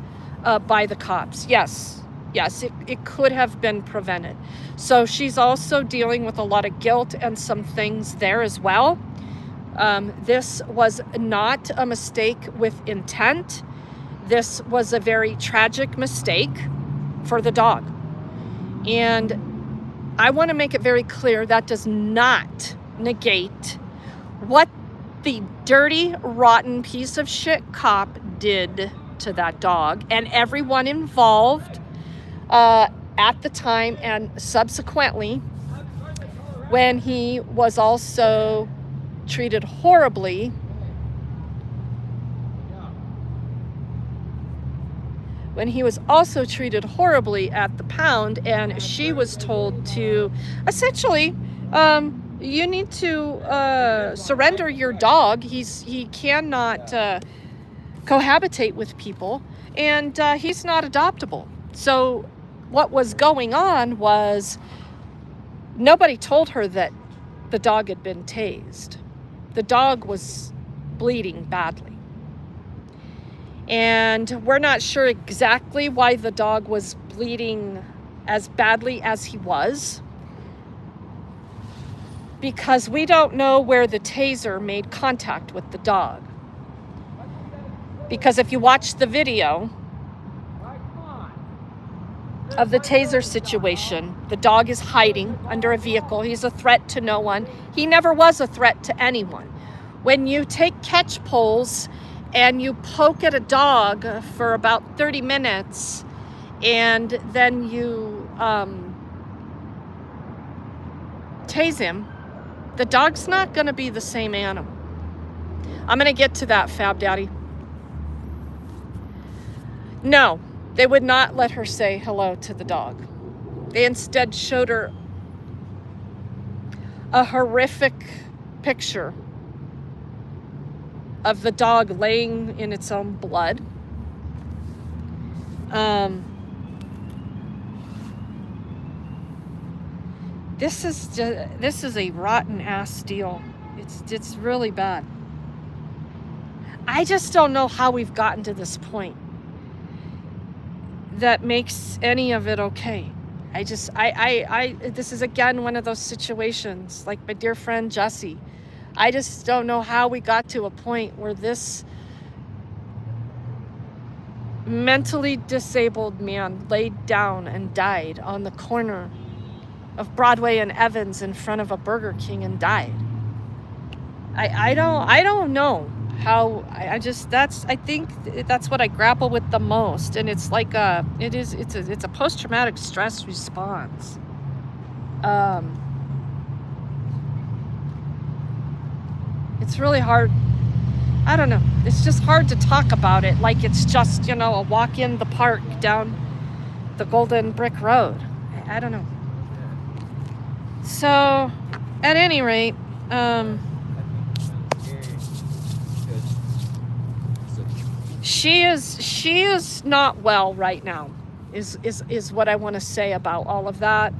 by the cops? Yes, it could have been prevented. So she's also dealing with a lot of guilt and some things there as well. This was not a mistake with intent. This was a very tragic mistake for the dog. And I want to make it very clear that does not negate what the dirty, rotten piece of shit cop did to that dog and everyone involved at the time and subsequently when he was also treated horribly at the pound, and she was told to essentially you need to surrender your dog. He cannot cohabitate with people, and he's not adoptable. So what was going on was nobody told her that the dog had been tased. The dog was bleeding badly. And we're not sure exactly why the dog was bleeding as badly as he was, because we don't know where the taser made contact with the dog. Because if you watch the video of the taser situation, the dog is hiding under a vehicle. He's a threat to no one. He never was a threat to anyone. When you take catch poles and you poke at a dog for about 30 minutes and then you tase him, the dog's not going to be the same animal. I'm going to get to that, Fab Daddy. No, they would not let her say hello to the dog. They instead showed her a horrific picture of the dog laying in its own blood. This is a rotten ass deal. It's really bad. I just don't know how we've gotten to this point that makes any of it okay. This is again one of those situations like my dear friend Jesse. I just don't know how we got to a point where this mentally disabled man laid down and died on the corner of Broadway and Evans in front of a Burger King and died. I don't know how. I think that's what I grapple with the most, and it's like it's a post-traumatic stress response. It's really hard. I don't know. It's just hard to talk about it like it's just, a walk in the park down the Golden Brick Road. I don't know. So, at any rate, She is not well right now, is what I want to say about all of that.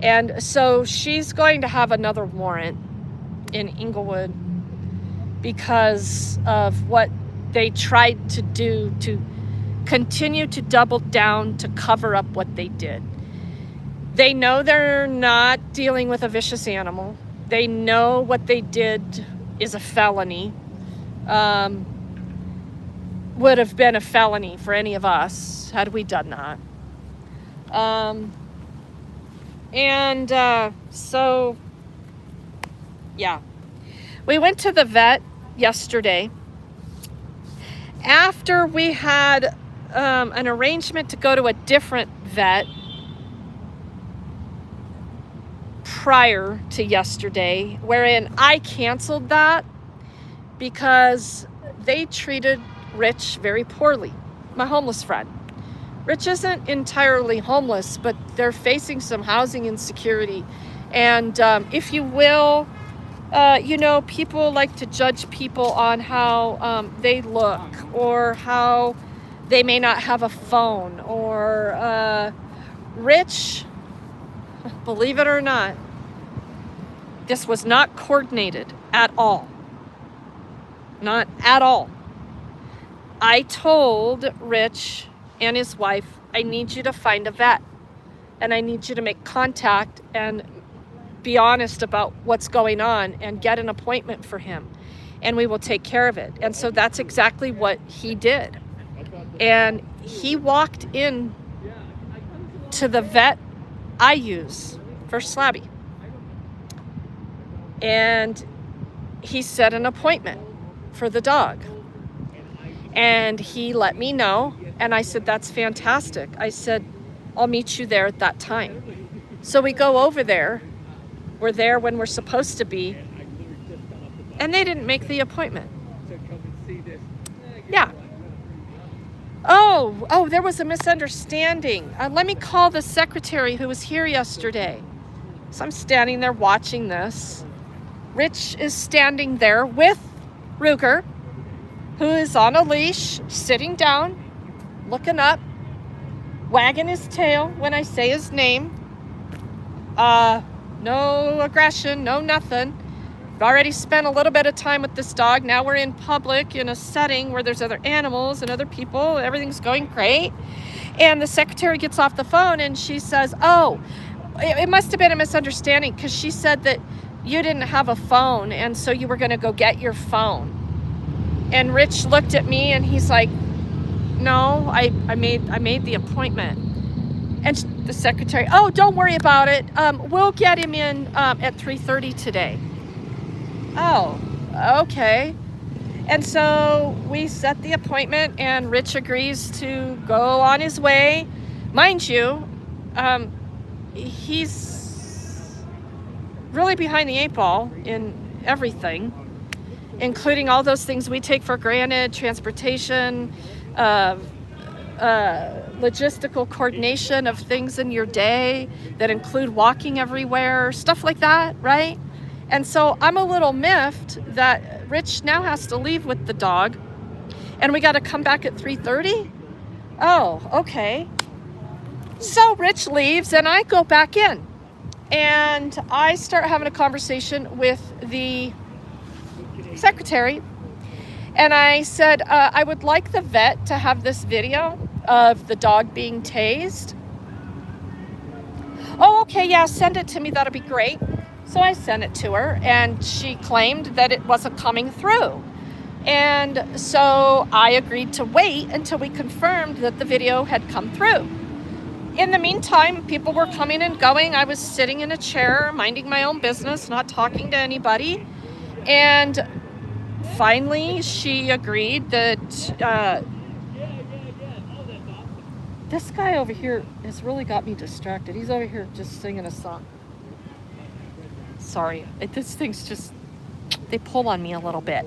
And so she's going to have another warrant in Inglewood because of what they tried to do to continue to double down to cover up what they did. They know they're not dealing with a vicious animal. They know what they did is a felony. Would have been a felony for any of us had we done that. So, yeah. We went to the vet yesterday. After we had an arrangement to go to a different vet prior to yesterday, wherein I canceled that because they treated Rich very poorly, my homeless friend. Rich isn't entirely homeless, but they're facing some housing insecurity. And if you will, people like to judge people on how they look or how they may not have a phone. Or Rich, believe it or not, this was not coordinated at all. Not at all. I told Rich and his wife, I need you to find a vet and I need you to make contact and be honest about what's going on and get an appointment for him and we will take care of it. And so that's exactly what he did. And he walked in to the vet I use for Slabby. And he set an appointment for the dog. And he let me know, and I said, that's fantastic. I said, I'll meet you there at that time. So we go over there. We're there when we're supposed to be. And they didn't make the appointment. Yeah. Oh, there was a misunderstanding. Let me call the secretary who was here yesterday. So I'm standing there watching this. Rich is standing there with Ruger, who is on a leash, sitting down, looking up, wagging his tail when I say his name. No aggression, no nothing. I've already spent a little bit of time with this dog. Now we're in public in a setting where there's other animals and other people. Everything's going great. And the secretary gets off the phone and she says, it must have been a misunderstanding because she said that you didn't have a phone and so you were going to go get your phone. And Rich looked at me and he's like, no, I made the appointment. And the secretary, don't worry about it. We'll get him in at 3:30 today. Oh, okay. And so we set the appointment and Rich agrees to go on his way. Mind you, he's really behind the 8 ball in everything, including all those things we take for granted, transportation, logistical coordination of things in your day that include walking everywhere, stuff like that, right? And so I'm a little miffed that Rich now has to leave with the dog and we got to come back at 3:30. Oh, okay. So Rich leaves and I go back in and I start having a conversation with the secretary. And I said, I would like the vet to have this video of the dog being tased. Oh, okay, yeah, send it to me. That'll be great. So I sent it to her and she claimed that it wasn't coming through. And so I agreed to wait until we confirmed that the video had come through. In the meantime, people were coming and going. I was sitting in a chair, minding my own business, not talking to anybody. And finally, she agreed that this guy over here has really got me distracted. He's over here just singing a song. Sorry, this thing's just, they pull on me a little bit.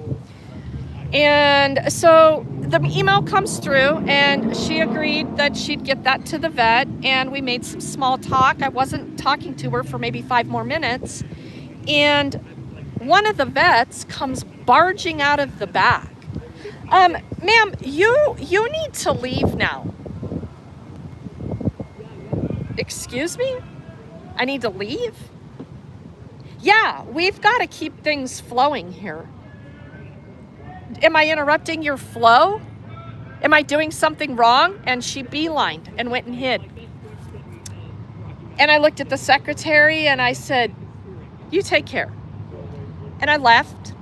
And so the email comes through and she agreed that she'd get that to the vet and we made some small talk. I wasn't talking to her for maybe 5 more minutes. And one of the vets comes barging out of the back. Ma'am, you need to leave now. Excuse me? I need to leave? Yeah, we've got to keep things flowing here. Am I interrupting your flow? Am I doing something wrong? And she beelined and went and hid. And I looked at the secretary and I said, you take care. And I left.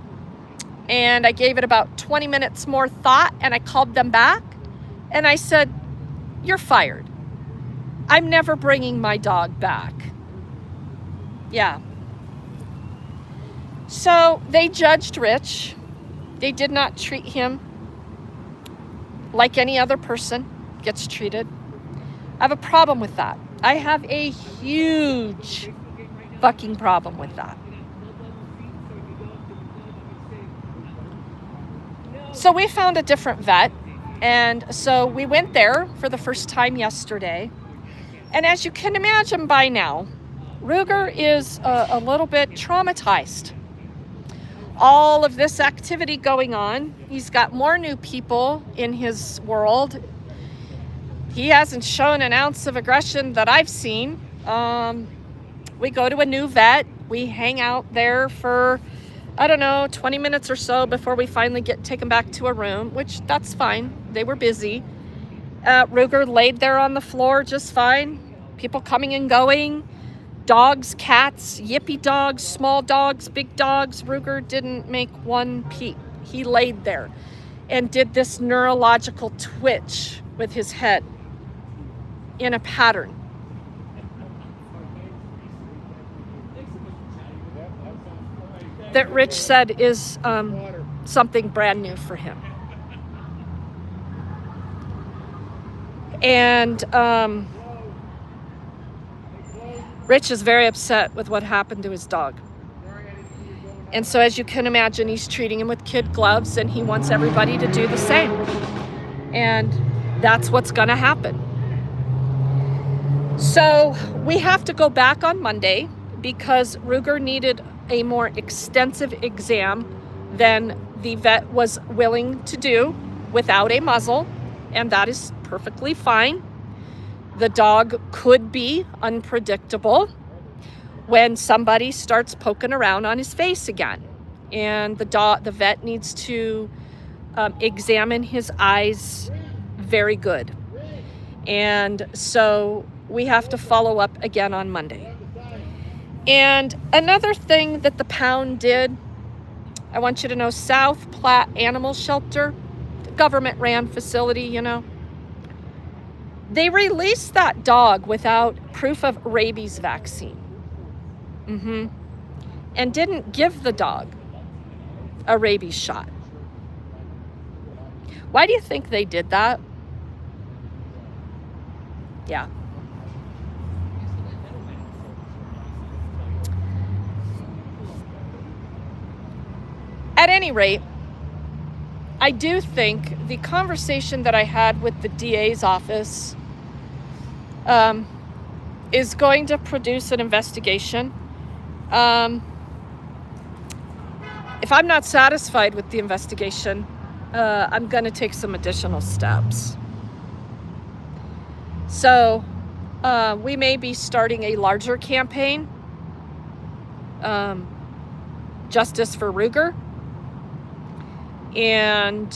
And I gave it about 20 minutes more thought, and I called them back and I said, you're fired. I'm never bringing my dog back. Yeah. So they judged Rich. They did not treat him like any other person gets treated. I have a problem with that. I have a huge fucking problem with that. So we found a different vet, and so we went there for the first time yesterday. And as you can imagine by now, Ruger is a little bit traumatized. All of this activity going on, he's got more new people in his world. He hasn't shown an ounce of aggression that I've seen. We go to a new vet. We hang out there for, I don't know, 20 minutes or so before we finally get taken back to a room, which that's fine. They were busy. Ruger laid there on the floor just fine. People coming and going. Dogs, cats, yippy dogs, small dogs, big dogs. Ruger didn't make one peep. He laid there and did this neurological twitch with his head in a pattern. That Rich said is something brand new for him. And Rich is very upset with what happened to his dog. And so as you can imagine, he's treating him with kid gloves, and he wants everybody to do the same. And that's what's gonna happen. So we have to go back on Monday because Ruger needed a more extensive exam than the vet was willing to do without a muzzle, and that is perfectly fine. The dog could be unpredictable when somebody starts poking around on his face again, and the vet needs to examine his eyes very good. And so we have to follow up again on Monday. And another thing that the pound did, I want you to know, South Platte Animal Shelter, government-ran facility, you know, they released that dog without proof of rabies vaccine. And didn't give the dog a rabies shot. Why do you think they did that? Yeah. At any rate, I do think the conversation that I had with the DA's office is going to produce an investigation. If I'm not satisfied with the investigation, I'm going to take some additional steps. So we may be starting a larger campaign, Justice for Ruger, and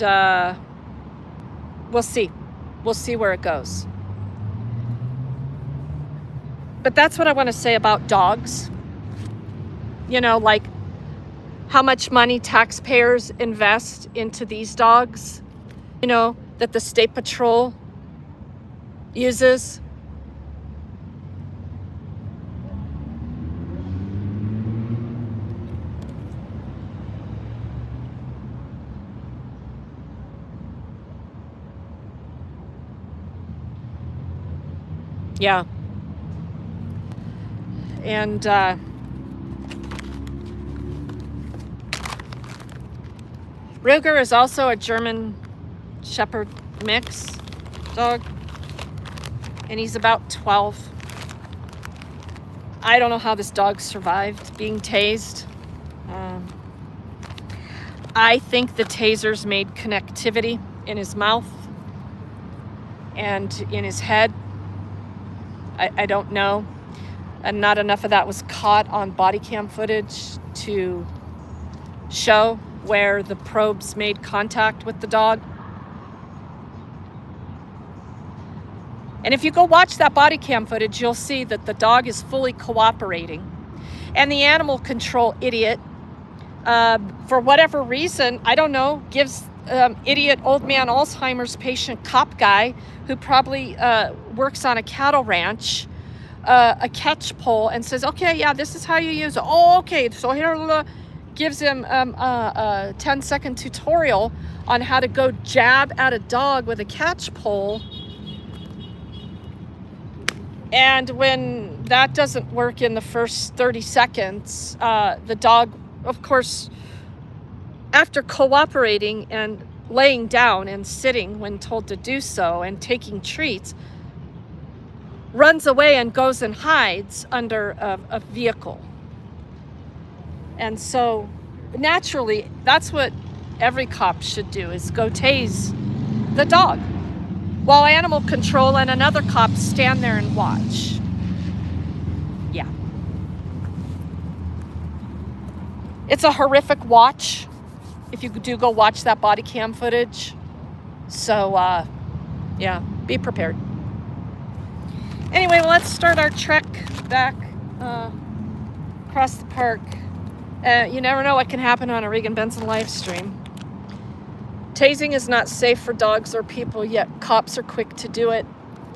we'll see. We'll see where it goes. But that's what I want to say about dogs. You know, like how much money taxpayers invest into these dogs, you know, that the State Patrol uses. Yeah. And Ruger is also a German Shepherd mix dog, and he's about 12. I don't know how this dog survived being tased. I think the tasers made connectivity in his mouth and in his head. I don't know. And not enough of that was caught on body cam footage to show where the probes made contact with the dog. And if you go watch that body cam footage, you'll see that the dog is fully cooperating. And the animal control idiot, for whatever reason, I don't know, gives idiot old man Alzheimer's patient cop guy who probably works on a cattle ranch a catch pole and says, okay, yeah, this is how you use it. Oh, okay, so here, gives him a 10-second tutorial on how to go jab at a dog with a catch pole. And when that doesn't work in the first 30 seconds, the dog, of course, after cooperating and laying down and sitting when told to do so and taking treats, runs away and goes and hides under a vehicle. And so naturally, that's what every cop should do, is go tase the dog while animal control and another cop stand there and watch. Yeah. It's a horrific watch if you do go watch that body cam footage. So, yeah, be prepared. Anyway, let's start our trek back across the park. You never know what can happen on a Regan Benson live stream. Tasing is not safe for dogs or people, yet cops are quick to do it.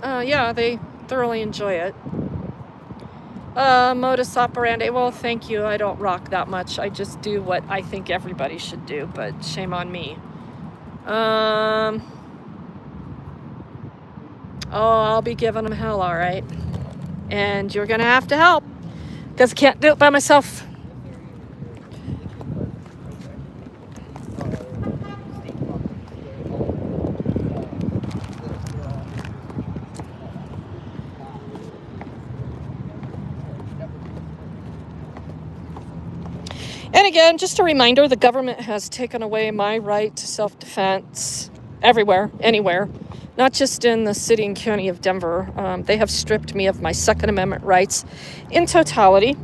Yeah, they thoroughly enjoy it. Modus operandi. Well, thank you. I don't rock that much. I just do what I think everybody should do, but shame on me. Oh, I'll be giving them hell, all right. And you're going to have to help, because I can't do it by myself. And again, just a reminder, the government has taken away my right to self-defense everywhere, anywhere, not just in the city and county of Denver. They have stripped me of my Second Amendment rights in totality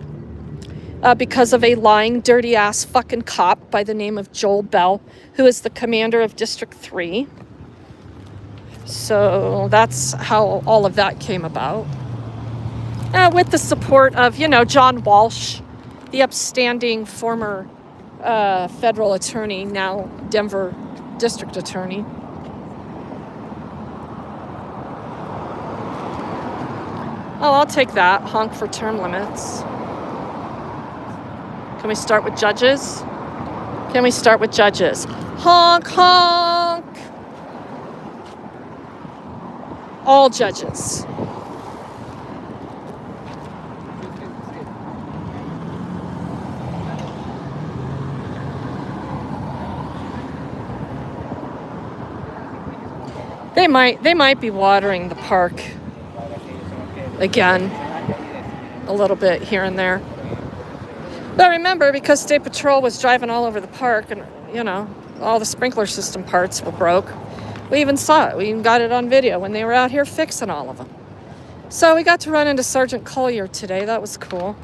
because of a lying, dirty-ass fucking cop by the name of Joel Bell, who is the commander of District 3. So that's how all of that came about. With the support of, John Walsh, the upstanding former federal attorney, now Denver district attorney. Oh, I'll take that. Honk for term limits. Can we start with judges? Can we start with judges? Honk, honk. All judges. They might be watering the park again a little bit here and there. But remember, because State Patrol was driving all over the park and, all the sprinkler system parts were broke, we even saw it. We even got it on video when they were out here fixing all of them. So we got to run into Sergeant Collier today. That was cool.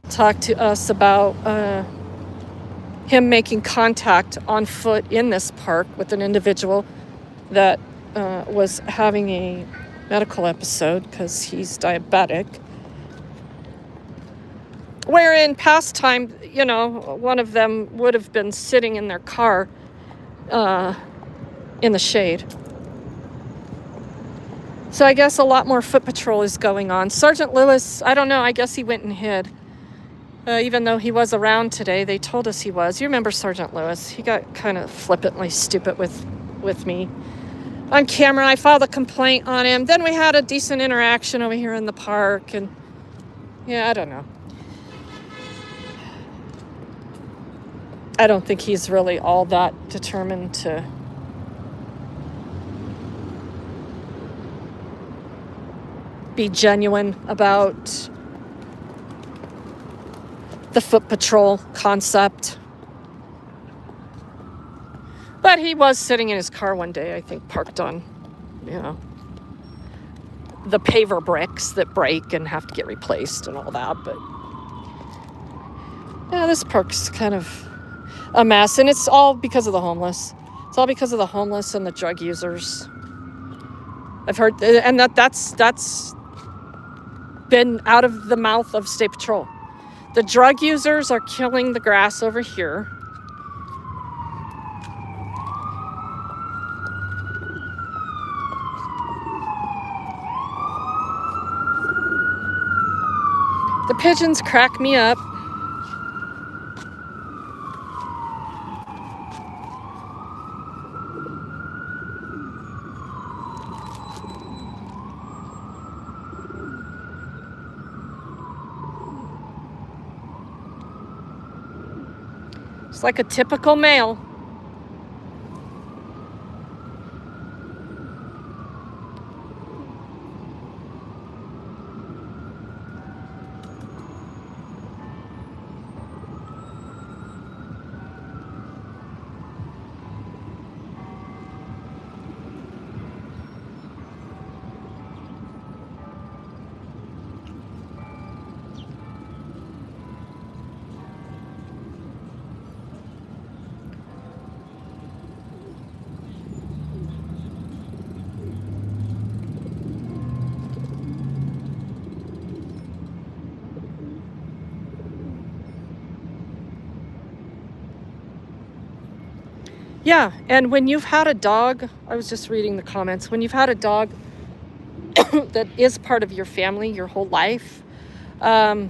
Talked to us about him making contact on foot in this park with an individual that was having a medical episode because he's diabetic. Where in past time, one of them would have been sitting in their car in the shade. So I guess a lot more foot patrol is going on. Sergeant Lewis, I don't know, I guess he went and hid. Even though he was around today, they told us he was. You remember Sergeant Lewis? He got kind of flippantly stupid with me on camera. I filed a complaint on him. Then we had a decent interaction over here in the park. And yeah, I don't know. I don't think he's really all that determined to be genuine about the foot patrol concept. But he was sitting in his car one day, I think, parked on, you know, the paver bricks that break and have to get replaced and all that. But yeah, this park's kind of a mess, and it's all because of the homeless. It's all because of the homeless and the drug users. I've heard, and that's been out of the mouth of State Patrol. The drug users are killing the grass over here. The pigeons crack me up. It's like a typical male. Yeah, and when you've had a dog, I was just reading the comments, when you've had a dog that is part of your family your whole life, there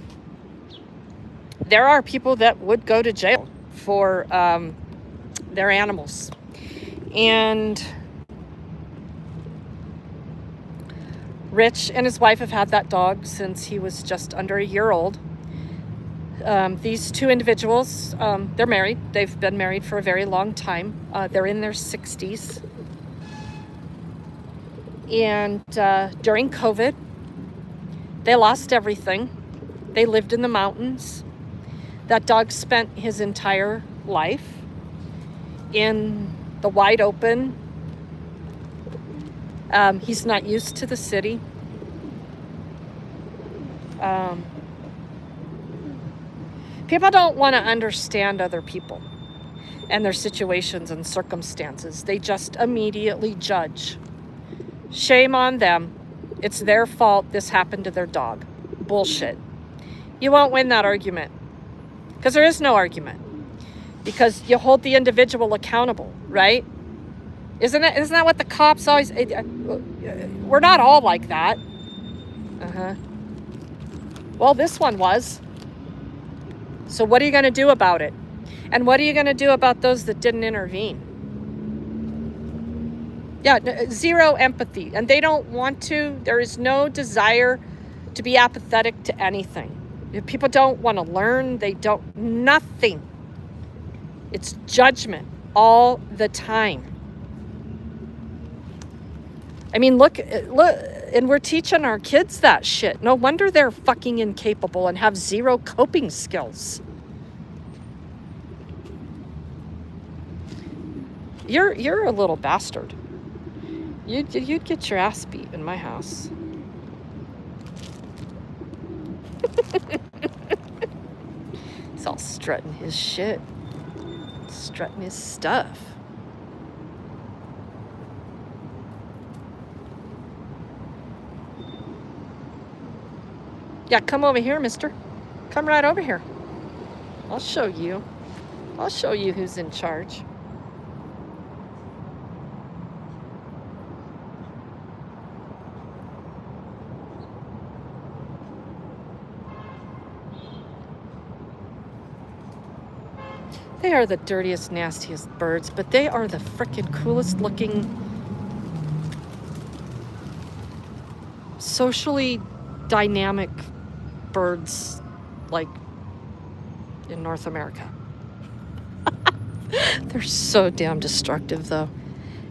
are people that would go to jail for their animals. And Rich and his wife have had that dog since he was just under a year old. These two individuals, they're married. They've been married for a very long time. They're in their 60s. And during COVID, they lost everything. They lived in the mountains. That dog spent his entire life in the wide open. He's not used to the city. People don't want to understand other people and their situations and circumstances. They just immediately judge. Shame on them. It's their fault this happened to their dog. Bullshit. You won't win that argument. Because there is no argument. Because you hold the individual accountable, right? Isn't that what the cops always... we're not all like that. Well, this one was. So what are you going to do about it? And what are you going to do about those that didn't intervene? Yeah, zero empathy. And they don't want to. There is no desire to be apathetic to anything. If people don't want to learn, they don't, nothing. It's judgment all the time. I mean, look, and we're teaching our kids that shit. No wonder they're fucking incapable and have zero coping skills. You're a little bastard. You'd get your ass beat in my house. He's all strutting his shit. Strutting his stuff. Yeah, come over here, mister. Come right over here. I'll show you. I'll show you who's in charge. They are the dirtiest, nastiest birds, but they are the frickin' coolest looking, socially dynamic birds, like, in North America. They're so damn destructive, though.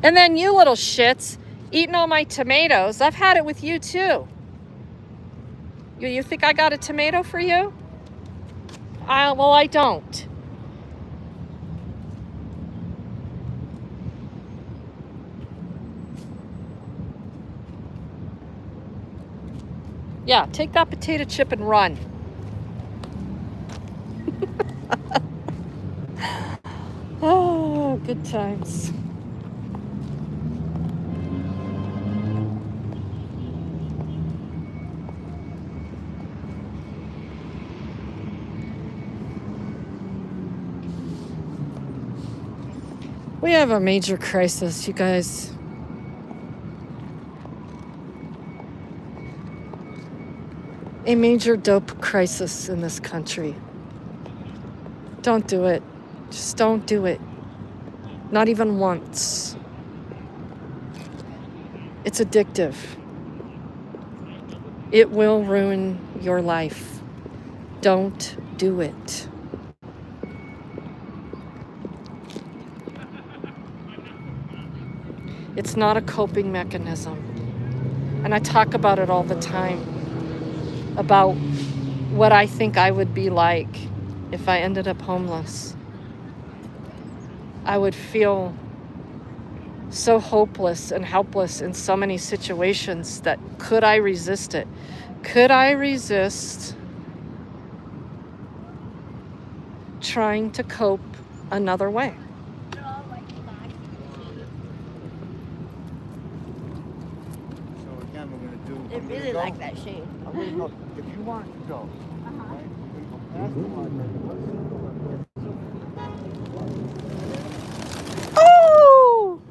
And then you little shits eating all my tomatoes. I've had it with you, too. You think I got a tomato for you? Well, I don't. Yeah, take that potato chip and run. Oh, good times. We have a major crisis, you guys. A major dope crisis in this country. Don't do it. Just don't do it. Not even once. It's addictive. It will ruin your life. Don't do it. It's not a coping mechanism. And I talk about it all the time, about what I think I would be like if I ended up homeless. I would feel so hopeless and helpless in so many situations that could I resist it? Could I resist trying to cope another way? They really like that shade. If you want to go, right? We go past the line. Oh!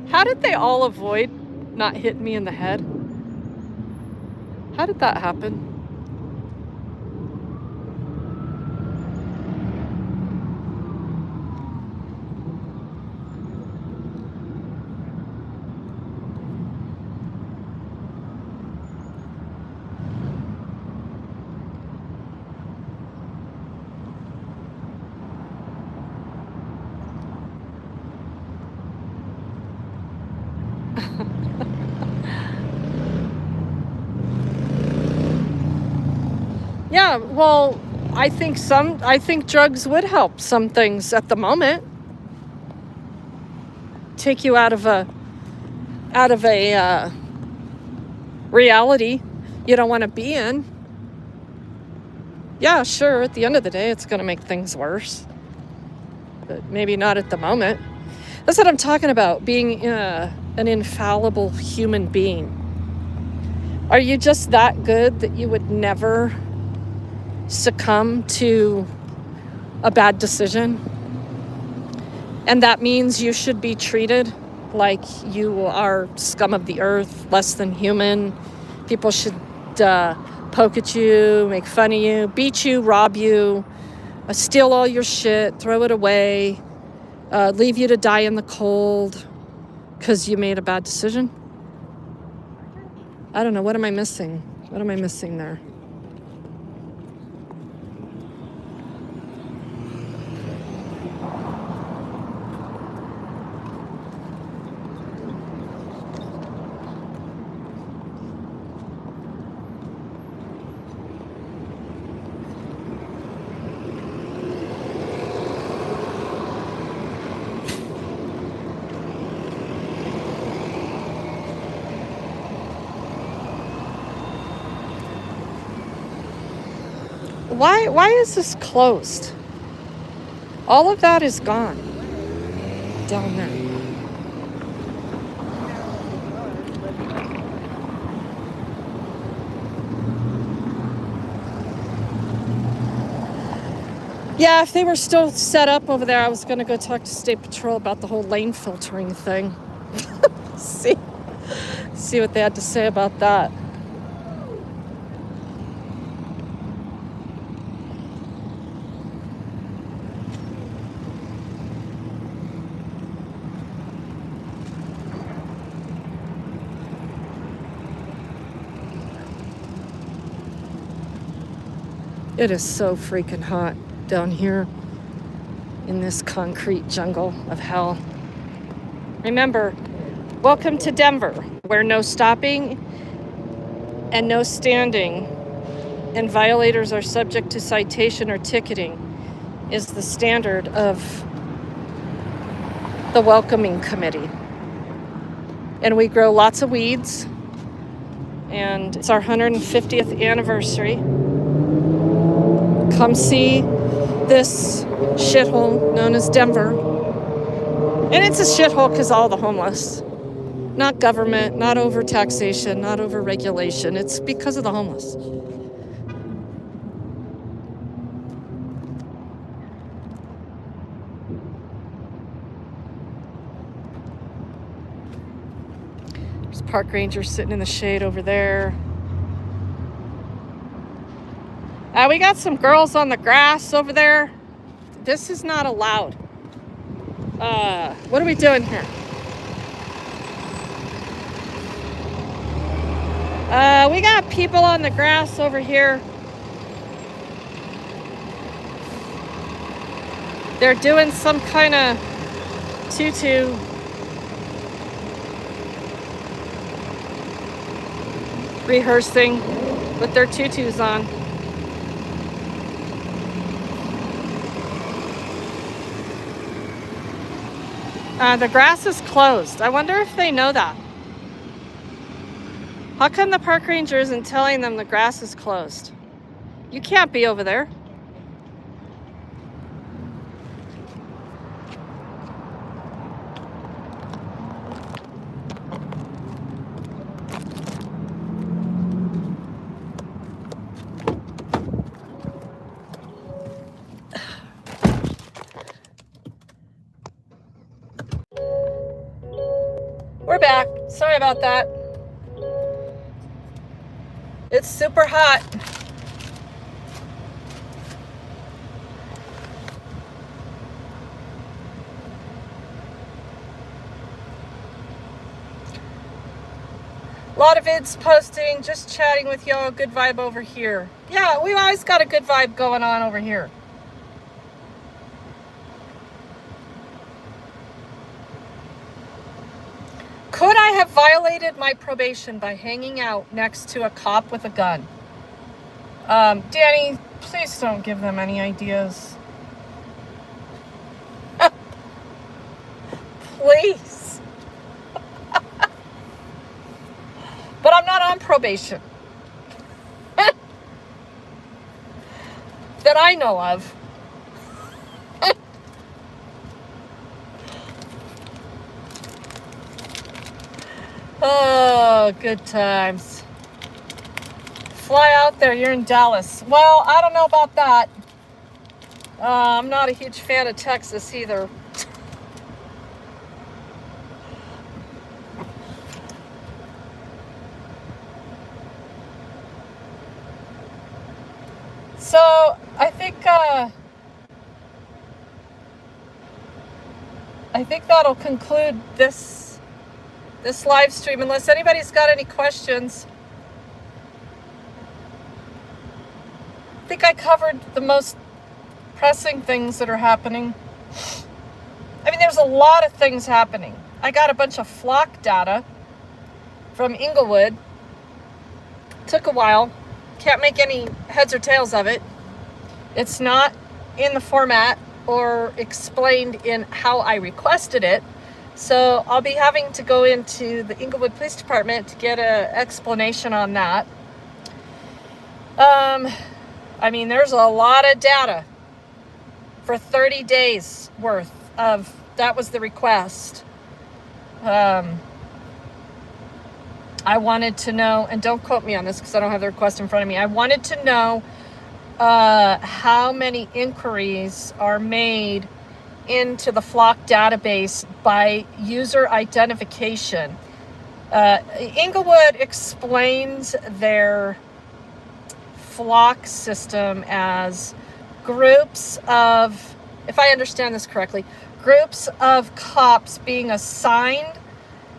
How did they all avoid not hitting me in the head? How did that happen? Yeah, well, I think drugs would help some things at the moment. Take you out of a reality you don't want to be in. Yeah, sure, at the end of the day, it's going to make things worse. But maybe not at the moment. That's what I'm talking about, being an infallible human being. Are you just that good that you would never succumb to a bad decision? And that means you should be treated like you are scum of the earth, less than human. People should poke at you, make fun of you, beat you, rob you, steal all your shit, throw it away, leave you to die in the cold because you made a bad decision. I don't know. What am I missing? What am I missing there? Why is this closed? All of that is gone down there. Yeah, if they were still set up over there, I was going to go talk to State Patrol about the whole lane filtering thing. See what they had to say about that. It is so freaking hot down here in this concrete jungle of hell. Remember, welcome to Denver, where no stopping and no standing and violators are subject to citation or ticketing is the standard of the welcoming committee. And we grow lots of weeds. And it's our 150th anniversary. Come see this shithole known as Denver. And it's a shithole because all the homeless. Not government, not over taxation, not over regulation. It's because of the homeless. There's park rangers sitting in the shade over there. We got some girls on the grass over there. This is not allowed. What are we doing here? We got people on the grass over here. They're doing some kind of tutu. Rehearsing with their tutus on. The grass is closed. I wonder if they know that. How come the park ranger isn't telling them the grass is closed? You can't be over there. We're back. Sorry about that. It's super hot. A lot of vids posting, just chatting with y'all. Good vibe over here. Yeah, we've always got a good vibe going on over here. Could I have violated my probation by hanging out next to a cop with a gun? Danny, please don't give them any ideas. Please. But I'm not on probation. That I know of. Oh, good times. Fly out there, you're in Dallas. Well, I don't know about that. I'm not a huge fan of Texas either. So, I think that'll conclude this live stream, unless anybody's got any questions. I think I covered the most pressing things that are happening. I mean, there's a lot of things happening. I got a bunch of flock data from Inglewood. Took a while. Can't make any heads or tails of it. It's not in the format or explained in how I requested it. So I'll be having to go into the Inglewood Police Department to get an explanation on that. I mean, there's a lot of data for 30 days worth of, that was the request. I wanted to know, and don't quote me on this because I don't have the request in front of me. I wanted to know how many inquiries are made into the flock database by user identification. Inglewood explains their flock system as groups of, if I understand this correctly, groups of cops being assigned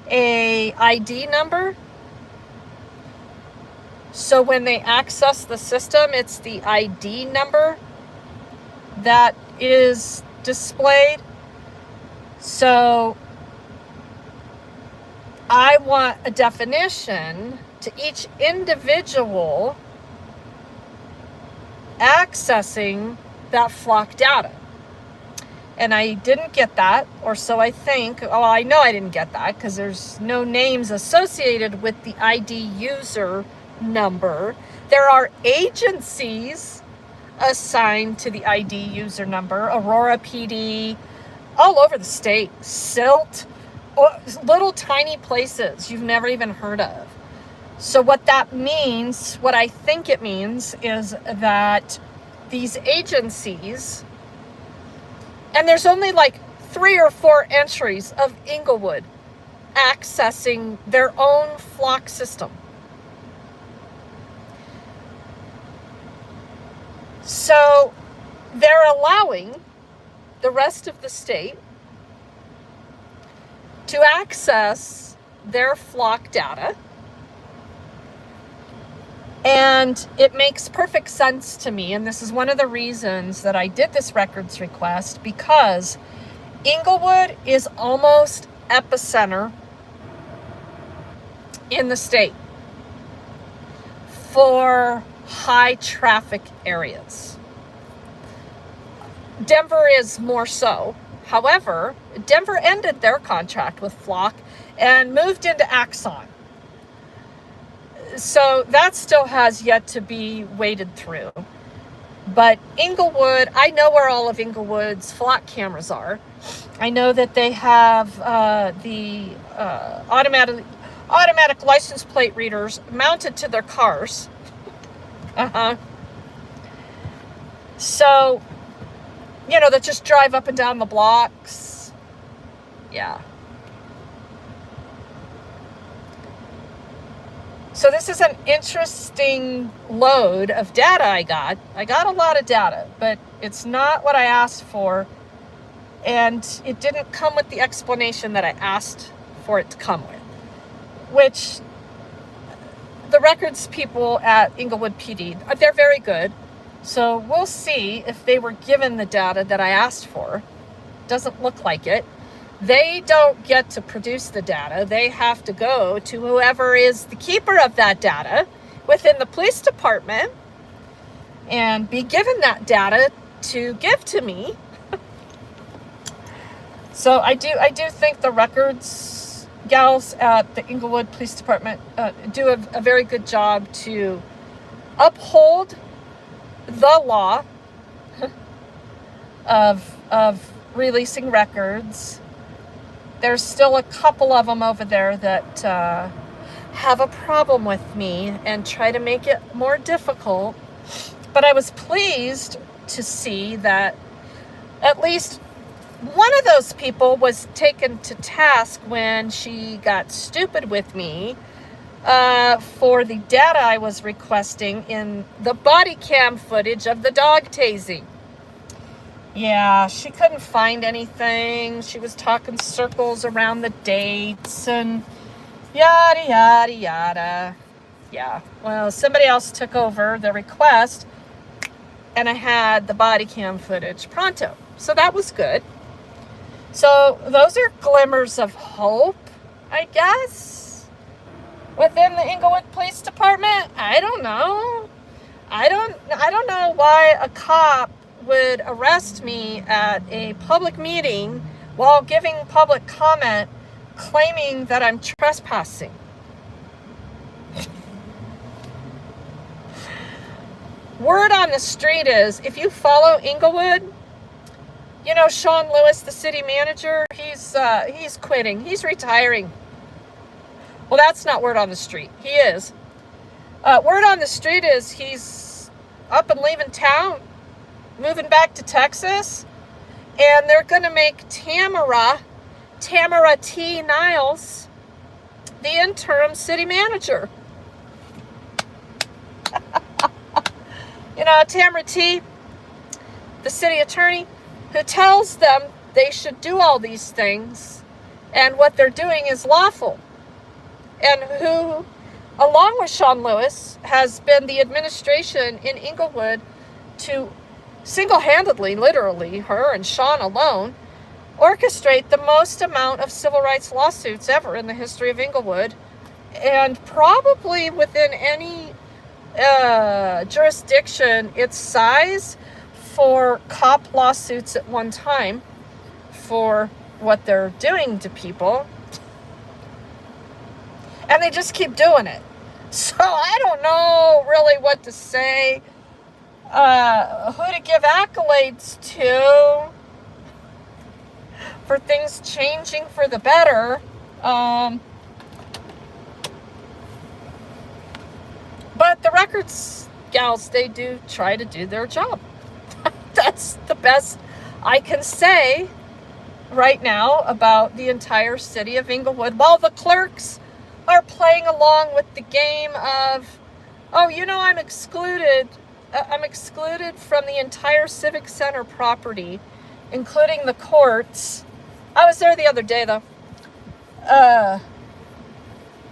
a ID number. So when they access the system, it's the ID number that is displayed. So I want a definition to each individual accessing that flock data. And I didn't get that, or so I think. Well, I know I didn't get that because there's no names associated with the ID user number. There are agencies assigned to the ID user number, Aurora PD, all over the state, Silt, little tiny places you've never even heard of. So what that means, what I think it means, is that these agencies, and there's only like 3 or 4 entries of Inglewood accessing their own flock system. So they're allowing the rest of the state to access their flock data. And it makes perfect sense to me. And this is one of the reasons that I did this records request, because Inglewood is almost epicenter in the state for high traffic areas. Denver is more so. However, Denver ended their contract with Flock and moved into Axon. So that still has yet to be waded through. But Inglewood, I know where all of Inglewood's Flock cameras are. I know that they have the automatic license plate readers mounted to their cars. So, you know, that just drive up and down the blocks. Yeah. So this is an interesting load of data I got. I got a lot of data, but it's not what I asked for. And it didn't come with the explanation that I asked for it to come with, which the records people at Inglewood PD, they're very good. So we'll see if they were given the data that I asked for. Doesn't look like it. They don't get to produce the data. They have to go to whoever is the keeper of that data within the police department and be given that data to give to me. So I do think the records gals at the Inglewood Police Department do a very good job to uphold the law of releasing records. There's still a couple of them over there that have a problem with me and try to make it more difficult. But I was pleased to see that at least one of those people was taken to task when she got stupid with me for the data I was requesting in the body cam footage of the dog tasing. Yeah, she couldn't find anything. She was talking circles around the dates and yada, yada, yada. Yeah, well, somebody else took over the request and I had the body cam footage pronto. So that was good. So those are glimmers of hope, I guess, within the Inglewood Police Department. I don't know. I don't know why a cop would arrest me at a public meeting while giving public comment claiming that I'm trespassing. Word on the street is, if you follow Inglewood, you know, Sean Lewis, the city manager, he's quitting. He's retiring. Well, that's not word on the street. He is. Word on the street is he's up and leaving town, moving back to Texas, and they're going to make Tamara T. Niles, the interim city manager. You know, Tamara T., the city attorney, who tells them they should do all these things and what they're doing is lawful, and who, along with Sean Lewis, has been the administration in Inglewood to single-handedly, literally, her and Sean alone, orchestrate the most amount of civil rights lawsuits ever in the history of Inglewood, and probably within any jurisdiction its size for cop lawsuits at one time. for what they're doing to people. And they just keep doing it. So I don't know really what to say, who to give accolades to for things changing for the better. But the records gals, they do try to do their job. That's the best I can say right now about the entire city of Inglewood, while the clerks are playing along with the game of, oh, you know, I'm excluded from the entire Civic Center property, including the courts. I was there the other day, though.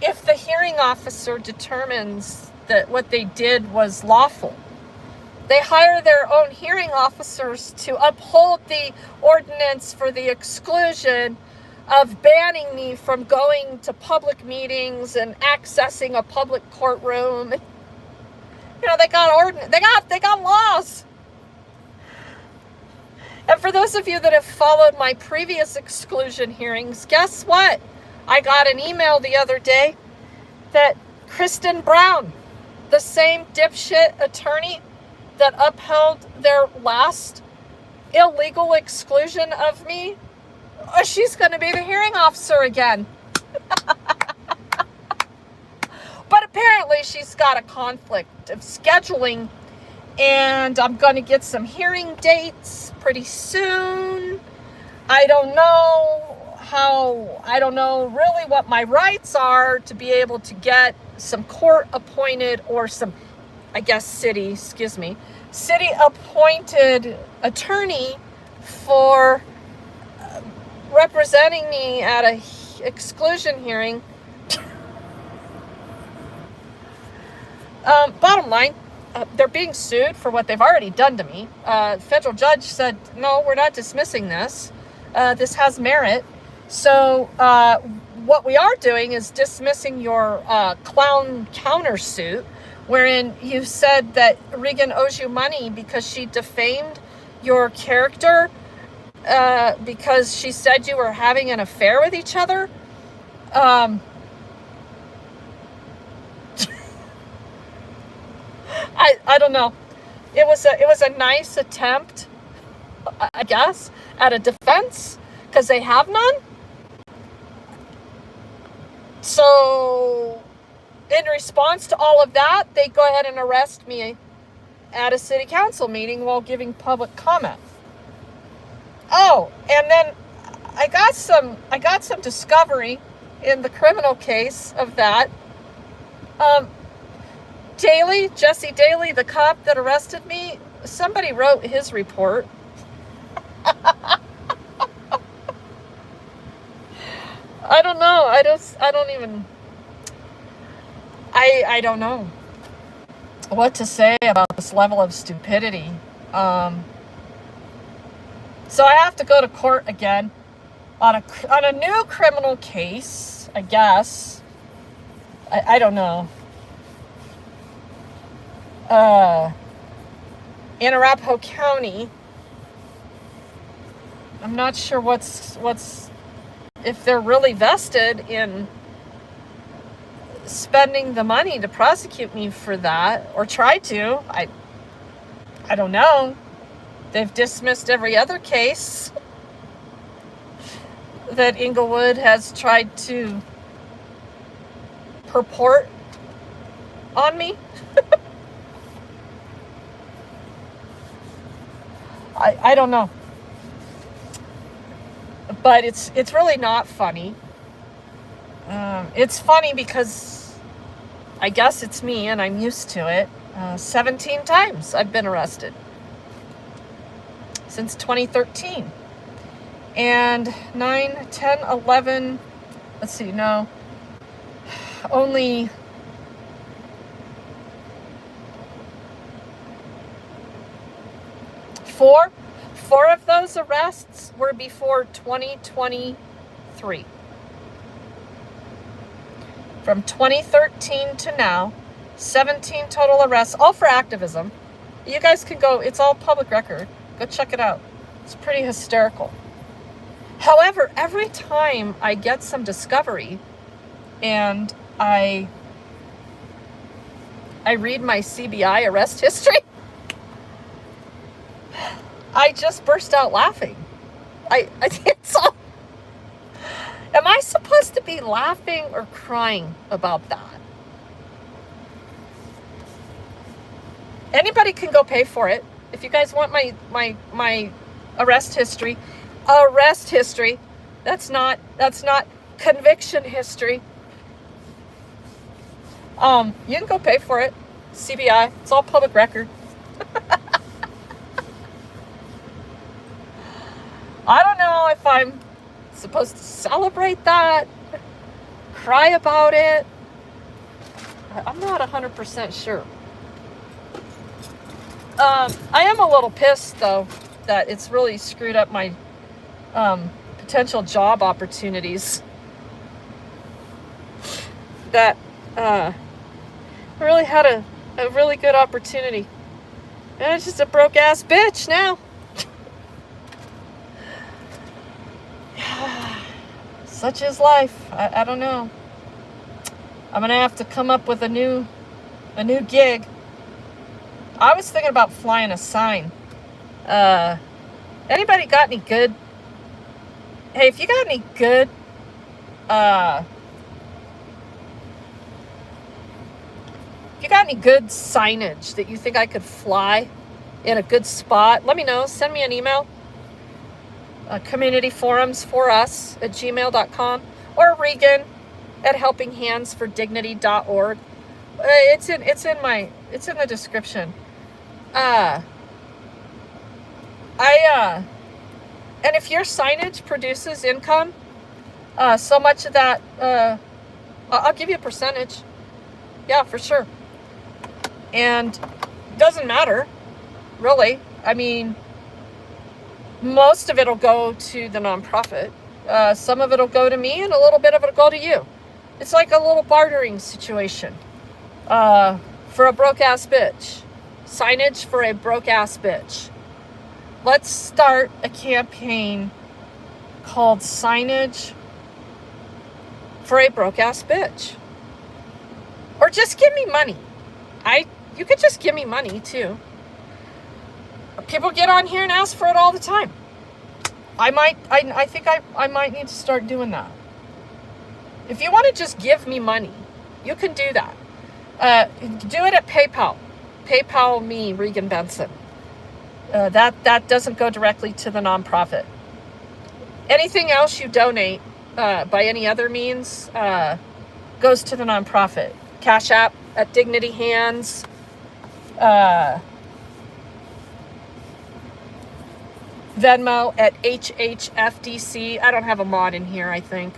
If the hearing officer determines that what they did was lawful, they hire their own hearing officers to uphold the ordinance for the exclusion of banning me from going to public meetings and accessing a public courtroom. You know, they got laws. And for those of you that have followed my previous exclusion hearings, guess what? I got an email the other day that Kristen Brown, the same dipshit attorney that upheld their last illegal exclusion of me, she's going to be the hearing officer again. But apparently she's got a conflict of scheduling, and I'm going to get some hearing dates pretty soon. I don't know really what my rights are to be able to get some court appointed or some, I guess, city appointed attorney for representing me at a exclusion hearing. Bottom line, they're being sued for what they've already done to me. Federal judge said, no, we're not dismissing this. This has merit. So what we are doing is dismissing your clown countersuit, wherein you said that Regan owes you money because she defamed your character because she said you were having an affair with each other. I don't know. It was a nice attempt, I guess, at a defense, because they have none. So in response to all of that, they go ahead and arrest me at a city council meeting while giving public comment. Oh, and then I got some discovery in the criminal case of that. Jesse Daly, the cop that arrested me, somebody wrote his report. I don't know. I don't know what to say about this level of stupidity. So I have to go to court again on a new criminal case, I guess. I don't know. In Arapahoe County. I'm not sure what's if they're really vested in spending the money to prosecute me for that, or try to. I don't know. They've dismissed every other case that Inglewood has tried to purport on me. I don't know. But it's really not funny. It's funny because I guess it's me and I'm used to it. 17 times I've been arrested since 2013. And 9, 10, 11, let's see, no, only four of those arrests were before 2023. From 2013 to now, 17 total arrests, all for activism. You guys can go, it's all public record. Go check it out. It's pretty hysterical. However, every time I get some discovery and I read my CBI arrest history, I just burst out laughing. I it's all, am I supposed to be laughing or crying about that? Anybody can go pay for it. If you guys want my arrest history, that's not conviction history. You can go pay for it. CBI, it's all public record. I don't know if I'm supposed to celebrate that, cry about it. I'm not 100% sure. I am a little pissed, though, that it's really screwed up my potential job opportunities. That I really had a really good opportunity. And it's just a broke-ass bitch now. Such is life. I don't know. I'm gonna have to come up with a new gig. I was thinking about flying a sign. Anybody got any good? Hey, if you got any good, if you got any good signage that you think I could fly in a good spot, let me know. Send me an email. communityforumsforus@gmail.com or Regan@helpinghandsfordignity.org. It's in the description. And if your signage produces income, so much of that, I'll give you a percentage. Yeah, for sure. And it doesn't matter, really. I mean, most of it'll go to the nonprofit. Some of it'll go to me, and a little bit of it'll go to you. It's like a little bartering situation for a broke-ass bitch. Signage for a broke-ass bitch. Let's start a campaign called Signage for a broke-ass bitch. Or just give me money. You could just give me money, too. People get on here and ask for it all the time. I think I might need to start doing that. If you want to just give me money, you can do that. Do it at PayPal. PayPal me, Regan Benson. That doesn't go directly to the nonprofit. Anything else you donate by any other means goes to the nonprofit. Cash App at Dignity Hands. Venmo at HHFDC. I don't have a mod in here, I think.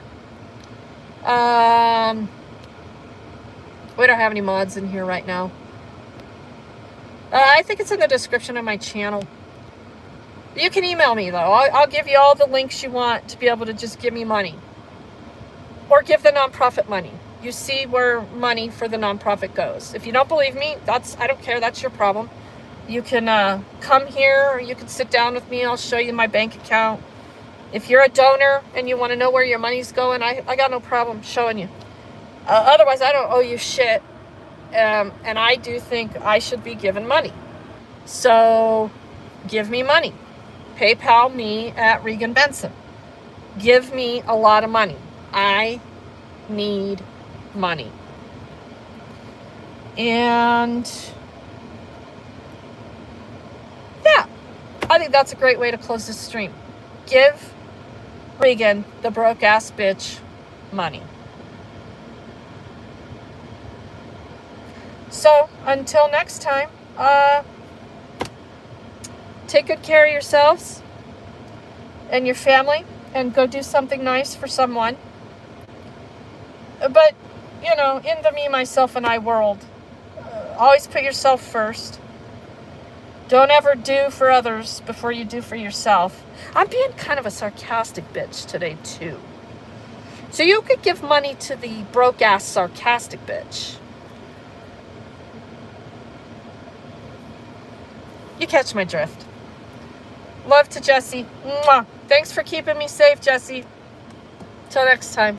We don't have any mods in here right now. I think it's in the description of my channel. You can email me, though. I'll give you all the links you want to be able to just give me money. Or give the nonprofit money. You see where money for the nonprofit goes. If you don't believe me, I don't care. That's your problem. You can come here, or you can sit down with me. I'll show you my bank account. If you're a donor and you want to know where your money's going, I got no problem showing you. Otherwise, I don't owe you shit. And I do think I should be given money. So give me money. PayPal me at Regan Benson. Give me a lot of money. I need money. And yeah, I think that's a great way to close this stream. Give Regan, the broke ass bitch, money. So until next time, take good care of yourselves and your family, and go do something nice for someone. But, you know, in the me, myself, and I world, always put yourself first. Don't ever do for others before you do for yourself. I'm being kind of a sarcastic bitch today, too. So you could give money to the broke-ass sarcastic bitch. You catch my drift. Love to Jesse. Mwah. Thanks for keeping me safe, Jesse. Till next time.